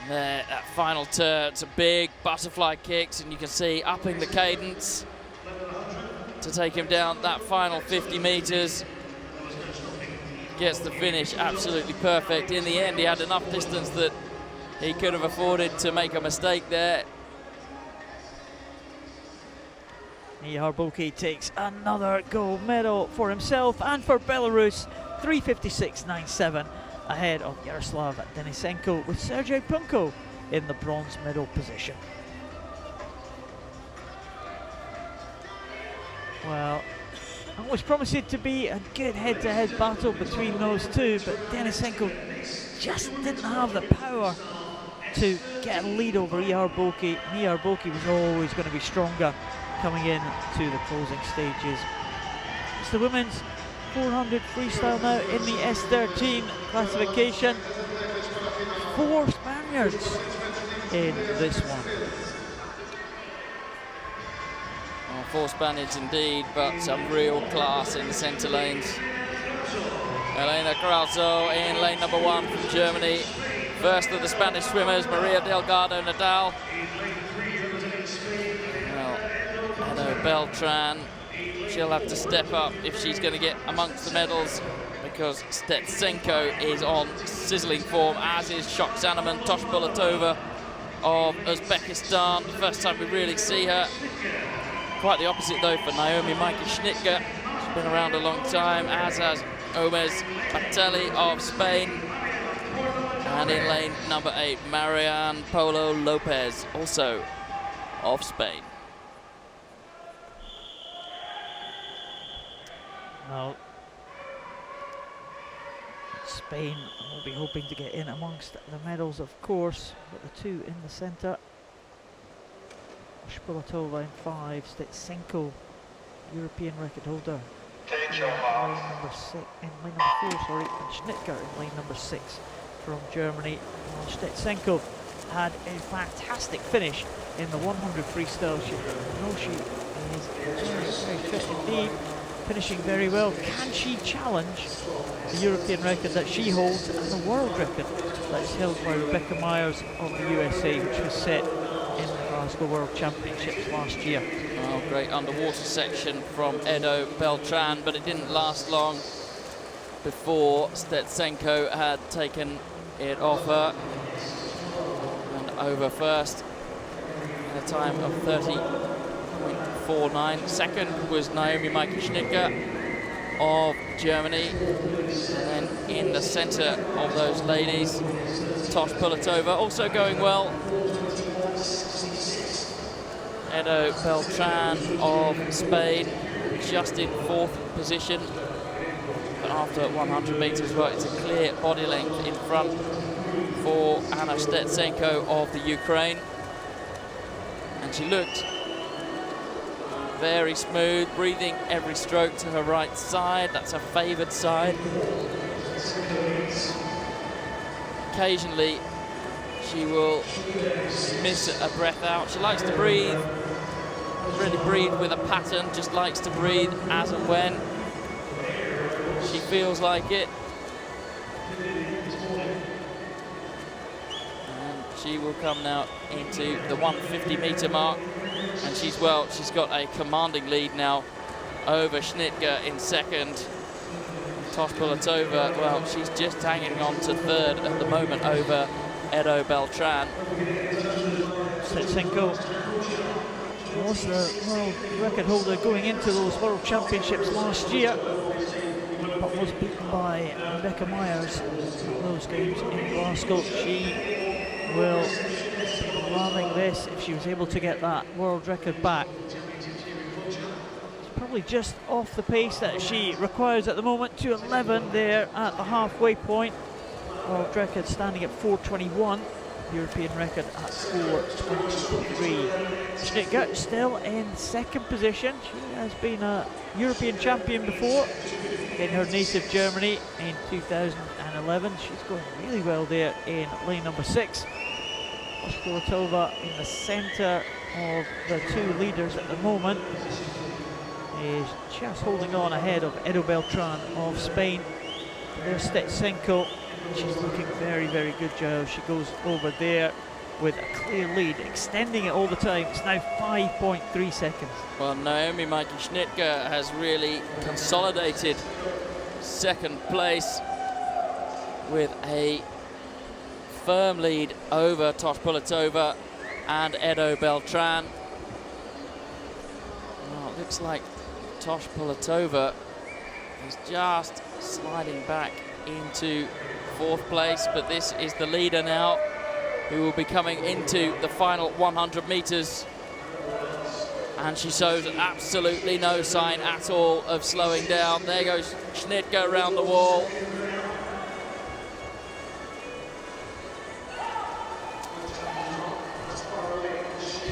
And there, that final turn, some big butterfly kicks, and you can see upping the cadence to take him down that final 50 meters. Gets the finish absolutely perfect. In the end, he had enough distance that he could have afforded to make a mistake there. Niharboki takes another gold medal for himself and for Belarus, 3:56.97, ahead of Yaroslav Denisenko, with Sergei Funchal in the bronze medal position. Well, it was promising to be a good head-to-head battle between those two, but Denisenko just didn't have the power to get a lead over Niharboki. Niharboki was always going to be stronger coming in to the closing stages. It's the women's 400 freestyle now in the S13 classification. 4 Spaniards in this one. Well, 4 Spaniards indeed, but some real class in the centre lanes. Elena Krauso in lane number 1 from Germany. First of the Spanish swimmers, Maria Delgado Nadal. Well, Edo Beltran, she'll have to step up if she's going to get amongst the medals, because Stetsenko is on sizzling form, as is Shok Zaneman, Toshbulatova of Uzbekistan. The first time we really see her. Quite the opposite though for Naomi Majka-Schnittger. She's been around a long time, as has Gomez Patelli of Spain. And in lane number 8, Marian Polo Lopez, also of Spain. Now, Spain will be hoping to get in amongst the medals, of course, but the 2 in the centre. Shpulatova in 5, Stetsenko, European record holder, in lane number 4, sorry, and Schnittger in lane number 6 from Germany. Well, Stetsenko had a fantastic finish in the 100 freestyle. She is very fit indeed, finishing very well. Can she challenge the European record that she holds and the world record that is held by Rebecca Myers of the USA, which was set in the Glasgow World Championships last year? Oh, great underwater section from Edo Beltran, but it didn't last long before Stetsenko had taken it off her and over first at a time of 30.49. Second was Naomi Majka-Schnittger of Germany. And then in the centre of those ladies, Toshbulatova also going well. Edo Beltran of Spain just in 4th position. But after 100 metres, well, it's a clear body length in front for Anna Stetsenko of the Ukraine. And she looked very smooth, breathing every stroke to her right side. That's her favoured side. Occasionally, she will miss a breath out. She likes to breathe, really breathe with a pattern, just likes to breathe as and when she feels like it. And she will come now into the 150 metre mark, and she's got a commanding lead now over Schnittger in second. Toshbulatova, well, she's just hanging on to 3rd at the moment over Edo Beltran. Stetsenko was the world record holder going into those World Championships last year, but was beaten by Rebecca Myers at those games in Glasgow. She will be loving this if she was able to get that world record back. It's probably just off the pace that she requires at the moment, 2:11 there at the halfway point. World record standing at 4:21. European record at 4:23. Schnittger still in 2nd position. She has been a European champion before in her native Germany in 2011. She's going really well there in lane number 6. Toshbulatova in the centre of the 2 leaders at the moment is just holding on ahead of Edo Beltran of Spain. There's Stetsenko. She's looking very, very good, Joe. She goes over there with a clear lead, extending it all the time. It's now 5.3 seconds. Well, Naomi Majka-Schnittger has really consolidated 2nd place with a firm lead over Toshbulatova and Edo Beltran. Oh, looks like Tosh Pulatova is just sliding back into 4th place, but this is the leader now, who will be coming into the final 100 meters. And she shows absolutely no sign at all of slowing down. There goes Schnittger around the wall.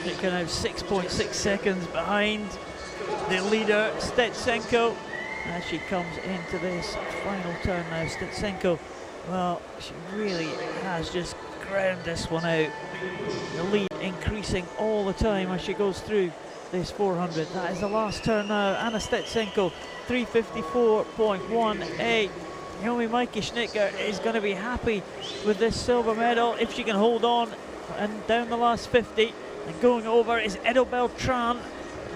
Schnittger now 6.6 seconds behind the leader, Stetsenko, as she comes into this final turn now. Stetsenko, well, she really has just ground this one out. The lead increasing all the time as she goes through this 400. That is the last turn now. Anna Stetsenko, 3:54.18. Naomi Mikey Schnittger is going to be happy with this silver medal if she can hold on and down the last 50. And going over is Edo Beltran,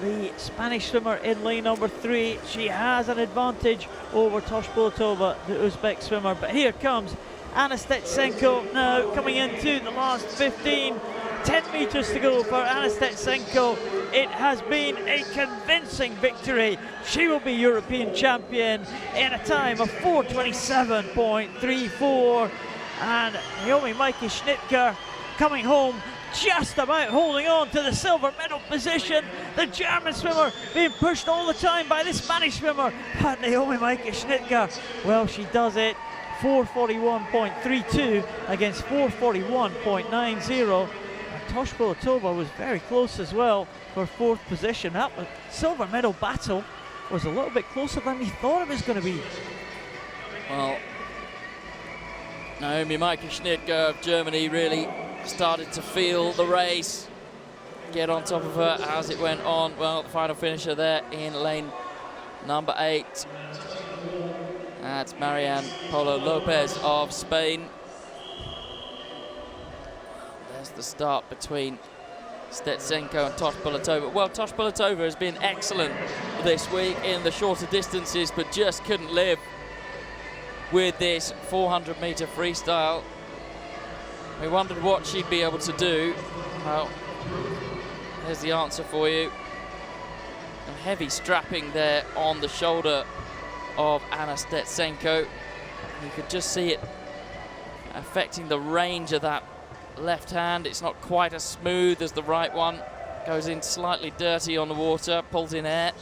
the Spanish swimmer in lane number 3. She has an advantage over Tosh Pulatova, the Uzbek swimmer. But here comes Anna Stetsenko now coming into the last 15. 10 meters to go for Anna Stetsenko. It has been a convincing victory. She will be European champion in a time of 4:27.34. And Naomi Mikey Schnittger coming home, just about holding on to the silver medal position. The German swimmer being pushed all the time by the Spanish swimmer. But Naomi Mikey Schnittger, well, she does it. 4:41.32 against 4:41.90. Tosh Pulatova was very close as well for 4th position. That silver medal battle was a little bit closer than we thought it was going to be. Well, Naomi Mikey Schnittger of Germany really started to feel the race, get on top of her as it went on. Well, the final finisher there in lane number 8. That's Marian Polo Lopez of Spain. There's the start between Stetsenko and Tosh Pulatova. Well, Tosh Pulatova has been excellent this week in the shorter distances, but just couldn't live with this 400-meter freestyle. We wondered what she'd be able to do. Well, there's the answer for you. And heavy strapping there on the shoulder of Anna Stetsenko. You could just see it affecting the range of that left hand. It's not quite as smooth as the right one. Goes in slightly dirty on the water, pulls in air.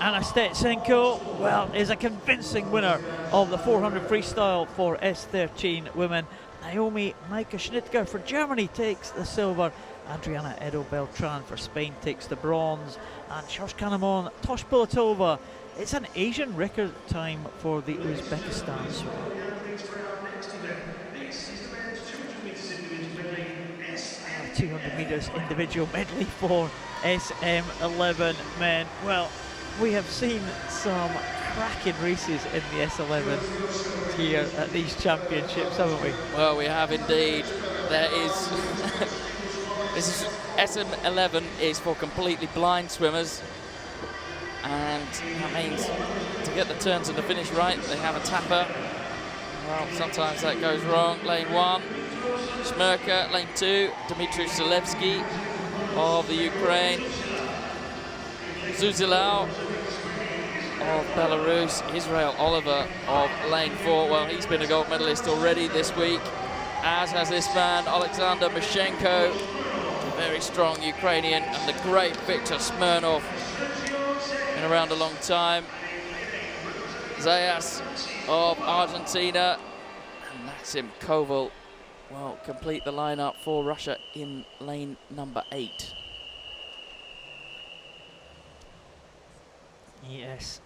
Anna Stetsenko, well, is a convincing winner of the 400 freestyle for S13 women. Naomi Mikey Schnittger for Germany takes the silver. Adriana Edo Beltran for Spain takes the bronze. And Shoshkanamon Tosh Pulatova. It's an Asian record time for the Uzbekistan swimmer. 200 metres individual medley for SM11 men. Well, we have seen some cracking races in the S11 here at these championships, haven't we? Well, we have indeed. There is this is SM11 is for completely blind swimmers, and that means to get the turns and the finish right, they have a tapper. Well, sometimes that goes wrong. Lane 1, Shmerka. Lane 2, Dmitry Zalewski of the Ukraine. Zuzilau of Belarus. Israel Oliver of lane 4. Well, he's been a gold medalist already this week, as has this man, Alexander Mashenko. Very strong Ukrainian, and the great Viktor Smirnov. Been around a long time. Zayas of Argentina, and Maxim Koval will complete the lineup for Russia in lane number 8. Yes,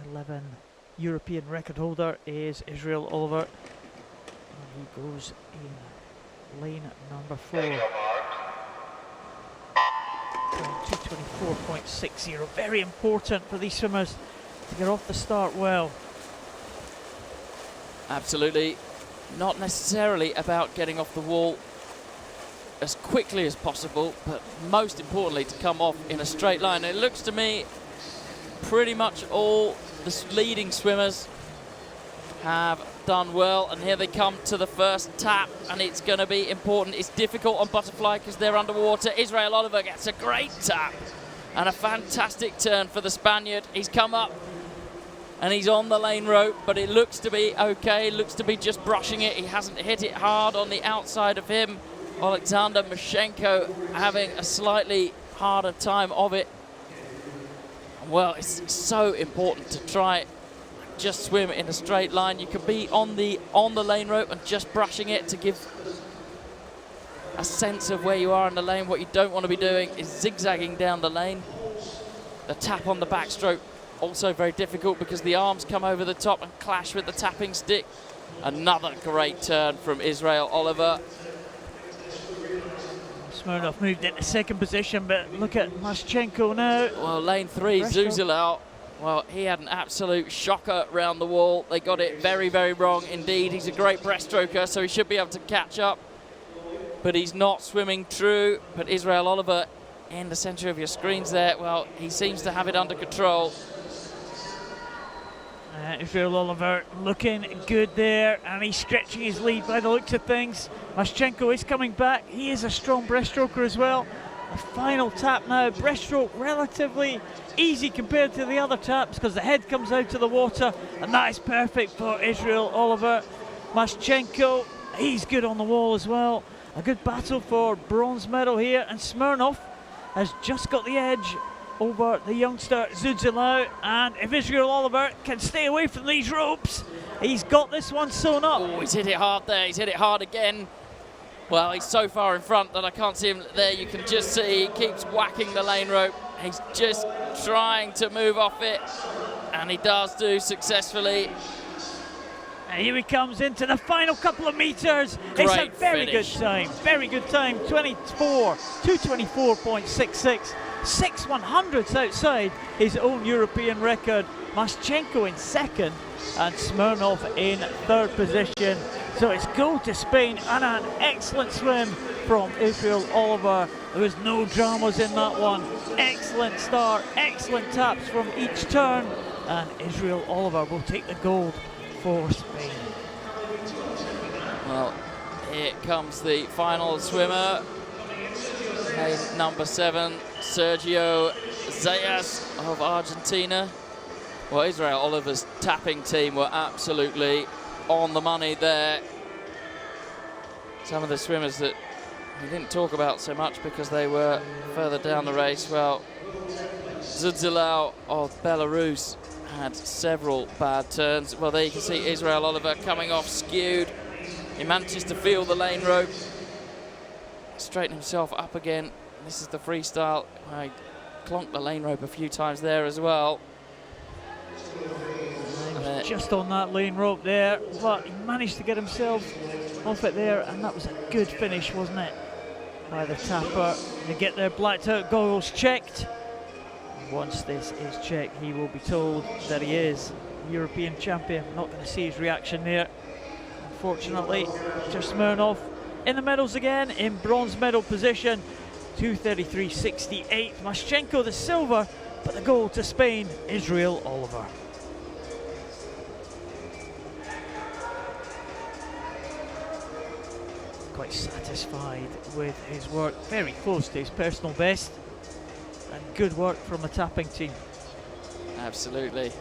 11 European record holder is Israel Oliver. And he goes in lane number 4. 2:24.60. Very important for these swimmers to get off the start well. Absolutely. Not necessarily about getting off the wall as quickly as possible, but most importantly to come off in a straight line. It looks to me pretty much all the leading swimmers have done well, and here they come to the first tap, and it's going to be important. It's difficult on butterfly because they're underwater. Israel Oliver gets a great tap And a fantastic turn for the Spaniard. He's come up and he's on the lane rope, but it looks to be okay, looks to be just brushing it. He hasn't hit it hard on the outside of him. Alexander Mashenko having a slightly harder time of it. Well, it's so important to try just swim in a straight line. You can be on the lane rope and just brushing it to give a sense of where you are in the lane. What you don't want to be doing is zigzagging down the lane. The tap on the backstroke also very difficult because the arms come over the top and clash with the tapping stick. Another great turn from Israel Oliver. Smirnov moved into second position, but look at Maschenko now. Well, lane 3, Zuzilau. Well, he had an absolute shocker round the wall. They got it very, very wrong indeed. He's a great breaststroker, so he should be able to catch up. But he's not swimming true. But Israel Oliver in the centre of your screens there, well, he seems to have it under control. Israel Oliver looking good there, and he's stretching his lead by the looks of things. Maschenko is coming back. He is a strong breaststroker as well. The final tap now, breaststroke relatively easy compared to the other taps because the head comes out of the water, and that is perfect for Israel Oliver. Maschenko, he's good on the wall as well. A good battle for bronze medal here, and Smirnov has just got the edge over the youngster Zuzilau, and if Israel Oliver can stay away from these ropes, he's got this one sewn up. Oh, he's hit it hard there, he's hit it hard again. Well, he's so far in front that I can't see him there. You can just see he keeps whacking the lane rope. He's just trying to move off it, and he does do successfully. And here he comes into the final couple of meters. It's a very good time, 224.66. 6/100ths outside his own European record. Maschenko in second and Smirnov in third position. So it's go to Spain, and an excellent swim from Israel Oliver. There was no dramas in that one. Excellent start, excellent taps from each turn, and Israel Oliver will take the gold for Spain. Well, here comes the final swimmer. Number 7, Sergio Zayas of Argentina. Well, Israel Oliver's tapping team were absolutely on the money there. Some of the swimmers that we didn't talk about so much because they were further down the race. Well, Zuzilau of Belarus had several bad turns. Well, there you can see Israel Oliver coming off skewed. He manages to feel the lane rope, straighten himself up again. This is the freestyle. I clonked the lane rope a few times there as well. Just on that lane rope there, but he managed to get himself off it there, and that was a good finish, wasn't it, by the tapper. They get their blacked out goggles checked. Once this is checked, he will be told that he is European champion. Not going to see his reaction there, unfortunately. Just Smirnov in the medals again, in bronze medal position, 233.68. Maschenko the silver, but the gold to Spain, Israel Oliver. Quite satisfied with his work, very close to his personal best, and good work from the tapping team. Absolutely.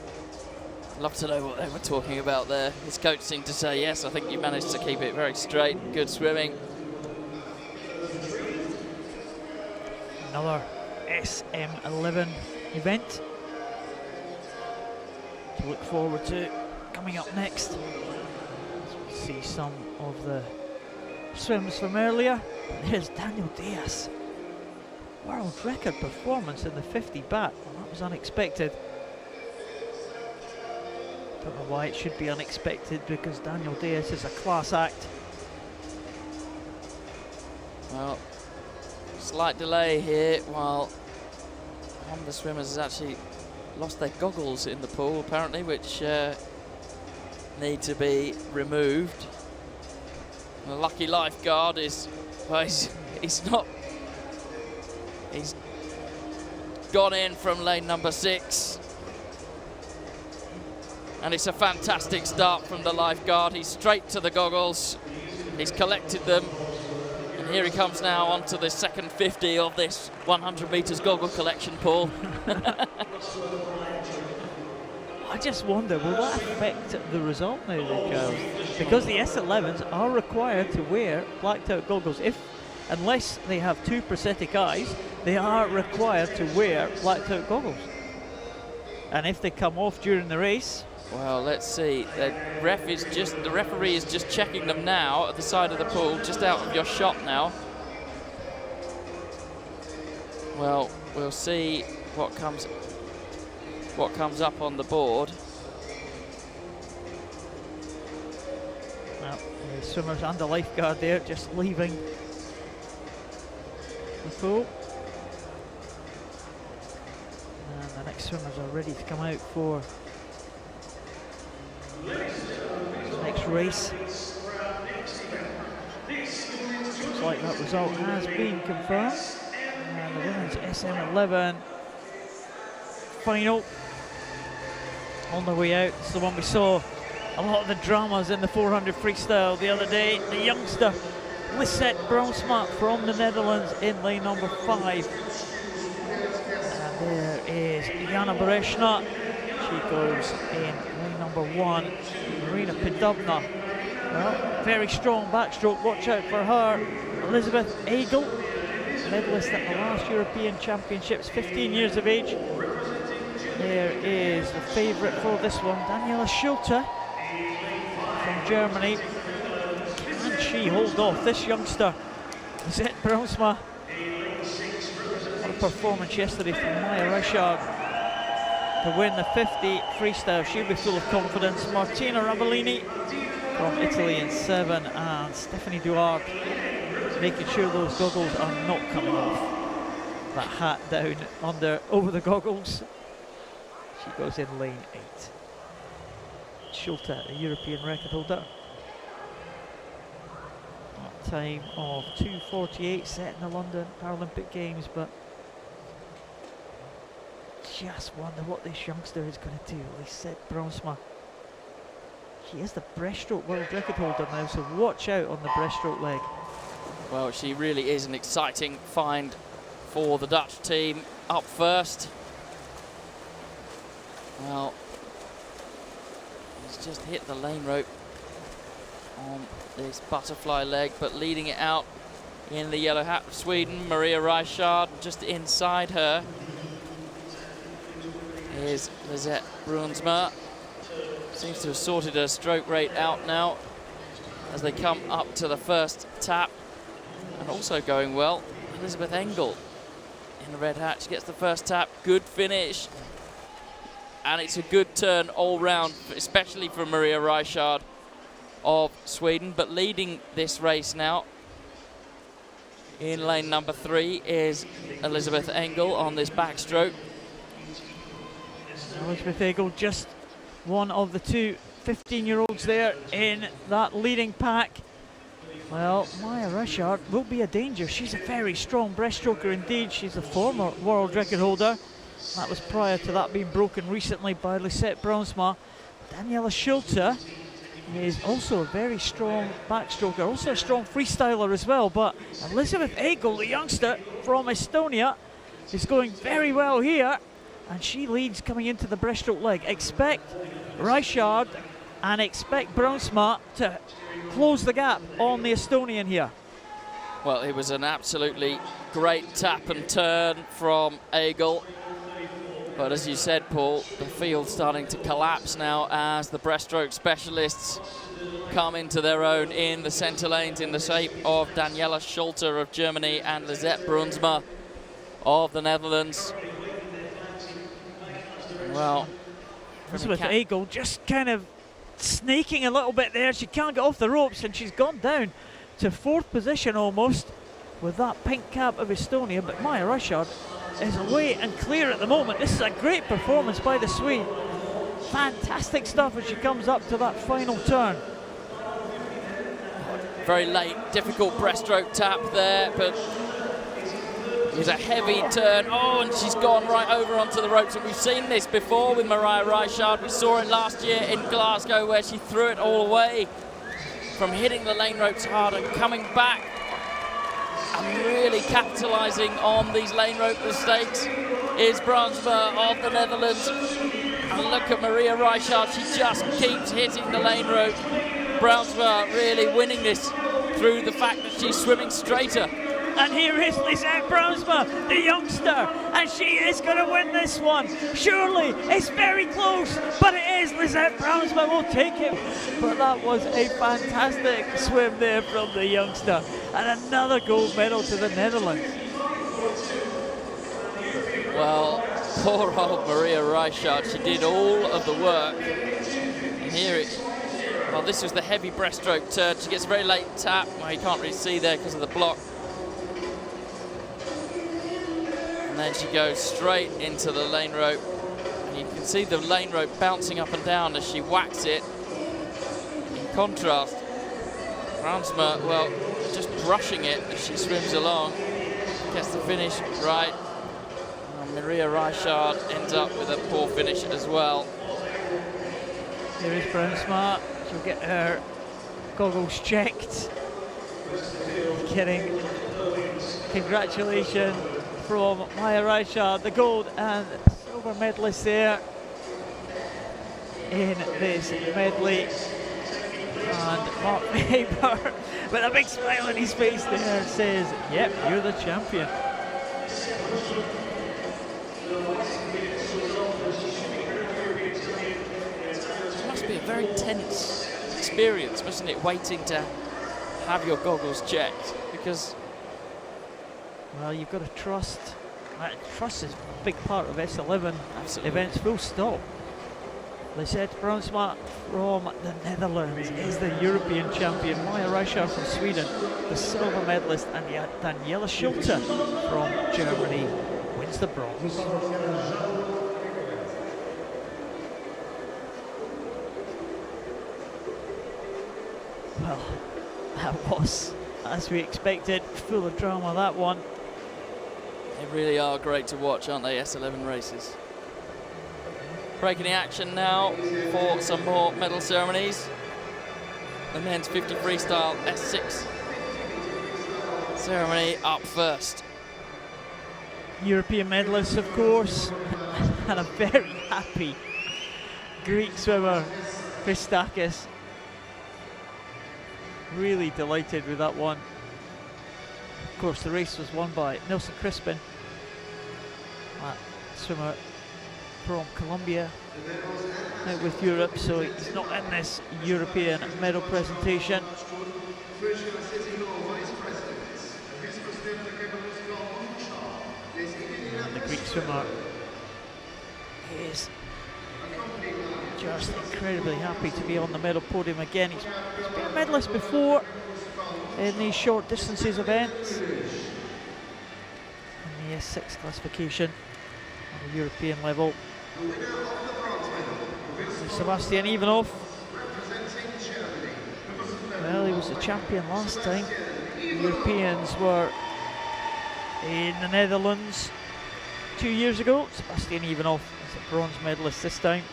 Love to know what they were talking about there. His coach seemed to say, yes, I think you managed to keep it very straight, good swimming. Another SM11 event to look forward to coming up next. As we see some of the swims from earlier. There's Daniel Diaz. World record performance in the 50 bat. Well, that was unexpected. Don't know why it should be unexpected, because Daniel Diaz is a class act. Well, slight delay here while one of the swimmers has actually lost their goggles in the pool apparently, which need to be removed. The lucky lifeguard is, well, he's gone in from lane number 6. And it's a fantastic start from the lifeguard. He's straight to the goggles. He's collected them. And Here he comes now onto the second 50 of this 100 metres goggle collection, Paul. I just wonder, will that affect the result now, Charles? Because the S11s are required to wear blacked out goggles. Unless they have two prosthetic eyes, they are required to wear blacked out goggles. And if they come off during the race... Well, let's see. The referee is just checking them now at the side of the pool, just out of your shot now. Well, we'll see what comes up on the board. Well, the swimmers and the lifeguard there just leaving the pool. And the next swimmers are ready to come out for the next race. Looks like that result has been confirmed. And the women's SM11 final on the way out. It's the one we saw a lot of the dramas in the 400 freestyle the other day. The youngster Lisette Brunsma from the Netherlands in lane number 5. And there is Jana Bereshna. She goes in lane number 1. Marina Pidovna. Well, very strong backstroke. Watch out for her. Elizabeth Egel, medalist at the last European Championships, 15 years of age. There is the favourite for this one, Daniela Schulte from Germany. Can she hold off this youngster, Lisette Brunsma? What a performance yesterday from Maya Richard to win the 50 freestyle. She'll be full of confidence. Martina Rabellini from Italy in 7, and Stephanie Duarte making sure those goggles are not coming off. That hat down over the goggles. She goes in lane 8. Schulte, a European record holder. A time of 2:48 set in the London Paralympic Games, but just wonder what this youngster is going to do. Lisette Brunsma. She is the breaststroke world record holder now, so watch out on the breaststroke leg. Well, she really is an exciting find for the Dutch team. Up first. Well, he's just hit the lane rope on this butterfly leg, but leading it out in the yellow hat of Sweden, Maria Reichard. Just inside her is Lisette Brunsma. Seems to have sorted her stroke rate out now as they come up to the first tap. And also going well, Elizabeth Engel in the red hat. She gets the first tap, good finish. And it's a good turn all round, especially for Maria Reichard of Sweden. But leading this race now in lane number 3 is Elizabeth Engel on this backstroke. Elizabeth Egel, just one of the two 15-year-olds there in that leading pack. Well, Maya Richard will be a danger. She's a very strong breaststroker indeed. She's a former world record holder. That was prior to that being broken recently by Lisette Brunsma. Daniela Schulte is also a very strong backstroker, also a strong freestyler as well. But Elizabeth Egel, the youngster from Estonia, is going very well here. And she leads coming into the breaststroke leg. Expect Reichard and expect Brunsma to close the gap on the Estonian here. Well, it was an absolutely great tap and turn from Egel. But as you said, Paul, the field's starting to collapse now as the breaststroke specialists come into their own in the centre lanes in the shape of Daniela Schulte of Germany and Lisette Brunsma of the Netherlands. Well, Elizabeth Egel just kind of snaking a little bit there. She can't get off the ropes, and she's gone down to 4th position almost with that pink cap of Estonia. But Maya Richard is away and clear at the moment. This is a great performance by the Swede. Fantastic stuff as she comes up to that final turn. Very late, difficult breaststroke tap there, but it was a heavy turn. Oh, and she's gone right over onto the ropes. And we've seen this before with Maria Reichard. We saw it last year in Glasgow where she threw it all away from hitting the lane ropes hard and coming back and really capitalising on these lane rope mistakes is Brunsma of the Netherlands. And look at Maria Reichard, she just keeps hitting the lane rope. Brunsma really winning this through the fact that she's swimming straighter. And here is Lisette Brunsma, the youngster, and she is going to win this one. Surely, it's very close, but it is Lisette Brunsma will take it. But that was a fantastic swim there from the youngster, and another gold medal to the Netherlands. Well, poor old Maria Reichard, she did all of the work. And here well, this was the heavy breaststroke turn. She gets a very late tap. Well, you can't really see there because of the block. And then she goes straight into the lane rope. And you can see the lane rope bouncing up and down as she whacks it. In contrast, Brunsma, well, just brushing it as she swims along. Gets the finish right. And Maria Reichard ends up with a poor finish as well. Here is Brunsma. She'll get her goggles checked. Getting congratulations from Maya Reichard, the gold and silver medalist there in this medley. And Mark Faber, with a big smile on his face there, says, yep, you're the champion. It must be a very tense experience, mustn't it, waiting to have your goggles checked, because well, you've got to trust. Trust is a big part of S11 events, full stop. Lisette Brunsma from the Netherlands is the European champion. Maya Reichard from Sweden, the silver medalist, and Daniela Schulte from Germany wins the bronze. Well, that was, as we expected, full of drama, that one. they really are great to watch, aren't they, S11 races? Breaking the action now for some more medal ceremonies. The men's 50 freestyle S6 ceremony up first. European medalists, of course, and a very happy Greek swimmer, Christakis. Really delighted with that one. Of course, the race was won by Nelson Crispin, that swimmer from Colombia, out with Europe, so he's not in this European medal presentation. And the Greek swimmer is just incredibly happy to be on the medal podium again. He's been a medalist before in these short distances events. In the S6 classification on the European level. Sebastian Ivanov. Well, he was the champion last time. The Europeans were in the Netherlands 2 years ago. Sebastian Ivanov is a bronze medalist this time.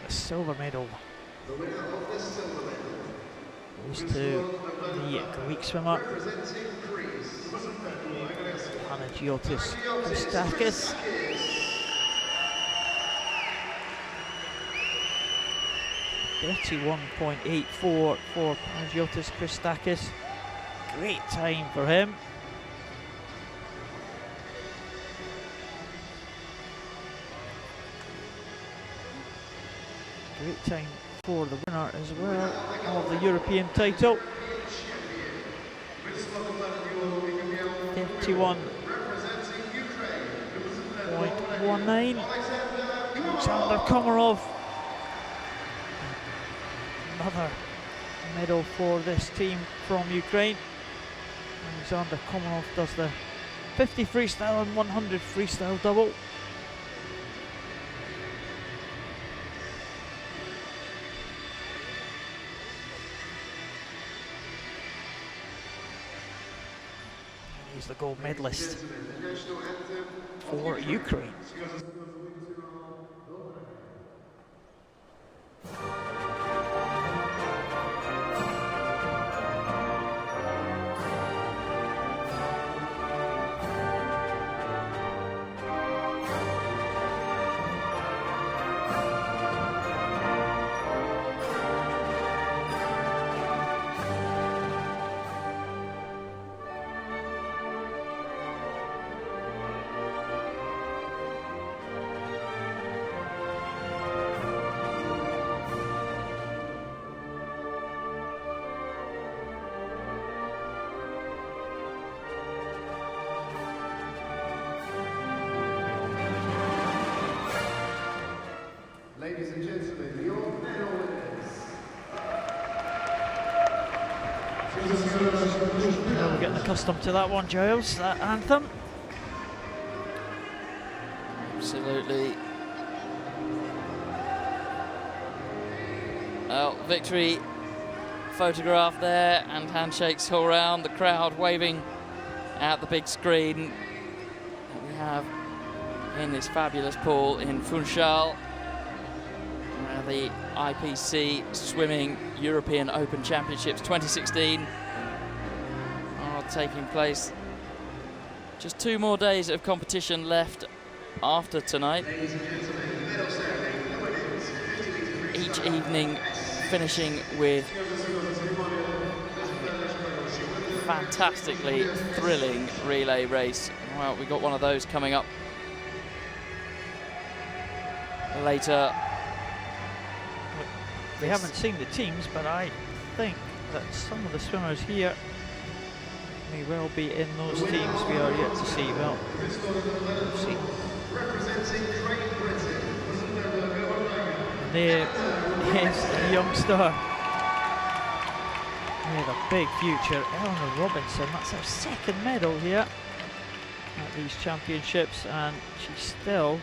The silver medal goes to the Greek swimmer Panagiotis Christakis. .31.84 for Panagiotis Christakis. Great time for him. Great time for the winner as well of the European title. 31.19. Alexander Komarov. Another medal for this team from Ukraine. Alexander Komarov does the 50 freestyle and 100 freestyle double. He's the gold medalist for Ukraine. Ladies and gentlemen, your medal winners. Now we're getting accustomed to that one, Giles, that anthem. Absolutely. Well, victory photograph there and handshakes all around, the crowd waving at the big screen that we have in this fabulous pool in Funchal. The IPC Swimming European Open Championships 2016 are taking place. Just 2 more days of competition left after tonight. Each evening finishing with a fantastically thrilling relay race. Well, we've got one of those coming up later. We haven't seen the teams, but I think that some of the swimmers here may well be in those teams we are yet to see. Well, we'll see. And there is a young star with a big future, Eleanor Robinson. That's her 2nd medal here at these championships, and she still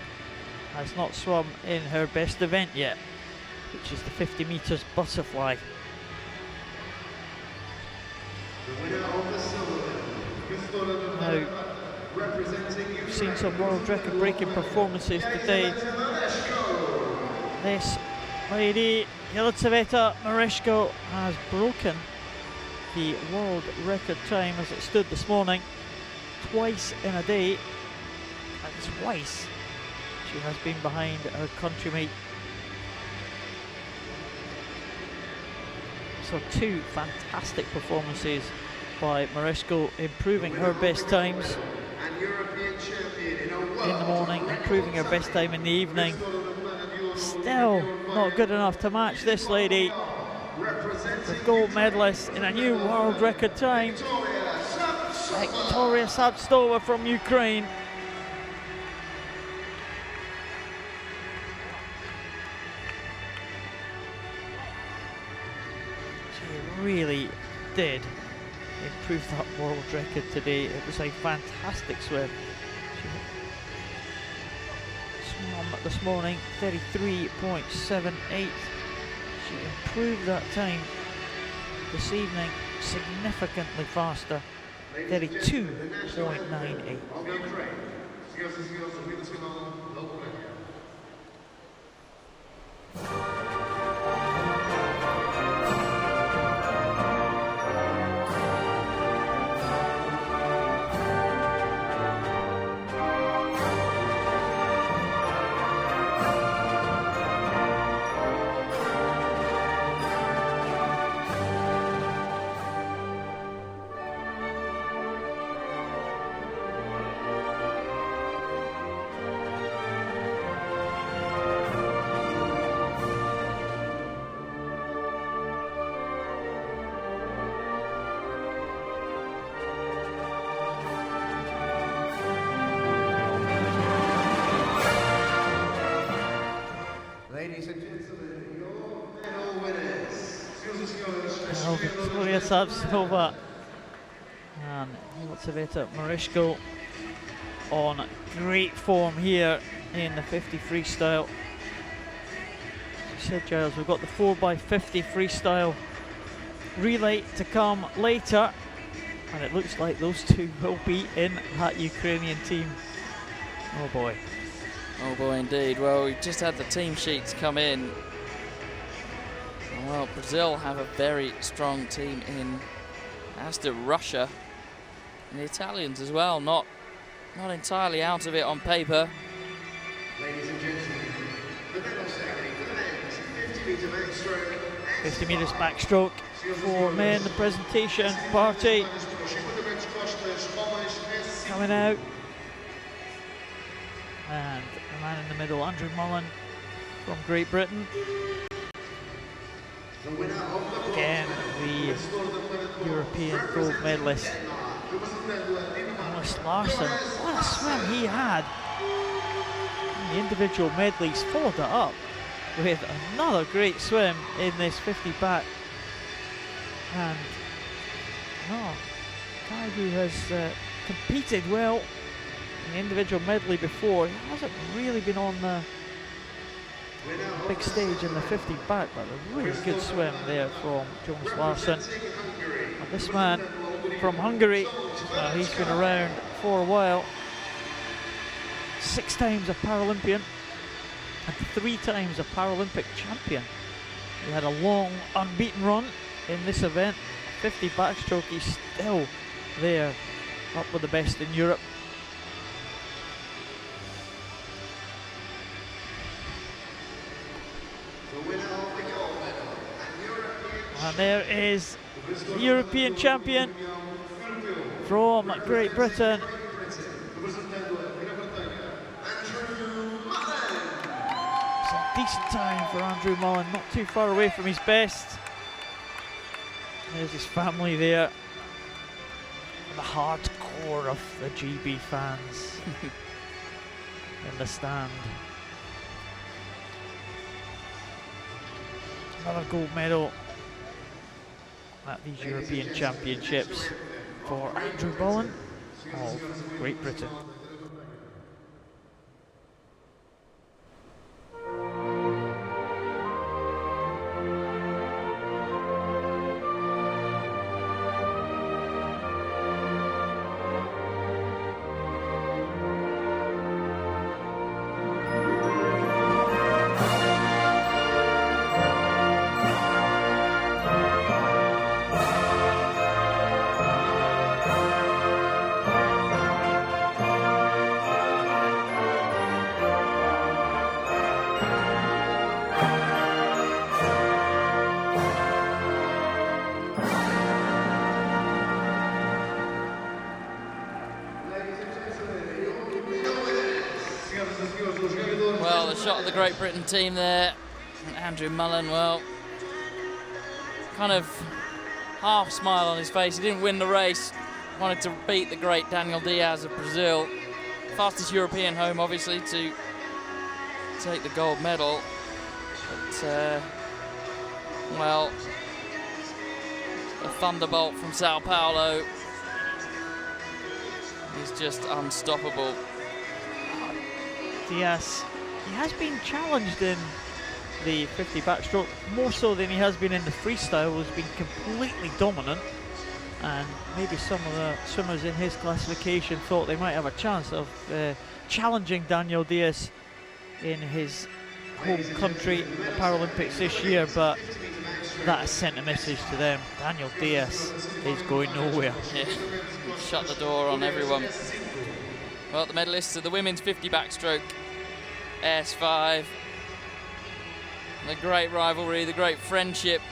has not swum in her best event yet, which is the 50 metres butterfly. Now, we've seen some world record breaking performances today. This lady, Yelizaveta Mereshko, has broken the world record time as it stood this morning, twice in a day, and twice she has been behind her countrymate. So 2 fantastic performances by Mereshko, improving her best times in the morning, improving her best time in the evening. Still not good enough to match this lady, the gold medalist in a new world record time, Victoria Sabstova from Ukraine. Really did improve that world record today. It was a fantastic swim. She swam this morning 33.78. She improved that time this evening significantly faster, 32.98. Victoria Sabstova and Yelizaveta Mereshko on great form here in the 50 freestyle. As you said, Giles, we've got the 4x50 freestyle relay to come later. And it looks like those two will be in that Ukrainian team. Oh boy. Oh boy, indeed. Well, we just had the team sheets come in. Well, Brazil have a very strong team in, as do Russia, and the Italians as well. Not entirely out of it on paper. Ladies and gentlemen, the medal ceremony for the men's 50-meter backstroke. 50 metres backstroke for men, the presentation party coming out. And the man in the middle, Andrew Mullen from Great Britain. Again, the European gold medalist, Jonas Larsson. What a swim he had. And the individual medleys followed it up with another great swim in this 50 back. And guy who has competed well in the individual medley before, he hasn't really been on the big stage in the 50 back, but a really good swim there from Jonas Larsson. And this man from Hungary, he's been around for a while. 6 times a Paralympian and 3 times a Paralympic champion. He had a long unbeaten run in this event. 50 backstroke, he's still there, up with the best in Europe. And there is the European champion from Great Britain. Some decent time for Andrew Mullen, not too far away from his best. There's his family there. And the hardcore of the GB fans in the stand. Another gold medal at these European Championships for Andrew Mullen of Great Britain. Well, the shot of the Great Britain team there, and Andrew Mullen, well, kind of half smile on his face. He didn't win the race, wanted to beat the great Daniel Diaz of Brazil. Fastest European home, obviously, to take the gold medal. But, well, a thunderbolt from Sao Paulo. He's just unstoppable. Diaz, he has been challenged in the 50 backstroke, more so than he has been in the freestyle. Has been completely dominant, and maybe some of the swimmers in his classification thought they might have a chance of challenging Daniel Diaz in his home country, the Paralympics this year, but that has sent a message to them. Daniel Diaz is going nowhere. Yeah, shut the door on everyone. Well, the medalists of the women's 50 backstroke, AS5. The great rivalry, the great friendship.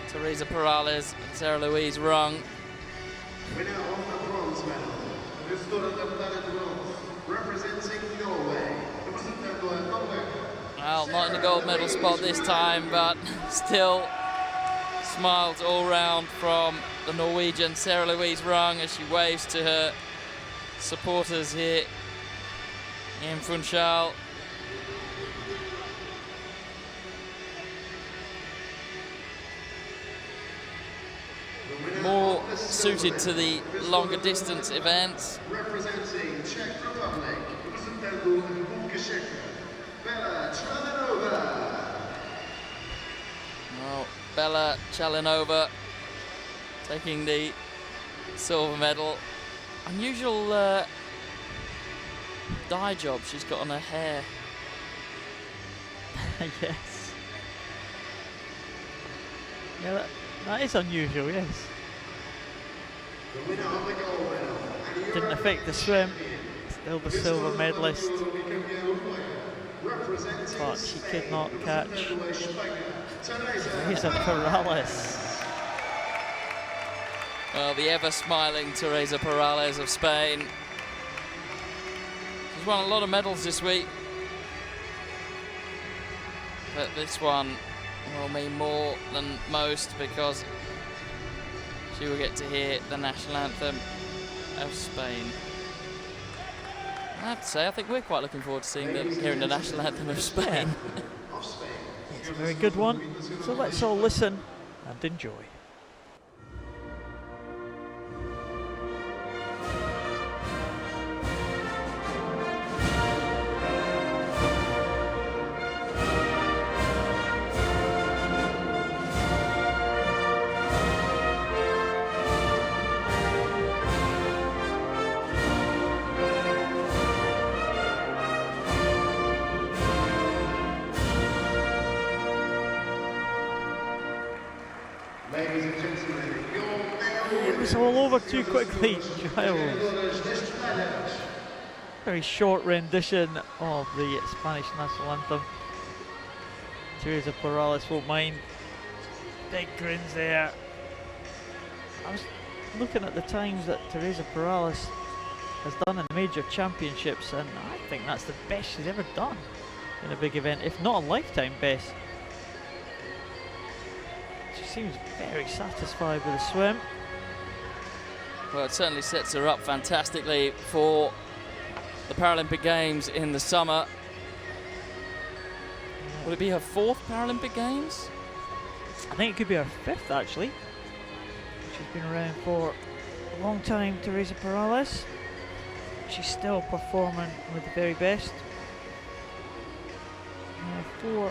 Teresa Perales and Sarah Louise Rung. Winner of the bronze medal, Victoria bronze, representing Norway. Well, not in the gold medal spot this time, but still smiles all round from the Norwegian Sarah Louise Rung as she waves to her supporters here in Funchal. More suited to the longer distance events. Representing Czech Republic, Bella Chalinova. Well, Bella Chalinova taking the silver medal. Unusual dye job she's got on her hair. Yes. Yeah, that is unusual, yes. Didn't affect the swim. Still the silver medalist. But she could not catch Teresa Perales. Well, the ever-smiling Teresa Perales of Spain. She's won a lot of medals this week. But this one will mean more than most because she will get to hear the national anthem of Spain. I have to say, I think we're quite looking forward to hearing the national anthem of Spain. It's a very good one. So let's all listen and enjoy. Ladies and gentlemen, It was all over too quickly, Giles. Very short rendition of the Spanish national anthem. Teresa Perales won't mind. Big grins there. I was looking at the times that Teresa Perales has done in major championships, and I think that's the best she's ever done in a big event, if not a lifetime best. She seems very satisfied with the swim. Well, it certainly sets her up fantastically for the Paralympic Games in the summer. Will it be her 4th Paralympic Games? I think it could be her 5th, actually. She's been around for a long time, Teresa Perales. She's still performing with the very best. 4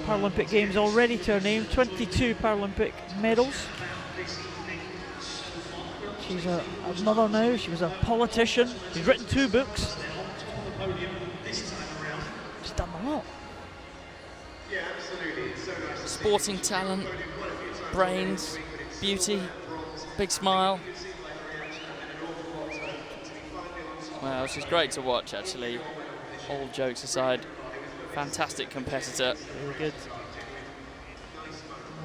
Paralympic Games already to her name, 22 Paralympic medals. She's a mother now, she was a politician, she's written 2 books. She's done a lot. Sporting talent, brains, beauty, big smile. Well, she's great to watch, actually. All jokes aside, fantastic competitor. Really good.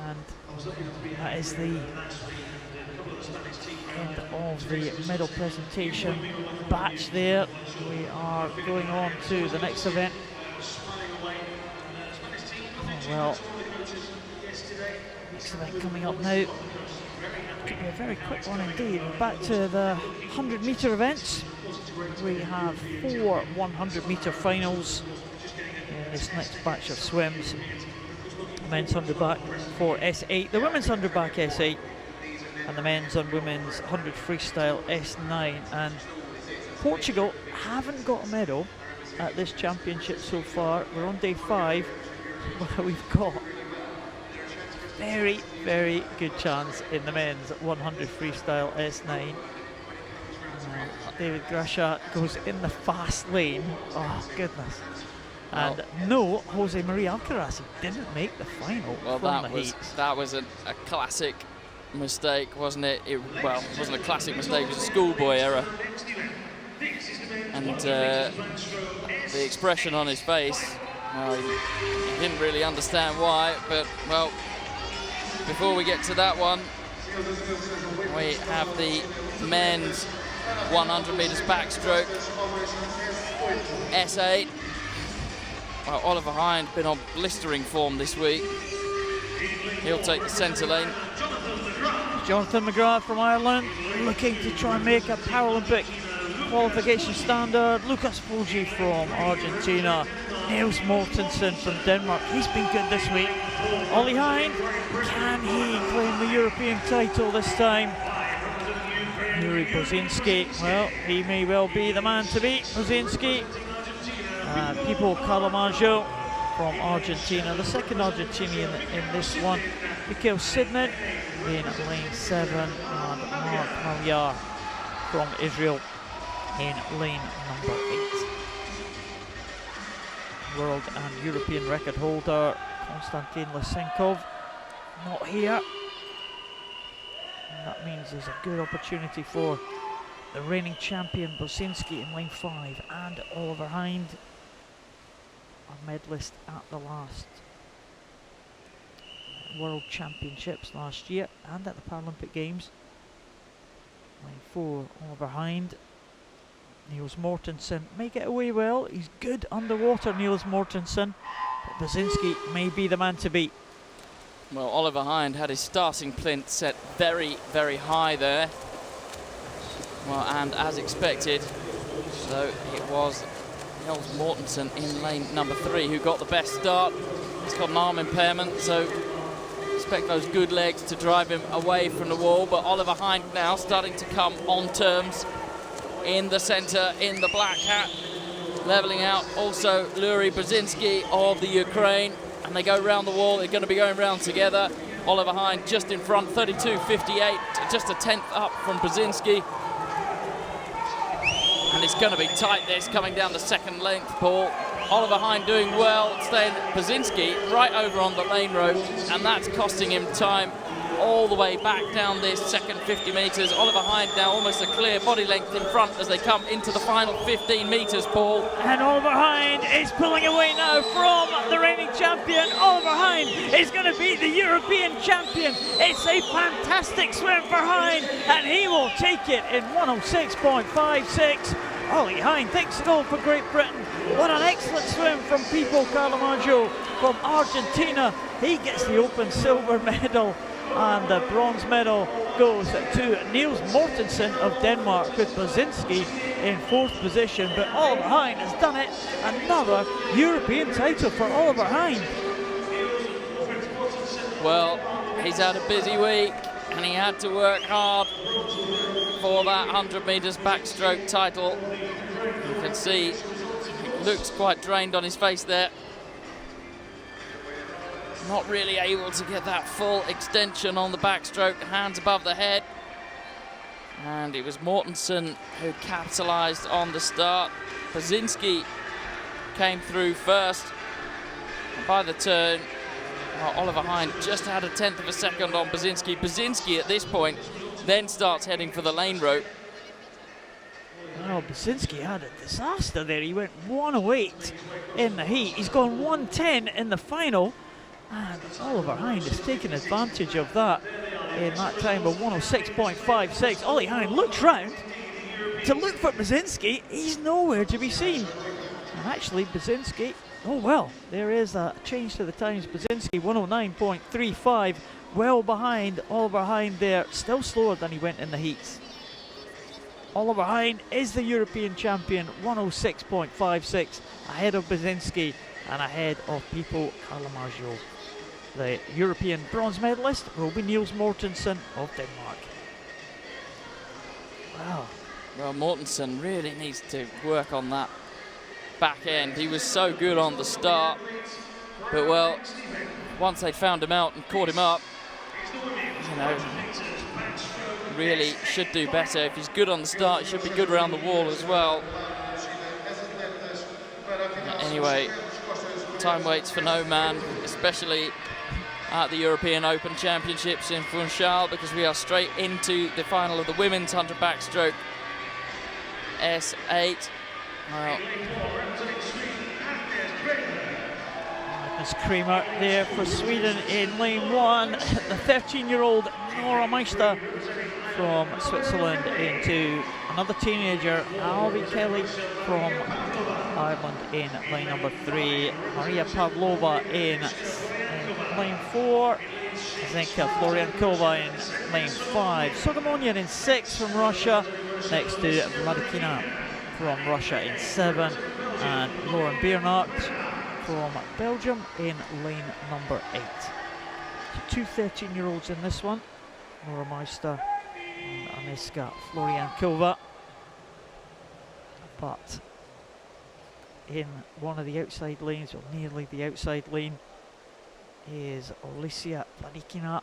And that is the end of the medal presentation batch there. We are going on to the next event. Well, next event coming up now. Could be a very quick one indeed. We're back to the 100-metre events. We have 4 100-metre finals in this next batch of swims. The men's 100 back for S8, the women's 100 back S8, and the men's and women's 100 freestyle S9. And Portugal haven't got a medal at this championship so far. We're on day 5, where we've got very, very good chance in the men's 100 freestyle S9. David Grasha goes in the fast lane. Oh goodness! And no, Jose Maria Alcaraz, he didn't make the final. Well, that was a classic mistake, wasn't it? Well, it wasn't a classic mistake; it was a schoolboy error. And the expression on his face, well, he didn't really understand why. But well, before we get to that one, we have the men's 100 metres backstroke S8. Well, Oliver Hind been on blistering form this week. He'll take the centre lane. Jonathan McGrath from Ireland looking to try and make a Paralympic qualification standard. Lucas Foggi from Argentina. Niels Mortensen from Denmark. He's been good this week. Ollie Hind, can he claim the European title this time? Yuri Bozinski, well, he may well be the man to beat Bozinski. Pipo Calamaggio from Argentina. The second Argentinian in this one, Mikhail Sidman in lane 7, and Mark Malyar from Israel in lane number 8. World and European record holder Konstantin Lysenkov not here. And that means there's a good opportunity for the reigning champion Bosinski in lane 5 and Oliver Hind, a medalist at the last World Championships last year and at the Paralympic Games. Lane 4, Oliver Hind. Niels Mortensen may get away well. He's good underwater, Niels Mortensen, but Bosinski may be the man to beat. Well, Oliver Hind had his starting plinth set very, very high there. Well, and as expected, so it was Niels Mortensen in lane number 3 who got the best start. He's got an arm impairment, so expect those good legs to drive him away from the wall. But Oliver Hind now starting to come on terms in the centre, in the black hat, levelling out also Lurie Brzezinski of the Ukraine, and they go round the wall. They're going to be going round together. Oliver Hind just in front, 32.58, just a tenth up from Brzezinski. And it's going to be tight, this, coming down the second length, Paul. Oliver Hind doing well, staying Brzezinski right over on the lane rope, and that's costing him time all the way back down this second 50 metres. Oliver Hind now almost a clear body length in front as they come into the final 15 metres, Paul. And Oliver Hind is pulling away now from the reigning champion. Oliver Hind is going to beat the European champion. It's a fantastic swim for Hind, and he will take it in 106.56. Ollie Hind takes the gold for Great Britain. What an excellent swim from Pipo Calamaggio from Argentina. He gets the open silver medal, and the bronze medal goes to Niels Mortensen of Denmark, with Brzezinski in 4th position. But Oliver Hind has done it. Another European title for Oliver Hind. Well, he's had a busy week and he had to work hard for that 100 metres backstroke title. You can see he looks quite drained on his face there. Not really able to get that full extension on the backstroke, hands above the head. And it was Mortensen who capitalised on the start. Brzezinski came through first. And by the turn, Oliver Hind just had a tenth of a second on Brzezinski. Brzezinski at this point then starts heading for the lane rope. Well, Brzezinski had a disaster there. He went 108 in the heat. He's gone 110 in the final. And Oliver Hind has taken advantage of that in that time of 106.56. Ollie Hind looks round to look for Brzezinski. He's nowhere to be seen. And actually, Brzezinski, oh well, there is a change to the times. Brzezinski 109.35, well behind Oliver Hind there, still slower than he went in the heats. Oliver Hind is the European champion, 106.56, ahead of Brzezinski and ahead of Pipo Calamaggio. The European bronze medalist will be Niels Mortensen of Denmark. Wow. Well, Mortensen really needs to work on that back end. He was so good on the start, but well, once they found him out and caught him up, you know, really should do better. If he's good on the start, he should be good around the wall as well. Anyway, time waits for no man, especially at the European Open Championships in Funchal, because we are straight into the final of the women's 100 backstroke S8. Well, Magnus Kramer there for Sweden in lane 1. The 13-year-old Nora Meister from Switzerland into another teenager, Alvi Kelly from Ireland in lane number 3. Maria Pavlova in lane 4. Zenka Floriankova in lane 5. Sodomonian in 6 from Russia, next to Vladikina from Russia in 7. And Lauren Bernhardt from Belgium in lane number 8. So 2 13-year-olds in this one, Nora Meister and Aniska Floriankova. But in one of the outside lanes, or nearly the outside lane, is Alicia Vladikina.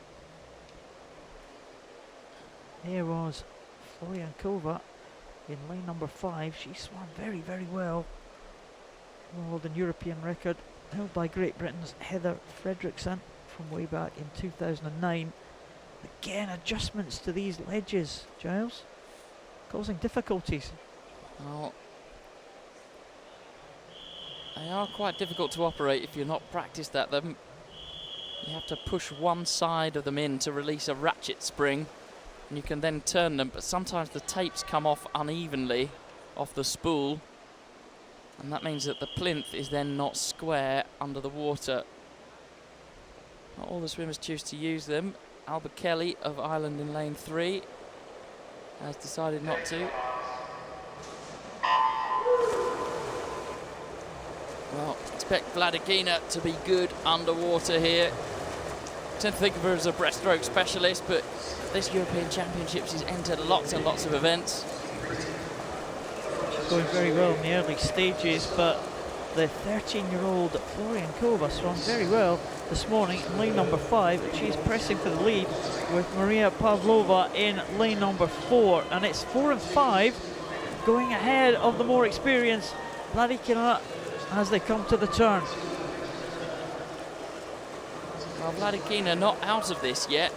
There was Floriankova in lane number 5. She swam very, very well. World and European record held by Great Britain's Heather Fredrickson from way back in 2009. Again, adjustments to these ledges, Giles, causing difficulties. Well, they are quite difficult to operate if you're not practiced at them. You have to push one side of them in to release a ratchet spring, and you can then turn them, but sometimes the tapes come off unevenly off the spool, and that means that the plinth is then not square under the water. Not all the swimmers choose to use them. Albert Kelly of Ireland in lane 3 has decided not to. Well, expect Vladikina to be good underwater here. I tend to think of her as a breaststroke specialist, but this European Championships she's entered lots and lots of events. Going very well in the early stages, but the 13-year-old Floriankova swam very well this morning in lane number 5, and she's pressing for the lead with Maria Pavlova in lane number 4, and it's 4 and 5 going ahead of the more experienced Vladikina as they come to the turn. Well, Vladikina not out of this yet,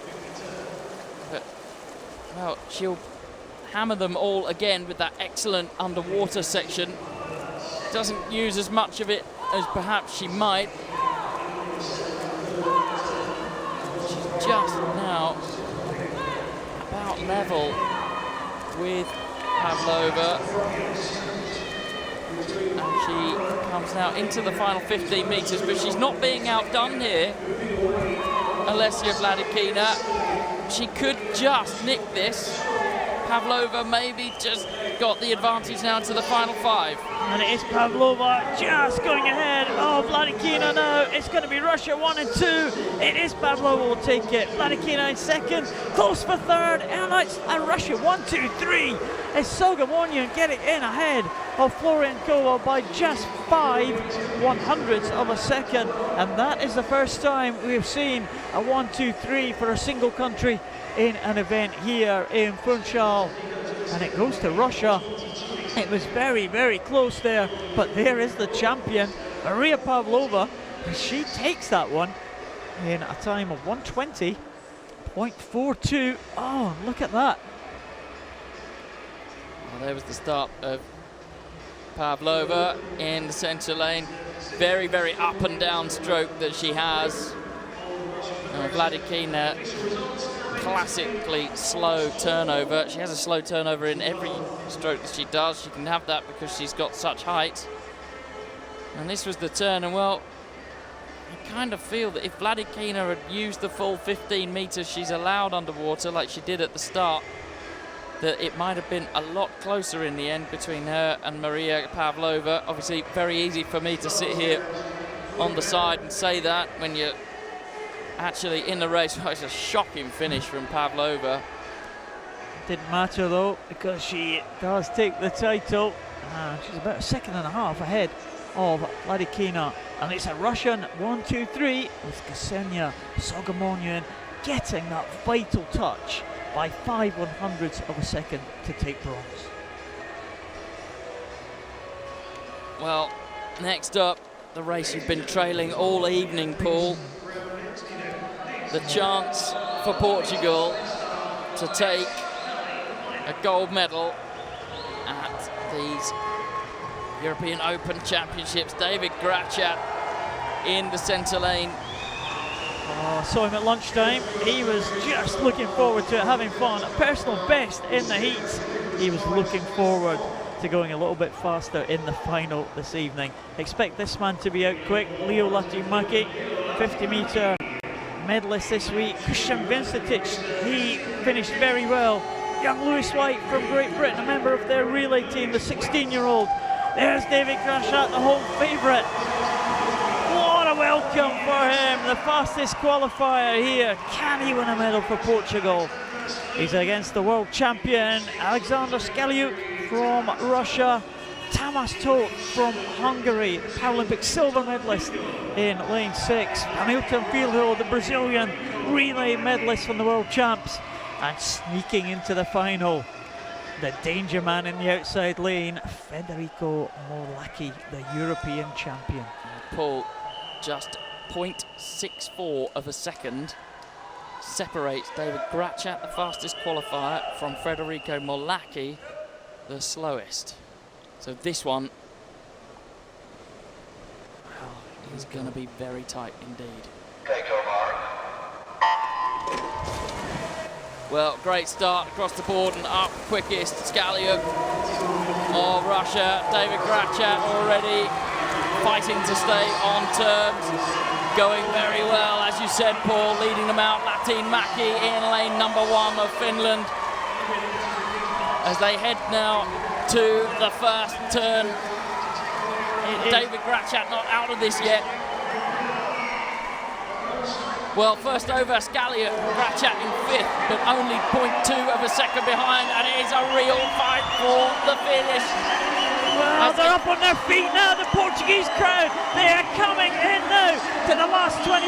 but well, she'll hammer them all again with that excellent underwater section. Doesn't use as much of it as perhaps she might. She's just now about level with Pavlova, and she comes now into the final 15 metres, but she's not being outdone here. Alessia Vladikina, she could just nick this. Pavlova maybe just got the advantage now to the final 5. And it is Pavlova just going ahead of Vladikina now. It's going to be Russia 1 and 2. It is Pavlova will take it. Vladikina in second, close for third, and it's Russia 1, 2, 3. It's Sogamonian getting in ahead of Floriankova by just 5/100ths of a second, and that is the first time we've seen a 1, 2, 3 for a single country in an event here in Funchal, and it goes to Russia. It was very, very close there, but there is the champion, Maria Pavlova, and she takes that one in a time of 1:20.42. Oh, look at that. Well, there was the start of Pavlova in the centre lane. Very, very up and down stroke that she has. Vladikina, classically slow turnover. She has a slow turnover in every stroke that she does. She can have that because she's got such height. And this was the turn, and well, I kind of feel that if Vladikina had used the full 15 metres she's allowed underwater like she did at the start, that it might have been a lot closer in the end between her and Maria Pavlova. Obviously, very easy for me to sit here on the side and say that when you're actually in the race. Well, it's a shocking finish from Pavlova. Didn't matter though, because she does take the title. She's about a second and a half ahead of Vladikina, and it's a Russian 1, 2, 3 with Ksenia Sogamonian getting that vital touch by 5/100ths of a second to take bronze. Well, next up, the race you've been trailing all evening, Paul. The chance for Portugal to take a gold medal at these European Open Championships. David Grachat in the centre lane. Oh, saw him at lunchtime. He was just looking forward to it, having fun. A personal best in the heats. He was looking forward to going a little bit faster in the final this evening. Expect this man to be out quick. Leo Latimaki, 50-metre medalist this week. Christian Vincetic, he finished very well. Young Lewis White from Great Britain, a member of their relay team, the 16-year-old. There's David Grachat, the home favourite. What a welcome for him, the fastest qualifier here. Can he win a medal for Portugal? He's against the world champion, Alexander Skaliuk from Russia. Tamás Tóth from Hungary, Paralympic silver medalist in lane 6. Hamilton Filho, the Brazilian relay medalist from the World Champs. And sneaking into the final, the danger man in the outside lane, Federico Morlacchi, the European champion. Paul, just 0.64 of a second separates David Grachat, the fastest qualifier, from Federico Morlacchi, the slowest. So this one is going to be very tight indeed. Well, great start across the board and up quickest. Scaliuk of Russia. David Grachat already fighting to stay on terms. Going very well, as you said, Paul, leading them out. Latin Mäki in lane number 1 of Finland. As they head now to the first turn. David Grachat not out of this yet. Well, first over, Scaliuk, Grachat in 5th, but only 0.2 of a second behind, and it is a real fight for the finish. Well, they're up on their feet now, the Portuguese crowd. They are coming in now to the last 25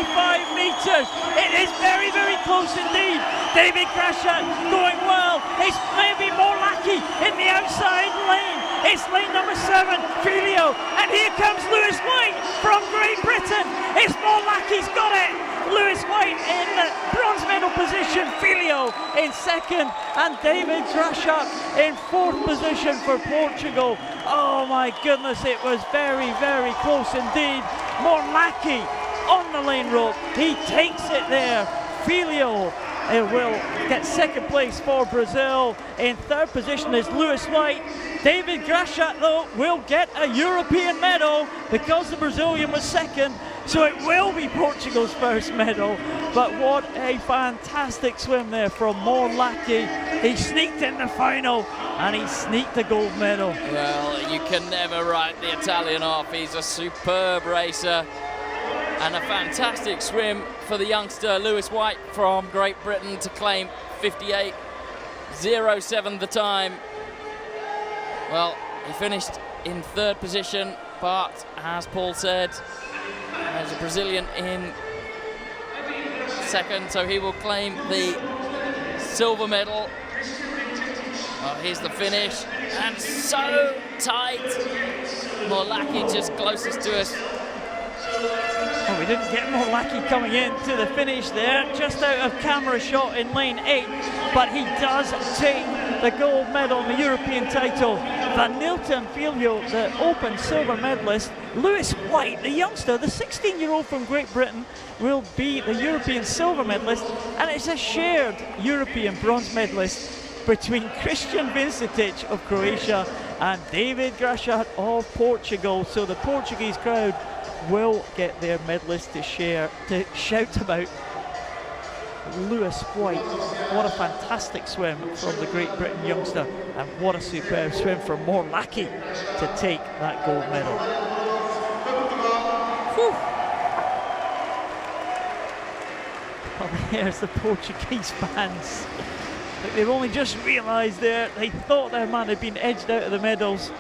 metres. It is very, very close indeed. David Grachat going well. It's maybe Morlacchi in the outside lane. It's lane number 7, Filho. And here comes Lewis White from Great Britain. It's Morlacchi's got it. Lewis White in the bronze medal position, Filho in 2nd, and David Grachat in 4th position for Portugal. Oh my goodness, it was very, very close indeed. Morlacchi on the lane rope, he takes it there. Filho will get 2nd place for Brazil. In 3rd position is Lewis White. David Grachat, though, will get a European medal because the Brazilian was 2nd. So it will be Portugal's first medal, but what a fantastic swim there from Morlacchi. He sneaked in the final and he sneaked the gold medal. Well, you can never write the Italian off. He's a superb racer and a fantastic swim for the youngster Lewis White from Great Britain to claim 58.07 the time. Well, he finished in 3rd position, but as Paul said, there's a Brazilian in 2nd, so he will claim the silver medal. Well, here's the finish, and so tight. Morlacchi just closest to us. Well, we didn't get Morlacchi coming in to the finish there, just out of camera shot in lane 8, but he does take the gold medal in the European title. Hamilton Filho, the Open silver medalist. Lewis White, the youngster, the 16-year-old from Great Britain, will be the European silver medalist, and it's a shared European bronze medalist between Christian Vincetic of Croatia and David Grachat of Portugal. So the Portuguese crowd will get their medalists to share, to shout about Lewis White. What a fantastic swim from the Great Britain youngster, and what a superb swim from Morlacchi to take that gold medal. Whew. Well, there's the Portuguese fans. They've only just realised there, they thought their man had been edged out of the medals,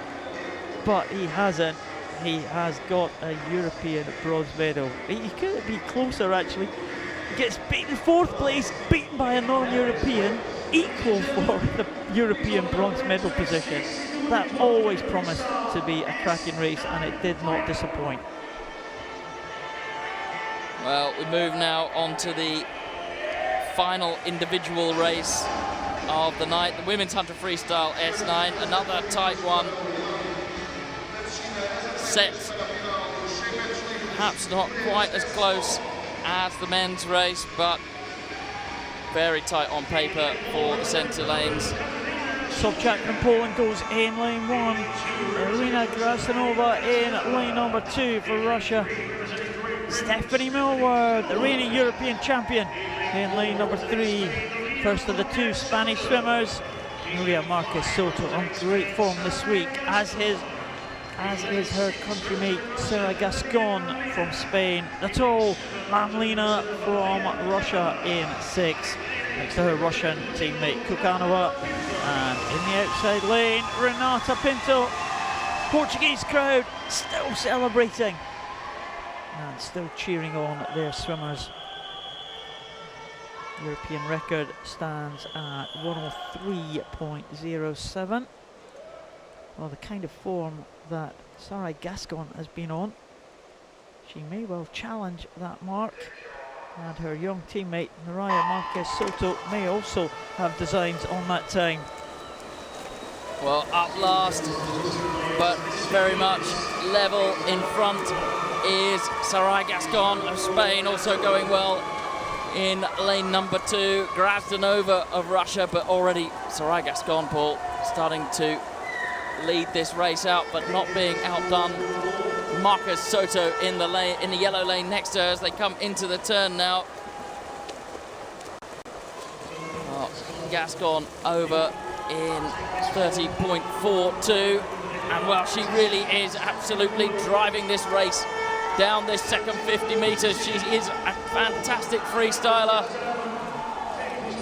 but he hasn't. He has got a European bronze medal. He couldn't be closer actually. He gets beaten 4th place, beaten by a non-European, equal for the European bronze medal position. That always promised to be a cracking race, and it did not disappoint. Well, we move now on to the final individual race of the night, the Women's 100 Freestyle S9, another tight one. Set perhaps not quite as close as the men's race, but very tight on paper for the centre lanes. Sobczak from Poland goes in lane 1. Elena Grasanova in lane number 2 for Russia. Stephanie Millward, the reigning European champion, in lane number 3. First of the 2 Spanish swimmers. Maria Marquez Soto on great form this week, as is her countrymate Sarah Gascon from Spain. The tall Mamlina from Russia in 6. Next to her Russian teammate Kukanova. And in the outside lane, Renata Pinto. Portuguese crowd still celebrating and still cheering on their swimmers. European record stands at 103.07. Well, the kind of form that Sarai Gascon has been on, she may well challenge that mark, and her young teammate Naraya Marquez Soto may also have designs on that time. Well, up last, but very much level in front is Sarai Gascon of Spain, also going well in lane number 2. Grazdanova of Russia, but already Sarai Gascon, Paul, starting to lead this race out, but not being outdone. Marquez Soto in the lane, in the yellow lane next to her as they come into the turn now. Well, Gascon over in 30.42, and well, she really is absolutely driving this race down this second 50 metres. She is a fantastic freestyler,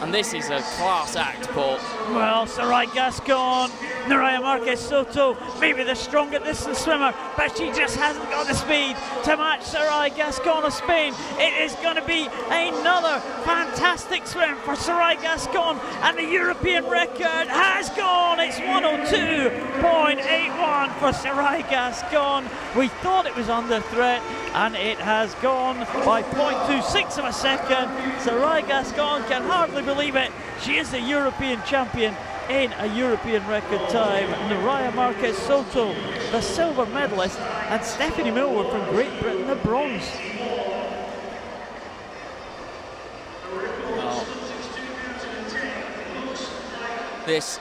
and this is a class act, Paul. Well, Sarai Gascon, Naraya Marquez Soto, maybe the stronger distance swimmer, but she just hasn't got the speed to match Sarai Gascon of Spain. It is going to be another fantastic swim for Sarai Gascon, and the European record has gone. It's 102.81 for Sarai Gascon. We thought it was under threat, and it has gone by 0.26 of a second. Sarai Gascon can hardly believe it. She is the European champion in a European record time. Naraya Marquez Soto, the silver medalist, and Stephanie Millward from Great Britain, the bronze. Well, this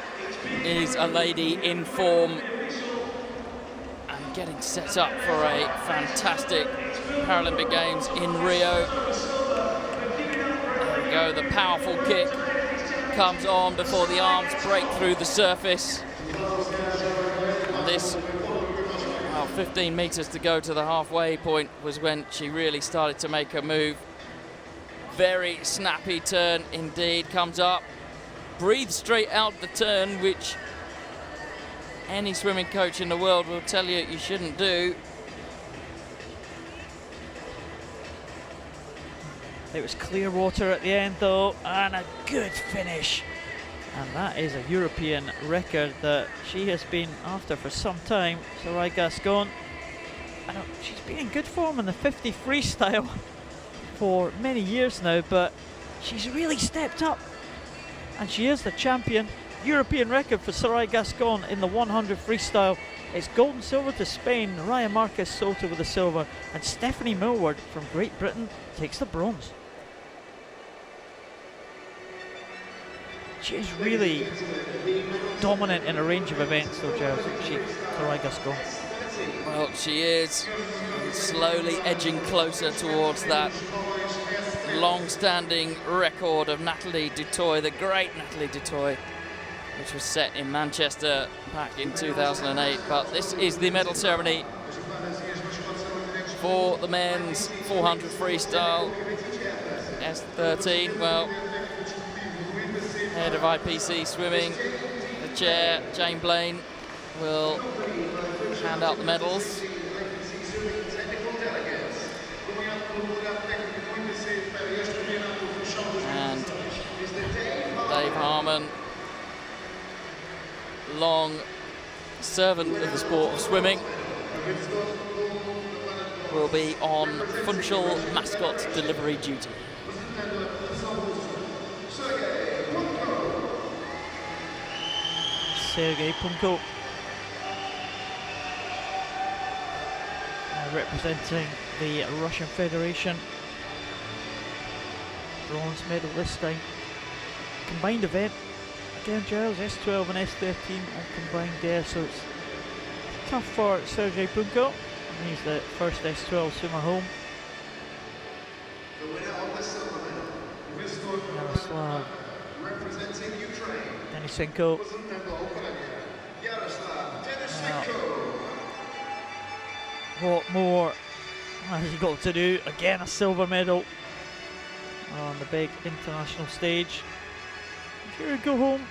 is a lady in form and getting set up for a fantastic Paralympic Games in Rio. There we go, the powerful kick comes on before the arms break through the surface. And this, well, 15 metres to go to the halfway point was when she really started to make a move. Very snappy turn indeed, comes up, breathes straight out the turn, which any swimming coach in the world will tell you you shouldn't do. It was clear water at the end though, and a good finish. And that is a European record that she has been after for some time, Sarai Gascon. She's been in good form in the 50 freestyle for many years now, but she's really stepped up. And she is the champion. European record for Sarai Gascon in the 100 freestyle. It's gold and silver to Spain. Naraya Marquez Soto with the silver, and Stephanie Millward from Great Britain takes the bronze. She is really dominant in a range of events though, Giles, Sarai Gascon. Well, she is slowly edging closer towards that long-standing record of Nathalie Dutoy, the great Nathalie Dutoy, which was set in Manchester back in 2008. But this is the medal ceremony for the men's 400 freestyle S13. Well, head of IPC swimming, the chair, Jane Blaine, will hand out the medals. And Dave Harmon, long servant of the sport of swimming, will be on Funchal mascot delivery duty. Sergei Punko representing the Russian Federation. Bronze medal this time. Combined event. Again, Giles, S12 and S13 all combined there, so it's tough for Sergei Punko. He's the first S12 swimmer home. The winner of the silver medal, Yaroslav representing Ukraine, Denisenko. Yaroslav Denisenko. What more has he got to do? Again, a silver medal on the big international stage. If you would go home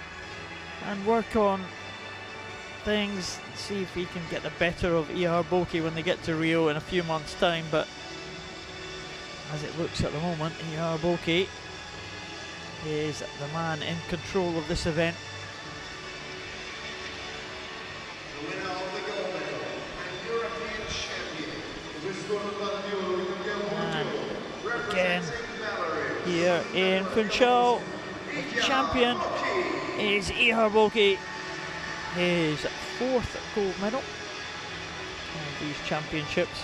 and work on things, see if he can get the better of Ihar Boki when they get to Rio in a few months' time. But as it looks at the moment, Ihar Boki is the man in control of this event. The winner of the gold medal and European champion, And again, here in Funchal, the champion is Ihar Boki, his 4th gold medal in these championships.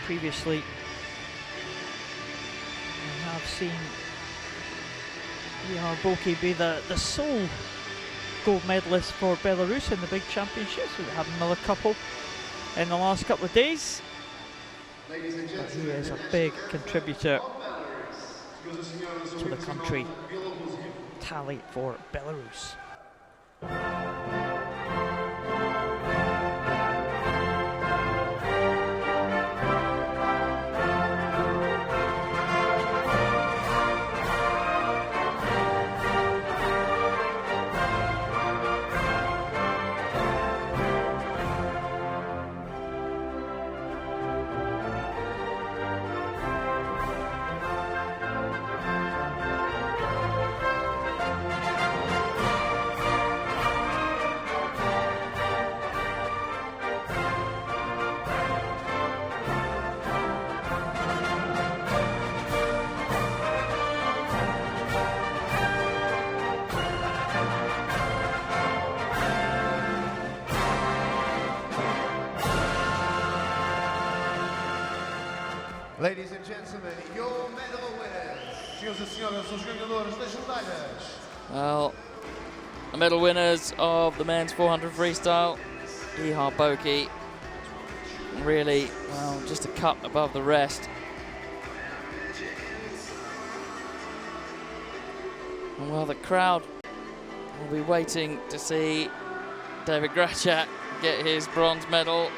Previously, we have seen Ihar Boki be the sole gold medalist for Belarus in the big championships. We've had another couple in the last couple of days. But he is a big contributor to the country tally for Belarus. Ladies and gentlemen, your medal winners. Senhoras e senhores, os ganhadores das medalhas. Well, the medal winners of the men's 400 freestyle, Ihar Boki, really, well, just a cut above the rest. And well, the crowd will be waiting to see David Grachak get his bronze medal.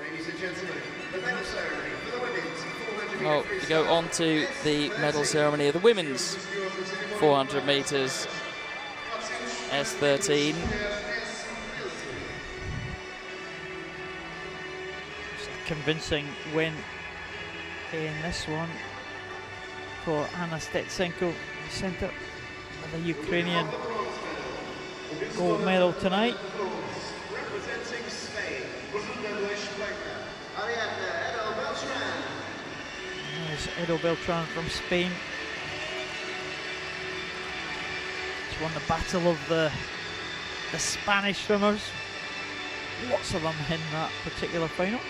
Ladies and gentlemen, the medal ceremony for the women's 400 metre Well, to go on to the medal ceremony of the women's 400 metres S13. Just a convincing win in this one for Anna Stetsenko, the centre of the Ukrainian gold medal tonight. representing Spain, There's Edo Beltran from Spain. She's won the battle of the Spanish swimmers. Lots of them in that particular final.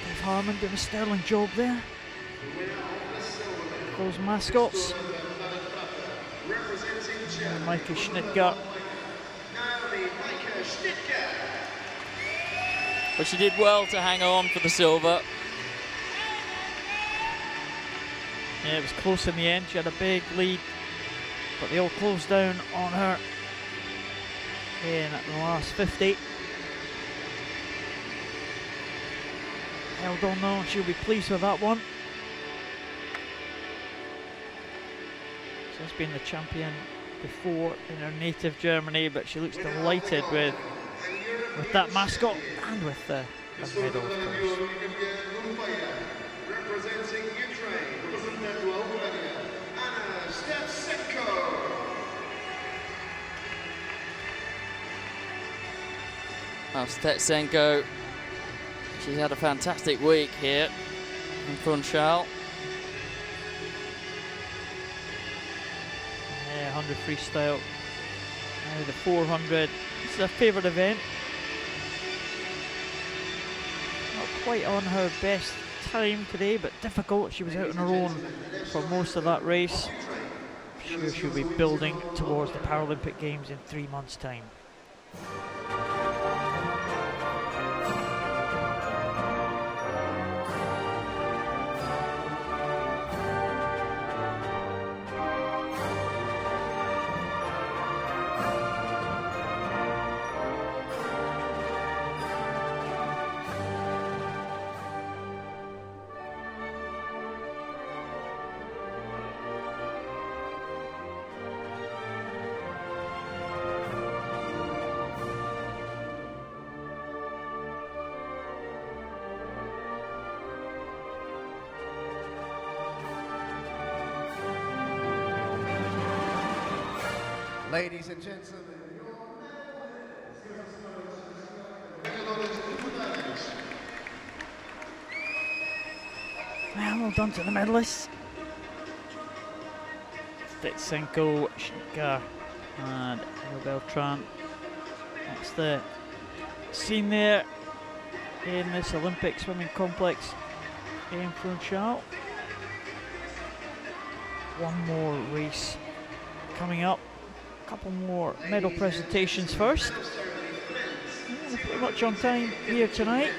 Dave Harmon doing a sterling job there. Those mascots. And Micah Schnitger. But she did well to hang on for the silver. Yeah, it was close in the end. She had a big lead, but they all closed down on her in the last 50. Held on though, she'll be pleased with that one. She's been the champion before in her native Germany, but she looks delighted with that mascot and with the medal, of course. Representing Ukraine, Anna Stetsenko. Well, Stetsenko, she's had a fantastic week here in Funchal. Yeah, 100 freestyle. Now the 400. It's a favourite event. Not quite on her best time today, but difficult. She was out on her own for most of that race. I'm sure she'll be building towards the Paralympic Games in 3 months' time. Ladies and gentlemen, well done to the medalists. Funchal, Shikar and Beltran. That's the scene there in this Olympic swimming complex in Funchal. One more race coming up. A couple more medal presentations first. We're pretty much on time here tonight.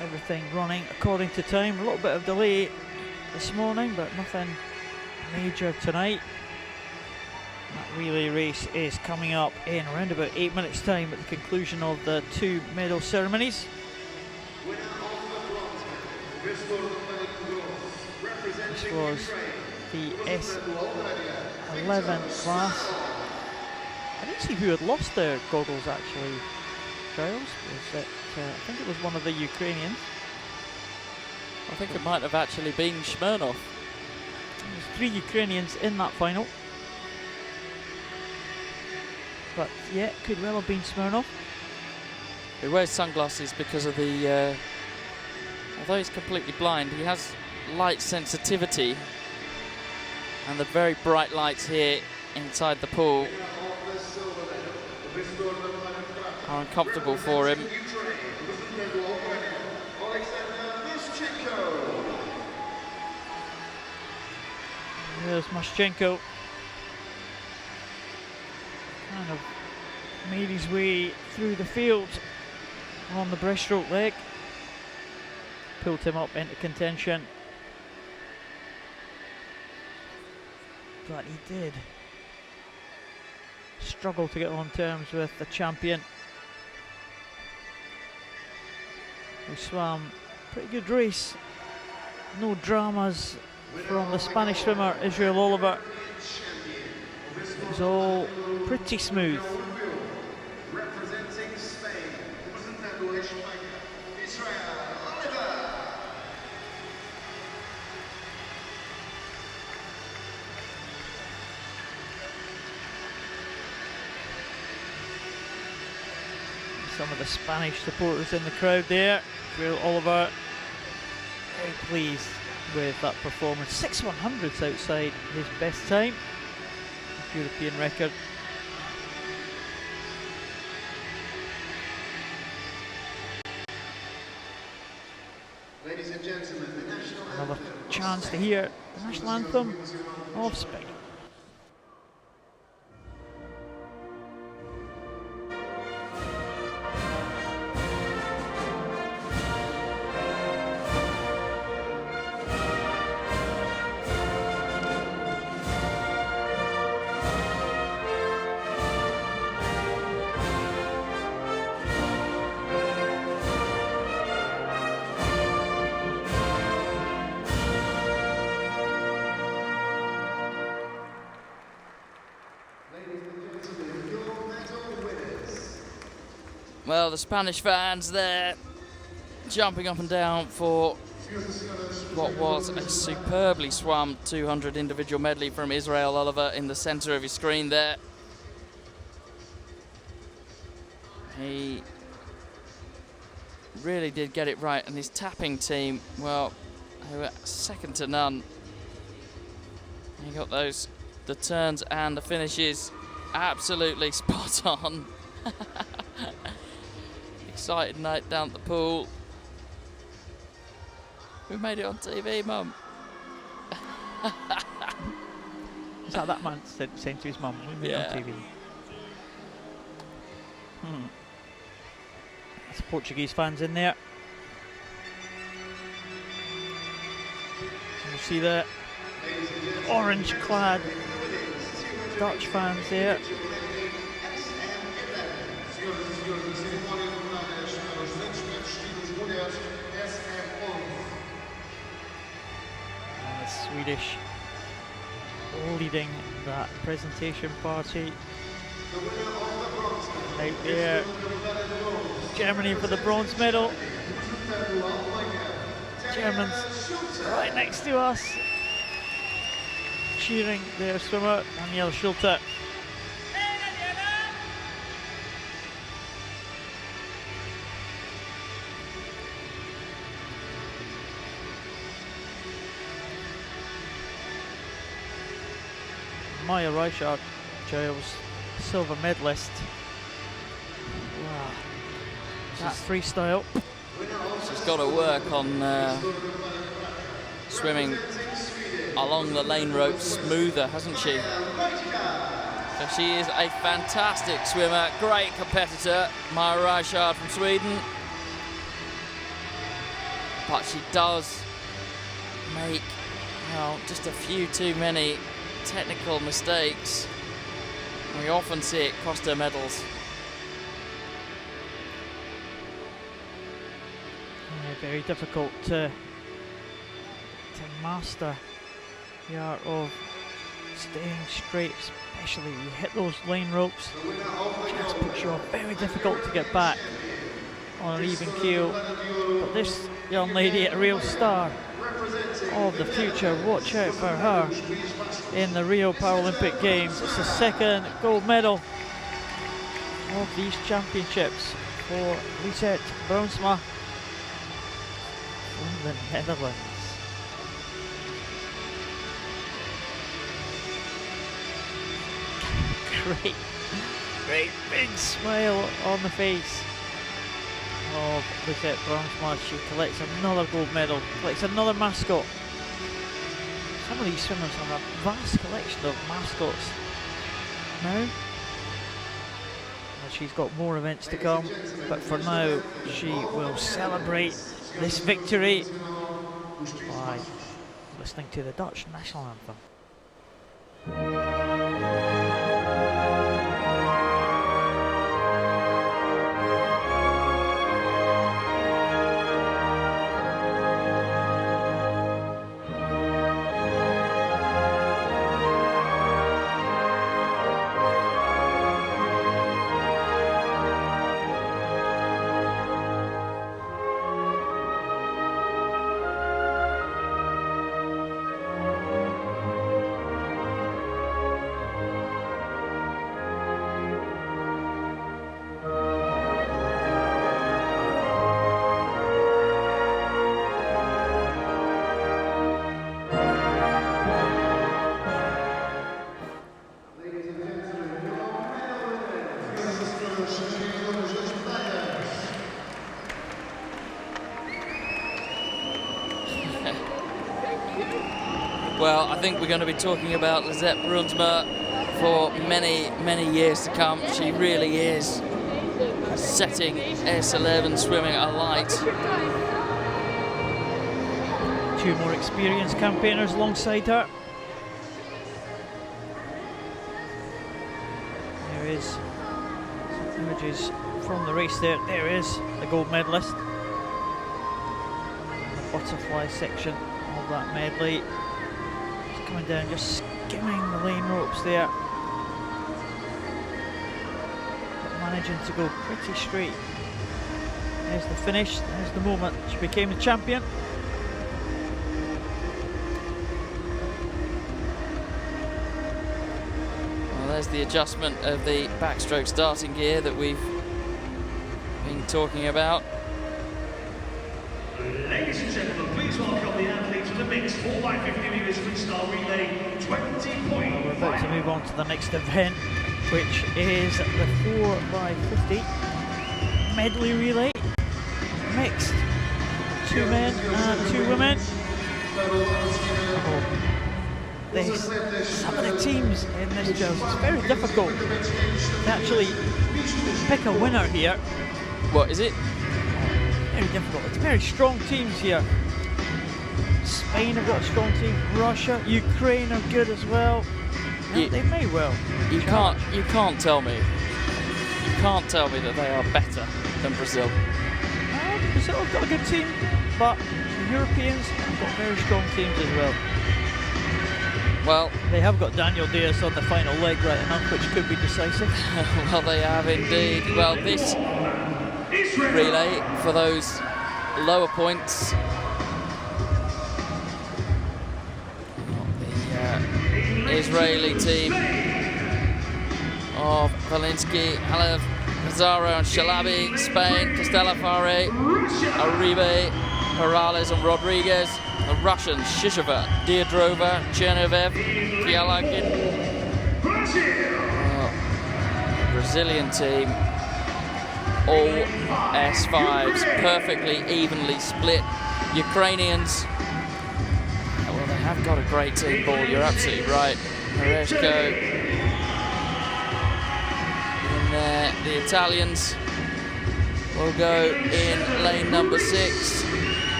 Everything running according to time. A little bit of delay this morning, but nothing major tonight. That relay race is coming up in around about 8 minutes' time at the conclusion of the two medal ceremonies. This was the S11 class. I didn't see who had lost their goggles actually, Giles. Was it, I think it was one of the Ukrainians. I think it might have actually been Smirnov. There's 3 Ukrainians in that final. But yeah, could well have been Smirnov. He wears sunglasses because of the, although he's completely blind, he has light sensitivity, and the very bright lights here inside the pool are uncomfortable for him. There's Maschenko. Kind of made his way through the field on the breaststroke leg. Pulled him up into contention. But he did struggle to get on terms with the champion, who swam a pretty good race. No dramas from the Spanish swimmer Israel Oliver. It was all pretty smooth. Representing Spain, Israel Oliver. Some of the Spanish supporters in the crowd there. Israel Oliver very pleased with that performance. 6/100ths outside his best time, European record. Ladies and gentlemen, the national Another chance to hear the national anthem of Spain. Well, the Spanish fans there jumping up and down for what was a superbly swum 200 individual medley from Israel Oliver in the centre of his screen there. He really did get it right, and his tapping team, well, they were second to none. He got those, the turns and the finishes absolutely spot on. Excited night down at the pool. We made it on TV, Mum. Is that man saying to his mum? We made it on TV. There's Portuguese fans in there. You see the orange-clad Dutch fans there. And the Swedish leading that presentation party. Out there, Germany for the bronze medal. Germans right next to us, cheering their swimmer, Daniel Schulte. Maya Reichard, Giles, silver medalist. Wow. That freestyle. She's got to work on swimming along the lane rope smoother, hasn't she? So she is a fantastic swimmer, great competitor, Maya Reichard from Sweden. But she does make, well, just a few too many technical mistakes. We often see it cost her medals. Very difficult to master the art of staying straight, especially you hit those lane ropes. Just puts you off. Very difficult to get back on an even keel. But this young lady, a real star of the future. Watch out for her in the Rio Paralympic Games. It's the second gold medal of these championships for Lisette Bruinsma from the Netherlands. Great big smile on the face of Lisette Bruinsma. She collects another gold medal, collects another mascot. Some of these swimmers have a vast collection of mascots now. And she's got more events to come, but for now she will celebrate this victory by listening to the Dutch national anthem. Well, I think we're going to be talking about Lisette Bruinsma for many, many years to come. She really is setting S11 swimming alight. Two more experienced campaigners alongside her. There is some images from the race there. There is the gold medalist. In the butterfly section of that medley. Just coming down, just skimming the lane ropes there. But managing to go pretty straight. There's the finish, there's the moment. She became the champion. There's the adjustment of the backstroke starting gear that we've been talking about. Ladies and gentlemen, please welcome the athletes of the mixed 4x50 metres freestyle relay 20.5. We're about to move on to the next event, which is the 4x50 medley relay. Mixed. 2 men and 2 women. Some of the teams in this joust, it's very difficult to actually pick a winner here. What is it? Very difficult. It's very strong teams here. Spain have got a strong team. Russia, Ukraine are good as well. They may well. You can't tell me. You can't tell me that they are better than Brazil. Brazil have got a good team, but the Europeans have got very strong teams as well. Well, they have got Daniel Diaz on the final leg right enough, which could be decisive. Well, they have indeed. Well, this relay for those lower points Israeli team of Valinsky, Halev, Pizarro and Shalabi. Spain, Castellafare, Aribe, Perales and Rodriguez. The Russians, Shishova, Diadrova, Chernovev, Kialagin. Brazilian team, all S5s, perfectly evenly split. Ukrainians, well, they have got a great team ball, you're absolutely right. Mareshko in there. The Italians will go in lane number 6.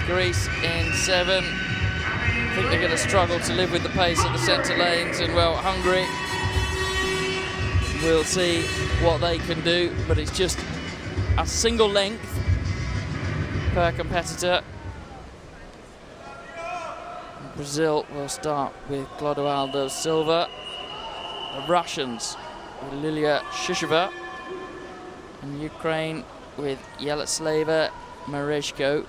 Greece in 7. I think they're going to struggle to live with the pace of the centre lanes, and well, Hungary, we'll see what they can do, but it's just a single length per competitor. Brazil will start with Clodoaldo Silva. The Russians with Lilia Shishova, and Ukraine with Yelislava Mereshko.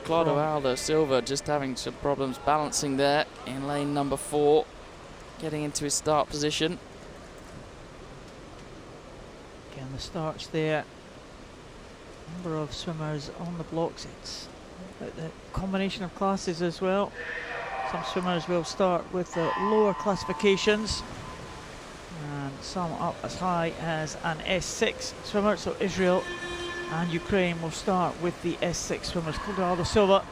Clodoaldo Silva just having some problems balancing there in lane number 4, getting into his start position. Again, the starts there. Number of swimmers on the blocks. It's about the combination of classes as well. Some swimmers will start with the lower classifications, and some up as high as an S6 swimmer. So Israel and Ukraine will start with the S6 swimmers. Clodoaldo Silva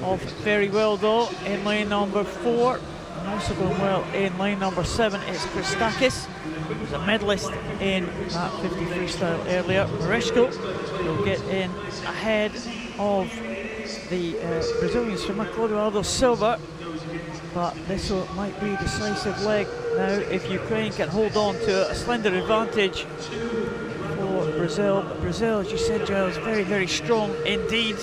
off very well though in lane number 4, and also going well in lane number 7 is Christakis, who's a medalist in that 50 freestyle earlier. Mereshko will get in ahead of the Brazilian swimmer Clodoaldo Silva, but this might be a decisive leg now if Ukraine can hold on to a slender advantage for Brazil. But Brazil, as you said, Giles, very, very strong indeed.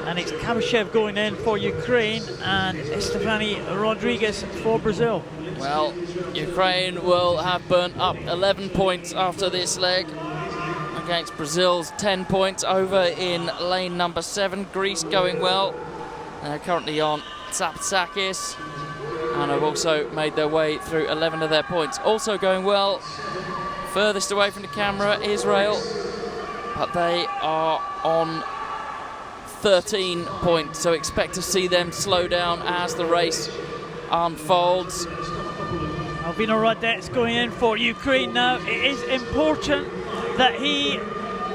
And it's Kabashev going in for Ukraine and Estefani Rodriguez for Brazil. Well, Ukraine will have burnt up 11 points after this leg against Brazil's 10 points over in lane number 7. Greece going well. They're currently on Tsapsakis and have also made their way through 11 of their points. Also going well, furthest away from the camera, Israel, but they are on 13 points, so expect to see them slow down as the race unfolds. Vino Radet's going in for Ukraine now. It is important that he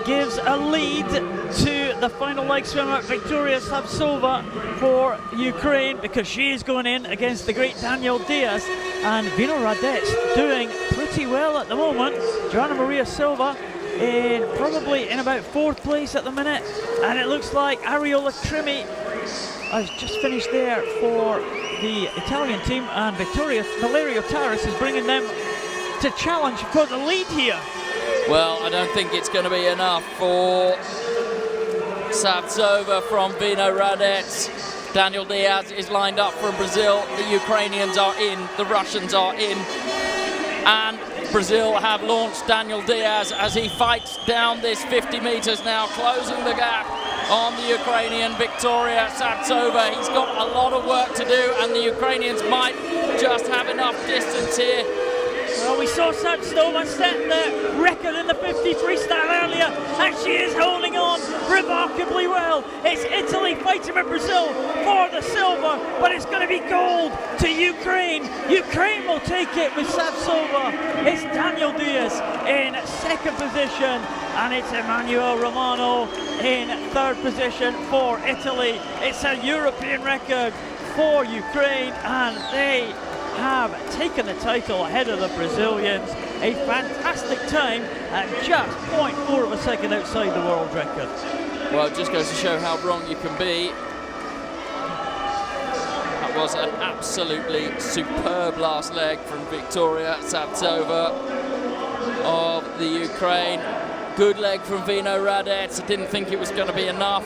gives a lead to the final leg swimmer Victoria Savtsova for Ukraine, because she is going in against the great Daniel Diaz, and Vino Radet's doing pretty well at the moment. Joanna Maria Silva probably in about 4th place at the minute, and it looks like Ariola Trimi has just finished there for the Italian team, and Valerio Taras is bringing them to challenge for the lead here. Well, I don't think it's going to be enough for Savtsova from Vino Radet. Daniel Diaz is lined up from Brazil. The Ukrainians are in, the Russians are in, and Brazil have launched Daniel Diaz as he fights down this 50 meters now, closing the gap on the Ukrainian Victoria Savtsova. He's got a lot of work to do, and the Ukrainians might just have enough distance here. Well, we saw Savtsova set the record in the 50 freestyle earlier, and she is holding on remarkably well. It's Italy fighting with Brazil for the silver, but it's going to be gold to Ukraine. Ukraine will take it with Savtsova. It's Daniel Diaz in 2nd position, and it's Emmanuel Romano in 3rd position for Italy. It's a European record for Ukraine, and they have taken the title ahead of the Brazilians. A fantastic time at just 0.4 of a second outside the world record. Well, it just goes to show how wrong you can be. That was an absolutely superb last leg from Victoria Savtsova of the Ukraine. Good leg from Vino Radets. I didn't think it was going to be enough,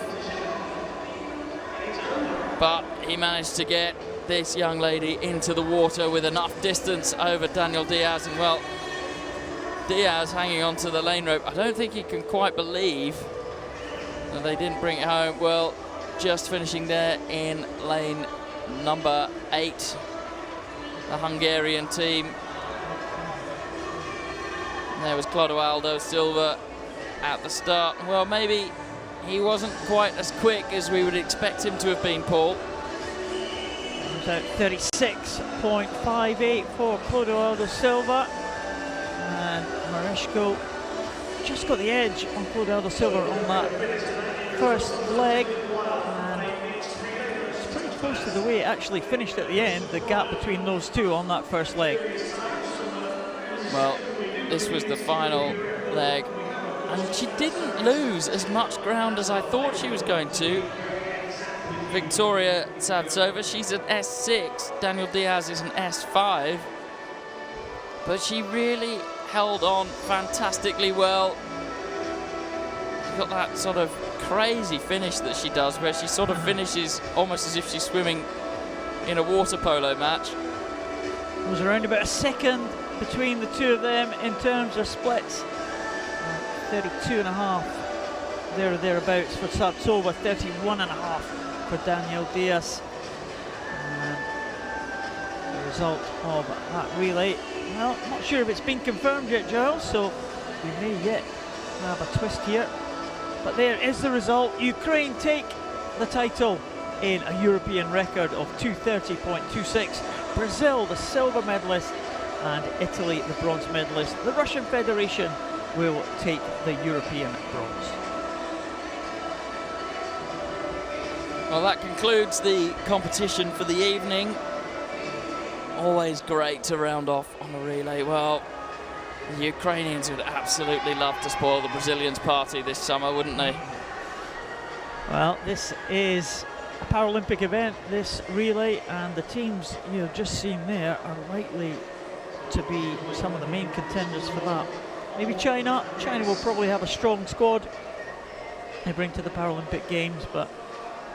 but he managed to get this young lady into the water with enough distance over Daniel Diaz. And well, Diaz hanging on to the lane rope. I don't think he can quite believe that they didn't bring it home. Well, just finishing there in lane number 8, the Hungarian team. And there was Clodoaldo Silva at the start. Well, maybe he wasn't quite as quick as we would expect him to have been, Paul. It was out 36.58 for Clodoaldo Silva. And Mareshko just got the edge on Clodoaldo Silva on that first leg. And it's pretty close to the way it actually finished at the end, the gap between those two on that first leg. Well, this was the final leg. And she didn't lose as much ground as I thought she was going to. Victoria Savtsova, she's an S6. Daniel Diaz is an S5. But she really held on fantastically well. She's got that sort of crazy finish that she does, where she sort of finishes almost as if she's swimming in a water polo match. It was around about a second between the two of them in terms of splits. 32.5 there or thereabouts for Savtsova, 31.5 for Daniel Diaz. And the result of that relay, well, I'm not sure if it's been confirmed yet, Giles, so we may yet have a twist here. But there is the result. Ukraine take the title in a European record of 2:30.26. Brazil, the silver medalist, and Italy, the bronze medalist. The Russian Federation will take the European bronze. Well, that concludes the competition for the evening. Always great to round off on a relay. Well, the Ukrainians would absolutely love to spoil the Brazilians' party this summer, wouldn't they? Well, this is a Paralympic event, this relay, and the teams you've just seen there are likely to be some of the main contenders for that. Maybe China. China will probably have a strong squad they bring to the Paralympic Games, but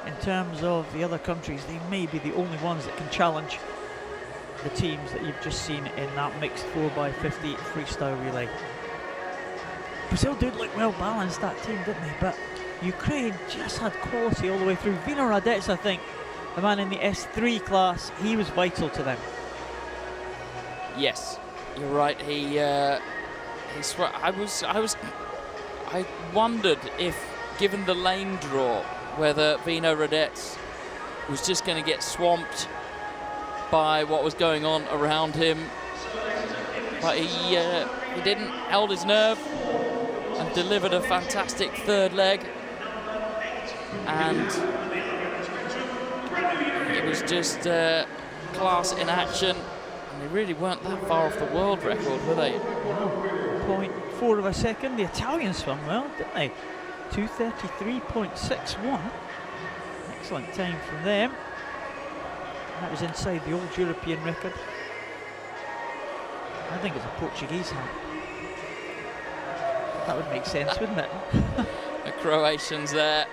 in terms of the other countries, they may be the only ones that can challenge the teams that you've just seen in that mixed 4x50 freestyle relay. Brazil did look well balanced, that team, didn't they? But Ukraine just had quality all the way through. Vino Radets, I think, the man in the S3 class, he was vital to them. Yes, you're right. I wondered if, given the lane draw, whether Vino Radets was just going to get swamped by what was going on around him. But he didn't, held his nerve and delivered a fantastic third leg. And it was just class in action. And they really weren't that far off the world record, were they? 0.4 of a second. The Italians swam well, didn't they? 2:33.61. Excellent time from them. That was inside the old European record. I think it's a Portuguese hat. That would make sense, wouldn't it? The Croatians there.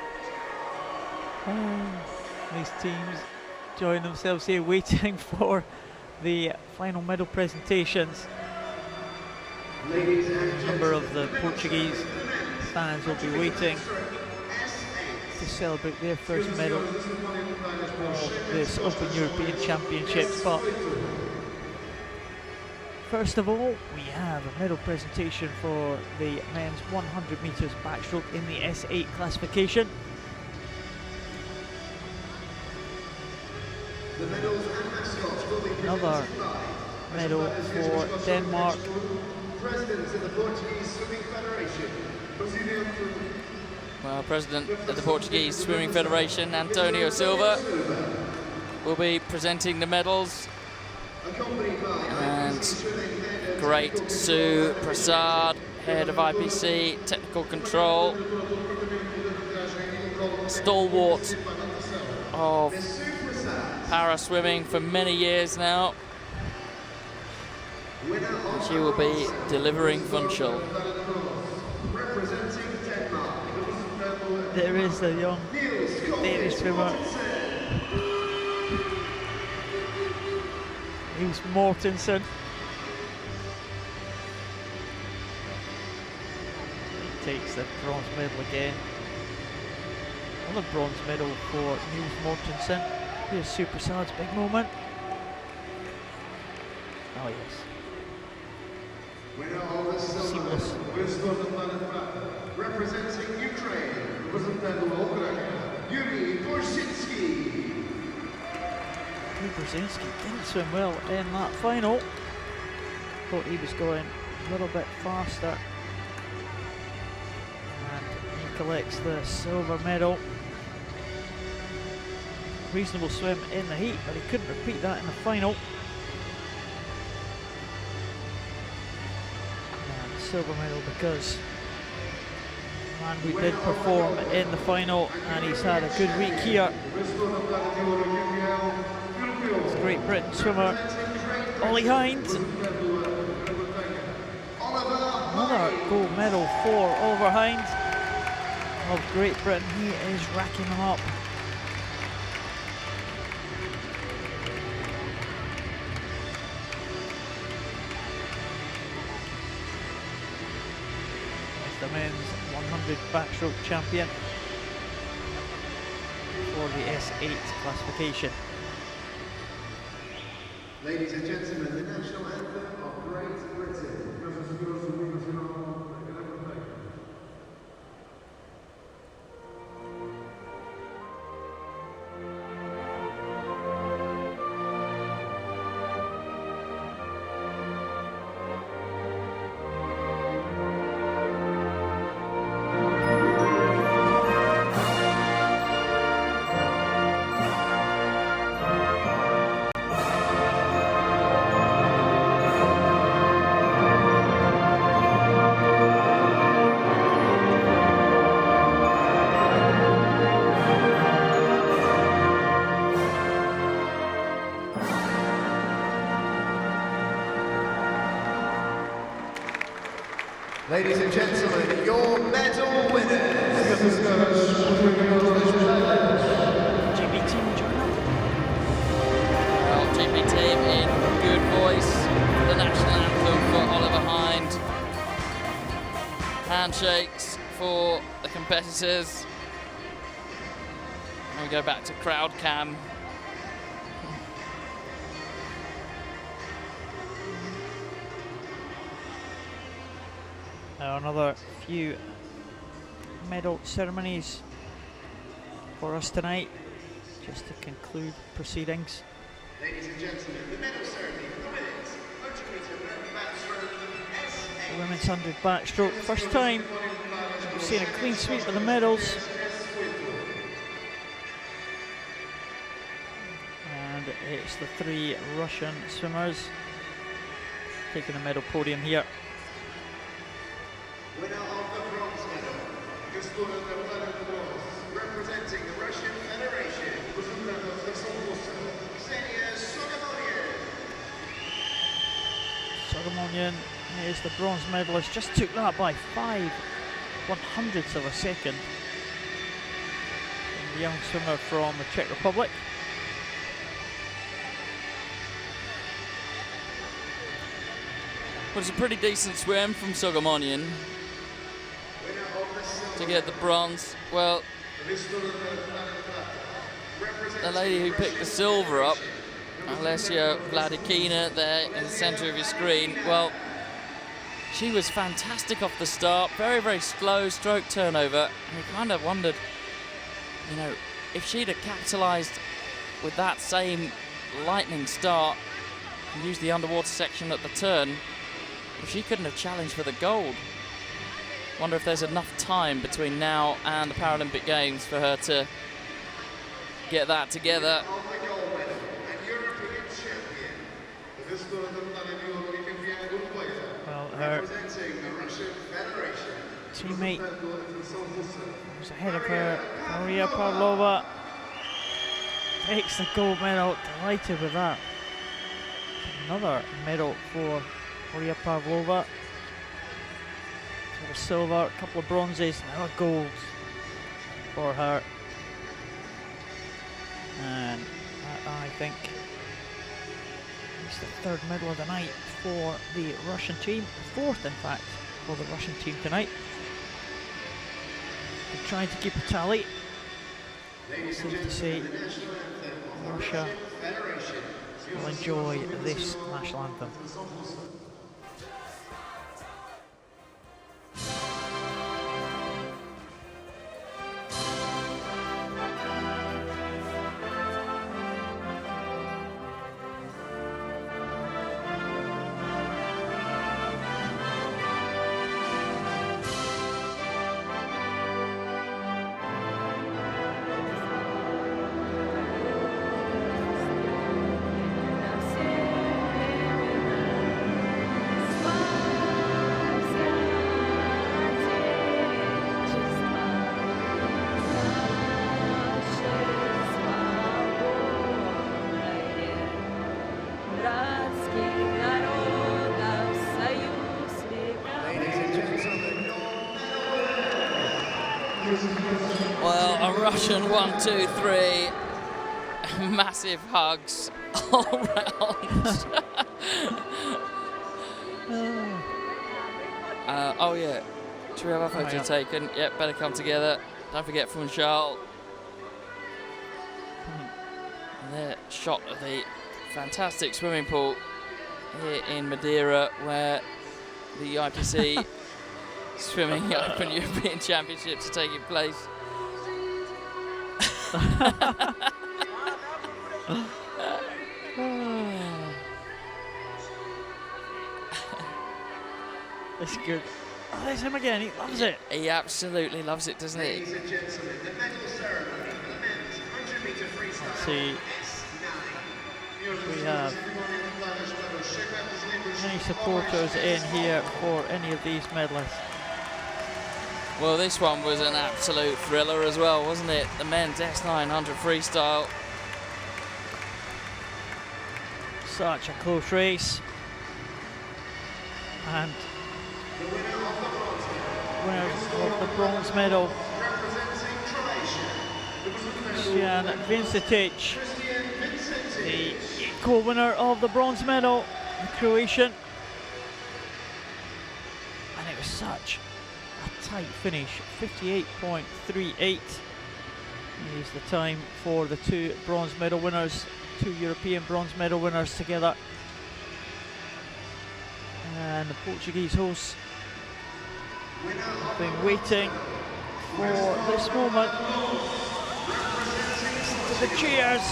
These teams join themselves here waiting for the final medal presentations. A number of the Portuguese fans will be waiting to celebrate their first medal of this Open European Championships. But first of all, we have a medal presentation for the men's 100 metres backstroke in the S8 classification. Another medal for Denmark. Well, President of the Portuguese Swimming Federation, Antonio Silva, will be presenting the medals. And great Sue Prasad, head of IPC, technical control, stalwart of para swimming for many years now. She will be delivering Funchal. There is the young Danish swimmer. He's Mortensen. He takes the bronze medal again. Another bronze medal for Niels Mortensen. Here's Super Sad's big moment. Oh yes. Winner of the silver Seamless. representing Ukraine, representing Ukraine, Yuri Borzinski. Brzezinski didn't swim well in that final. Thought he was going a little bit faster. And he collects the silver medal. Reasonable swim in the heat, but he couldn't repeat that in the final. And silver medal because man who did perform in the final, and he's had a good week here. It's Great Britain swimmer Ollie Hines. Another gold medal for Oliver Hines of Great Britain. He is racking them up. The men's 100 backstroke champion for the S8 classification. Ladies and gentlemen, the national anthem of Great Britain. Ladies and gentlemen, your medal winners. GB team join up. Well, GB team in good voice. The national anthem for Oliver Hind. Handshakes for the competitors. And we go back to crowd cam. Another few medal ceremonies for us tonight, just to conclude proceedings. Ladies and gentlemen, the medal ceremony for the women's 100-meter backstroke S8. The women's 100 backstroke. First time we've seen a clean sweep of the medals. And it's the three Russian swimmers taking the medal podium here. Winner of the bronze medal, representing the Russian Federation, Sogomonian is the bronze medalist, just took that by 5/100ths of a second. And the young swimmer from the Czech Republic. Well, it's a pretty decent swim from Sogomonian to get the bronze. Well, the lady who picked the silver up, Alessia Vladikina, there in the centre of your screen, well, she was fantastic off the start, very, very slow stroke turnover, and we kind of wondered, you know, if she'd have capitalised with that same lightning start and used the underwater section at the turn, if she couldn't have challenged for the gold. Wonder if there's enough time between now and the Paralympic Games for her to get that together. Well, her teammate was ahead of her, Maria Pavlova, takes the gold medal. Delighted with that. Another medal for Maria Pavlova. So a silver, a couple of bronzes, now a gold for her. And I think it's the third medal of the night for the Russian team. Fourth, in fact, for the Russian team tonight. They're trying to keep a tally. Ladies and Safe to gentlemen, say the national anthem of the Russia Russian Federation. will enjoy this national anthem. Well, a Russian 1, 2, 3. Massive hugs all round. Oh yeah, should we have our photo taken? Yep, better come together. Don't forget Funchal. And their shot of the fantastic swimming pool here in Madeira, where the IPC Swimming Open European Championships are taking place. It's good. Oh, there's him again. He loves it. He absolutely loves it, doesn't he? Ladies and gentlemen, the medal ceremony for the men's 100-meter freestyle. Let's see. We have many supporters in here for any of these medalists. Well, this one was an absolute thriller as well, wasn't it? The men's S900 freestyle. Such a close race. And winners of the bronze medal, Christian Vincetic, the equal winner of the bronze medal, the Croatian. And it was such a tight finish, 58.38 is the time for the two bronze medal winners, two European bronze medal winners together. And the Portuguese hosts have been waiting for this moment. Listen to the cheers.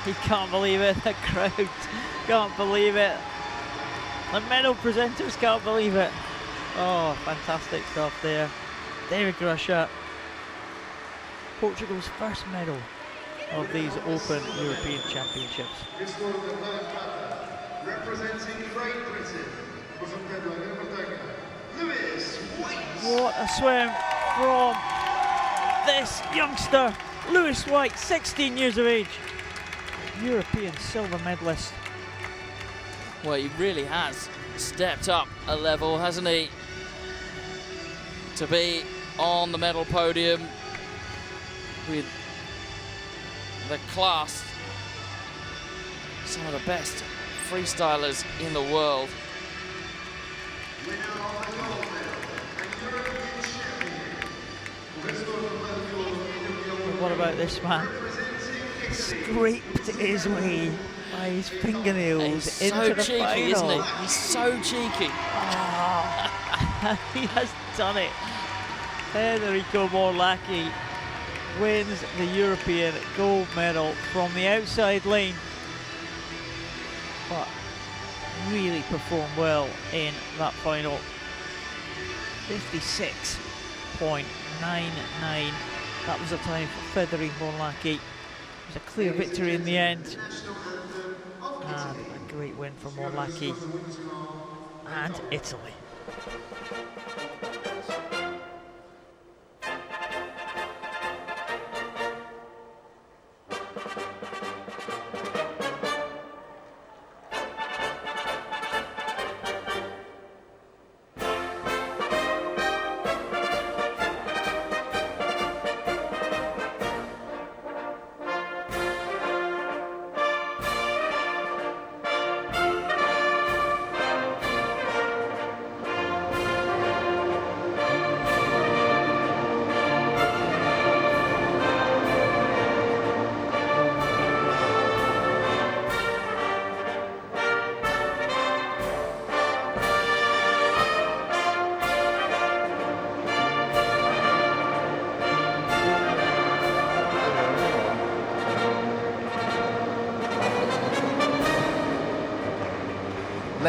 He can't believe it, the crowd can't believe it. The medal presenters can't believe it. Oh, fantastic stuff there. David Grusha, Portugal's first medal of these Open European Championships. Representing Great Britain, What a swim from this youngster, Lewis White, 16 years of age. European silver medalist. Well, he really has stepped up a level, hasn't he? To be on the medal podium with the class, some of the best freestylers in the world. But what about this man? Scraped his way by his fingernails He's into so the cheeky, final. isn't he? He's so cheeky. He has done it. Federico Morlacchi wins the European gold medal from the outside lane, but really performed well in that final. 56.99. That was the time for Federico Morlacchi. It was a clear victory in the end, and a great win for Morlacchi and Italy.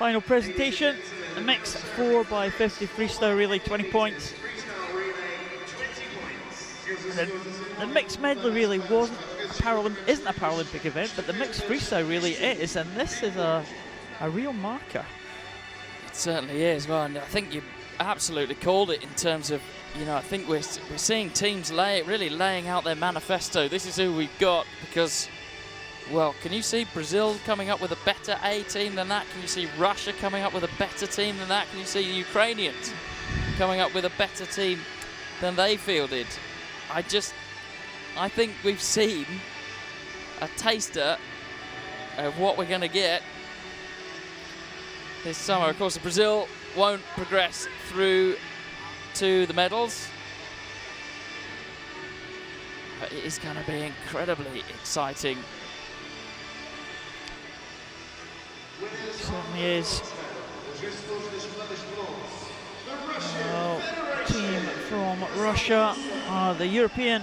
Final presentation, the mixed 4x50 freestyle relay, 20 points. The mixed medley relay isn't a Paralympic event, but the mixed freestyle relay is, and this is a real marker. It certainly is. Well, and I think you absolutely called it in terms of, you know, I think we're seeing teams really laying out their manifesto. This is who we've got, because, well, can you see Brazil coming up with a better A team than that? Can you see Russia coming up with a better team than that? Can you see the Ukrainians coming up with a better team than they fielded? I think we've seen a taster of what we're going to get this summer. Of course, Brazil won't progress through to the medals, but it is going to be incredibly exciting. Certainly is. Team from Russia are the European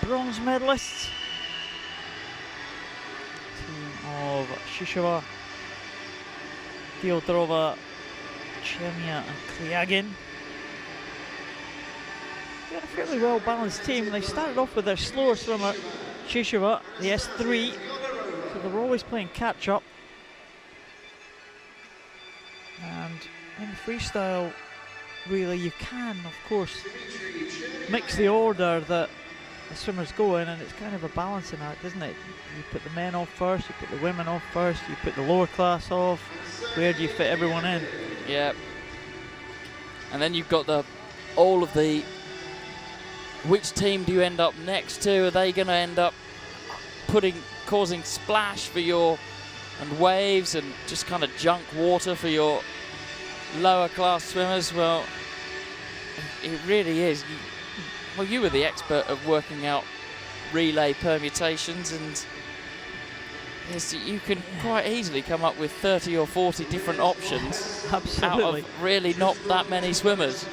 bronze medalists. Team of Shishova, Fyodorova, Chemia and Kryagin. They're a fairly well balanced team. They started off with their slower swimmer, Shishova, the S3, so they were always playing catch up. And in freestyle, really, you can, of course, mix the order that the swimmers go in, and it's kind of a balancing act, isn't it? You put the men off first, you put the women off first, you put the lower class off. Where do you fit everyone in? Yeah. And then you've got all of the, which team do you end up next to? Are they going to end up causing splash for your, and waves and just kind of junk water for your lower class swimmers? Well, it really is. Well, you were the expert of working out relay permutations, and yes, you can quite easily come up with 30 or 40 different options out of really not that many swimmers.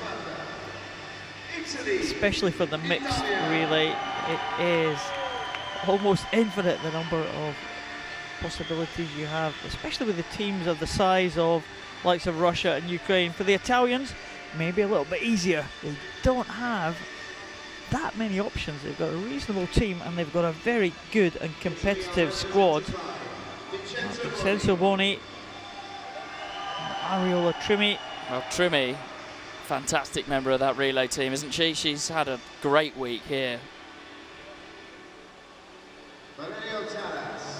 Especially for the mixed relay, it is almost infinite, the number of possibilities you have, especially with the teams of the size of likes of Russia and Ukraine. For the Italians, maybe a little bit easier. They don't have that many options. They've got a reasonable team, and they've got a very good and competitive squad. Vincenzo Boni, Ariola Trimi. Well, Trimi, fantastic member of that relay team, isn't she? She's had a great week here.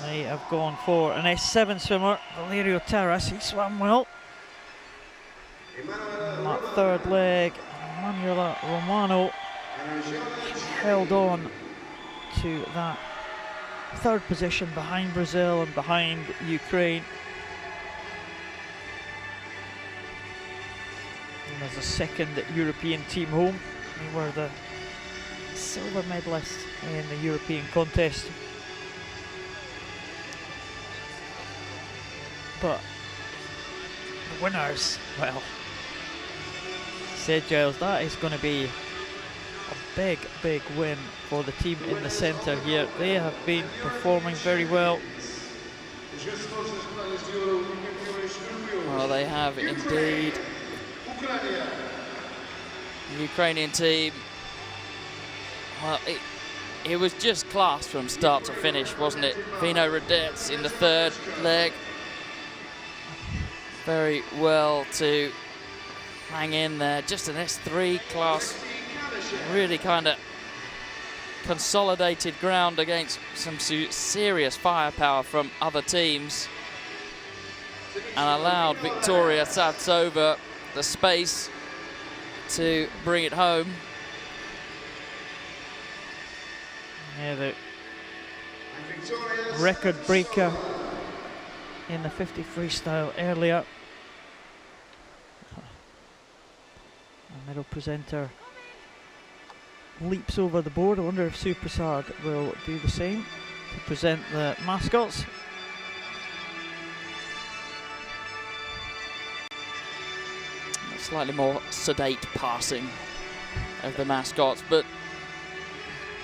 They have gone for an S7 swimmer, Valerio Taras. He swam well. On that third leg, Manuela Romano held on to that third position behind Brazil and behind Ukraine. And as a second European team home, they were the silver medalists in the European contest. But the winners, well, said Giles, that is going to be a big, big win for the team in the centre here. They have been performing very well. Well, they have indeed. The Ukrainian team, well, it was just class from start to finish, wasn't it? Vino Radets in the third leg. Very well to hang in there. Just an S3 class. Really kind of consolidated ground against some serious firepower from other teams, and allowed Victoria Savtsova the space to bring it home. Yeah, the record breaker in the 50 freestyle earlier. Our middle presenter leaps over the board. I wonder if Sue Prasad will do the same to present the mascots. A slightly more sedate passing of the mascots, but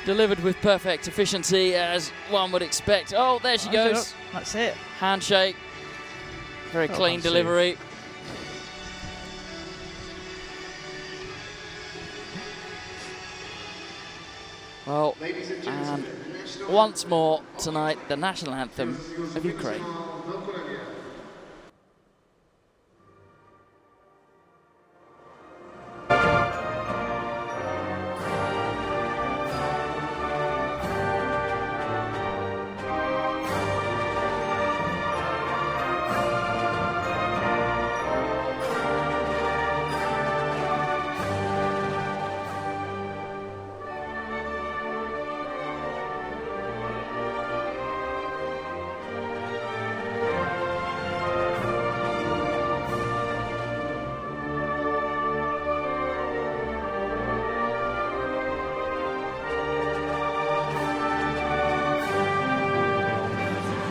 delivered with perfect efficiency, as one would expect. Oh, there she goes. That's it. Handshake. Very clean delivery. Well, and once more tonight, the national anthem of Ukraine.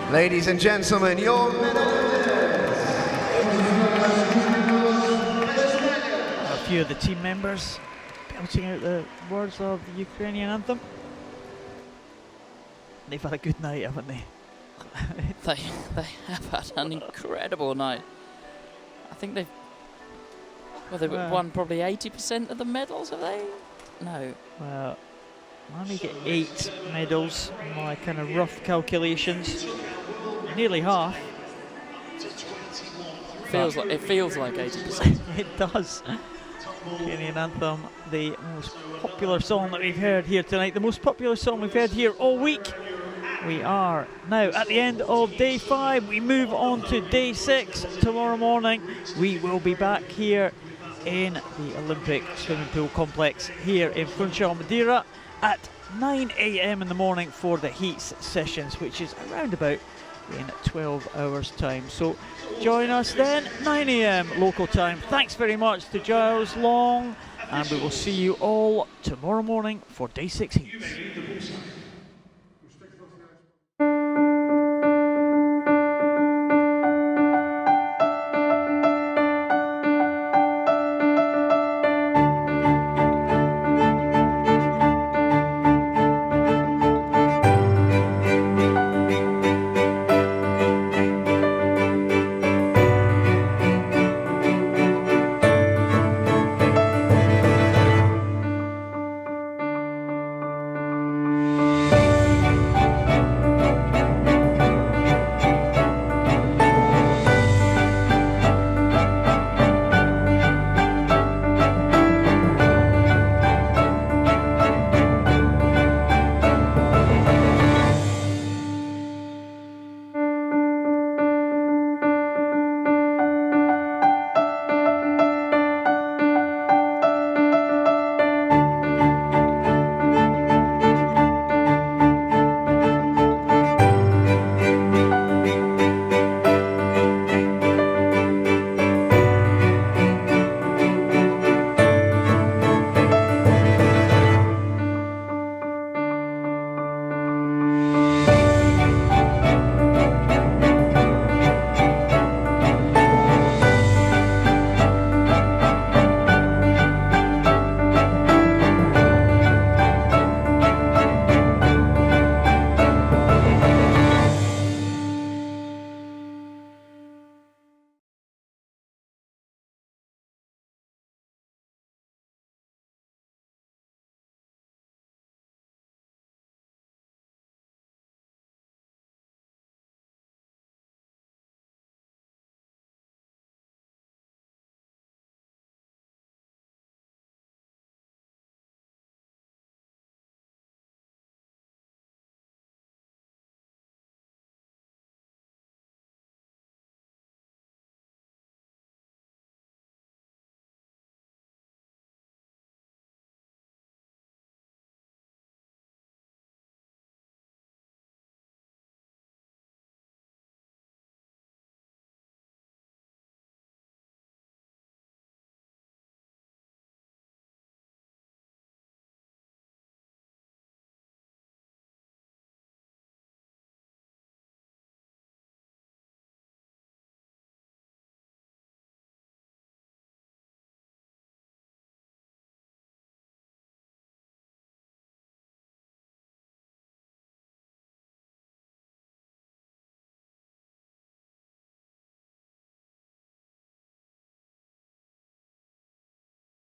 Ladies and gentlemen, your A few of the team members belching out the words of the Ukrainian anthem. They've had a good night, haven't they? They have had an incredible night. I think they've won probably 80% of the medals, have they? No. Well, I only get 8 medals, my kind of rough calculations. Nearly half. It feels like 80%. It does. Ukrainian anthem, the most popular song that we've heard here tonight, the most popular song we've heard here all week. We are now at the end of day 5. We move on to day 6 tomorrow morning. We will be back here in the Olympic swimming pool complex here in Funchal, Madeira at 9 AM in the morning for the heats sessions, which is around about in 12 hours time. So join us then, 9 AM local time. Thanks very much to Giles Long, and we will see you all tomorrow morning for day 6 heats.